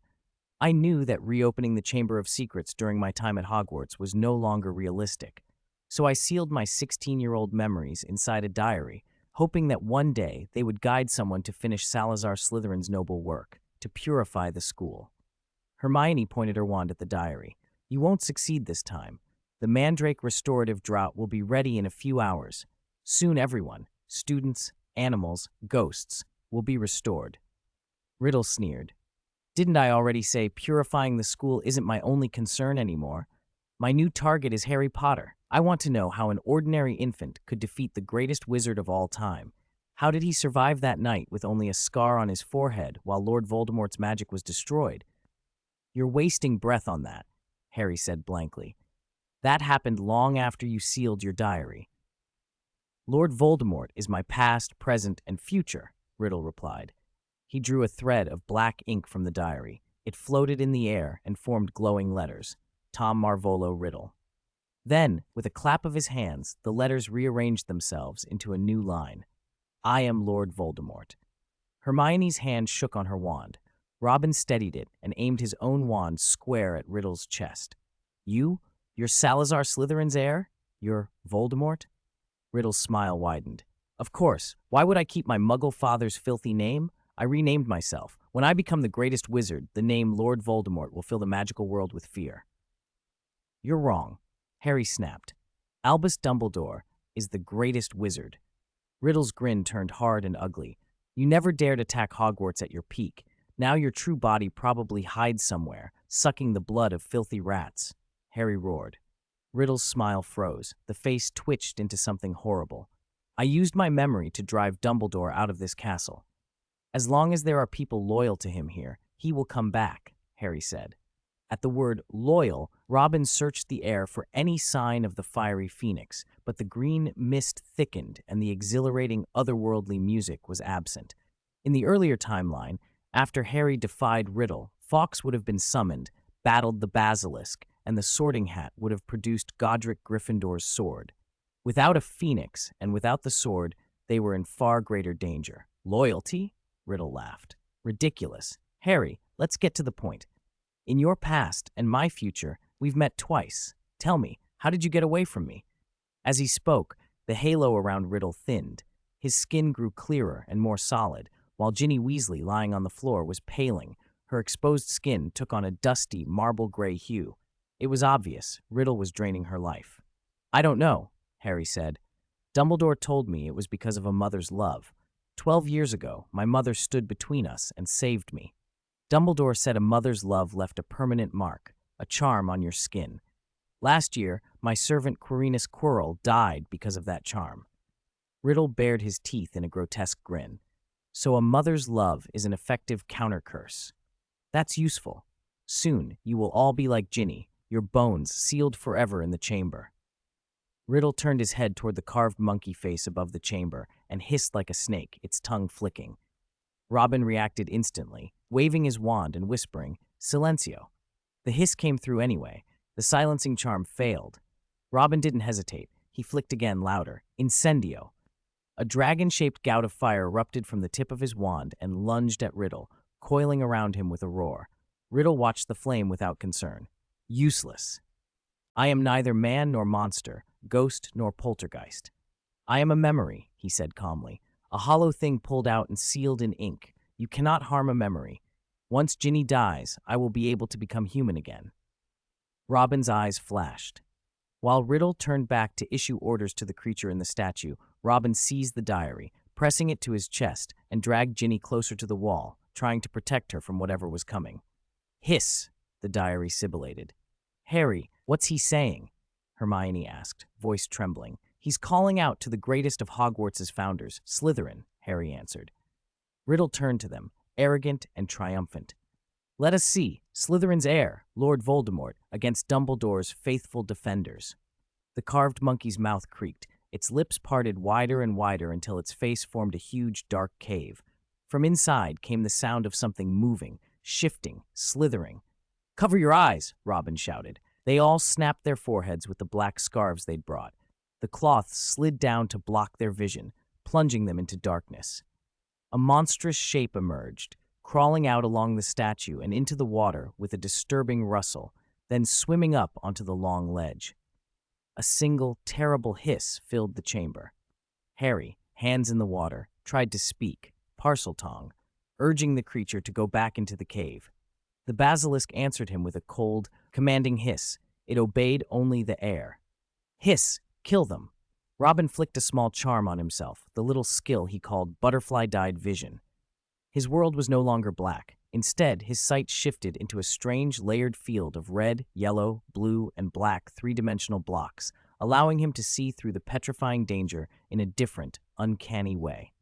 I knew that reopening the Chamber of Secrets during my time at Hogwarts was no longer realistic. So I sealed my 16-year-old memories inside a diary, hoping that one day they would guide someone to finish Salazar Slytherin's noble work, to purify the school. Hermione pointed her wand at the diary. You won't succeed this time. The Mandrake restorative draught will be ready in a few hours. Soon everyone, students, animals, ghosts, will be restored. Riddle sneered. Didn't I already say purifying the school isn't my only concern anymore? My new target is Harry Potter. I want to know how an ordinary infant could defeat the greatest wizard of all time. How did he survive that night with only a scar on his forehead while Lord Voldemort's magic was destroyed? You're wasting breath on that, Harry said blankly. That happened long after you sealed your diary. Lord Voldemort is my past, present, and future, Riddle replied. He drew a thread of black ink from the diary. It floated in the air and formed glowing letters. Tom Marvolo Riddle. Then, with a clap of his hands, the letters rearranged themselves into a new line. I am Lord Voldemort. Hermione's hand shook on her wand. Robin steadied it and aimed his own wand square at Riddle's chest. You're Salazar Slytherin's heir? You're Voldemort? Riddle's smile widened. Of course. Why would I keep my muggle father's filthy name? I renamed myself. When I become the greatest wizard, the name Lord Voldemort will fill the magical world with fear. You're wrong, Harry snapped. Albus Dumbledore is the greatest wizard. Riddle's grin turned hard and ugly. You never dared attack Hogwarts at your peak. Now your true body probably hides somewhere, sucking the blood of filthy rats. Harry roared. Riddle's smile froze. The face twitched into something horrible. I used my memory to drive Dumbledore out of this castle. As long as there are people loyal to him here, he will come back, Harry said. At the word loyal, Robin searched the air for any sign of the fiery phoenix, but the green mist thickened and the exhilarating otherworldly music was absent. In the earlier timeline, after Harry defied Riddle, Fawkes would have been summoned, battled the basilisk, and the Sorting Hat would have produced Godric Gryffindor's sword. Without a phoenix and without the sword, they were in far greater danger. Loyalty? Riddle laughed. Ridiculous. Harry, let's get to the point. In your past and my future, we've met twice. Tell me, how did you get away from me? As he spoke, the halo around Riddle thinned. His skin grew clearer and more solid, while Ginny Weasley, lying on the floor, was paling. Her exposed skin took on a dusty, marble-gray hue. It was obvious Riddle was draining her life. I don't know, Harry said. Dumbledore told me it was because of a mother's love. 12 years ago, my mother stood between us and saved me. Dumbledore said a mother's love left a permanent mark, a charm on your skin. Last year, my servant Quirinus Quirrell died because of that charm. Riddle bared his teeth in a grotesque grin. So a mother's love is an effective counter-curse. That's useful. Soon, you will all be like Ginny, your bones sealed forever in the chamber. Riddle turned his head toward the carved monkey face above the chamber and hissed like a snake, its tongue flicking. Robin reacted instantly, waving his wand and whispering, Silencio. The hiss came through anyway. The silencing charm failed. Robin didn't hesitate. He flicked again, louder. Incendio. A dragon-shaped gout of fire erupted from the tip of his wand and lunged at Riddle, coiling around him with a roar. Riddle watched the flame without concern. Useless. I am neither man nor monster, ghost nor poltergeist. I am a memory, he said calmly. A hollow thing pulled out and sealed in ink. You cannot harm a memory. Once Ginny dies, I will be able to become human again. Robin's eyes flashed. While Riddle turned back to issue orders to the creature in the statue, Robin seized the diary, pressing it to his chest, and dragged Ginny closer to the wall, trying to protect her from whatever was coming. "Hiss," the diary sibilated. "Harry, what's he saying?" Hermione asked, voice trembling. "He's calling out to the greatest of Hogwarts' founders, Slytherin," Harry answered. Riddle turned to them, arrogant and triumphant. "Let us see, Slytherin's heir, Lord Voldemort, against Dumbledore's faithful defenders." The carved monkey's mouth creaked, its lips parted wider and wider until its face formed a huge, dark cave. From inside came the sound of something moving, shifting, slithering. "Cover your eyes," Robin shouted. They all snapped their foreheads with the black scarves they'd brought. The cloths slid down to block their vision, plunging them into darkness. A monstrous shape emerged, crawling out along the statue and into the water with a disturbing rustle, then swimming up onto the long ledge. A single, terrible hiss filled the chamber. Harry, hands in the water, tried to speak, Parseltongue, urging the creature to go back into the cave. The basilisk answered him with a cold, commanding hiss. It obeyed only the air. "Hiss! Kill them!" Robin flicked a small charm on himself, the little skill he called butterfly-dyed vision. His world was no longer black. Instead, his sight shifted into a strange, layered field of red, yellow, blue, and black three-dimensional blocks, allowing him to see through the petrifying danger in a different, uncanny way.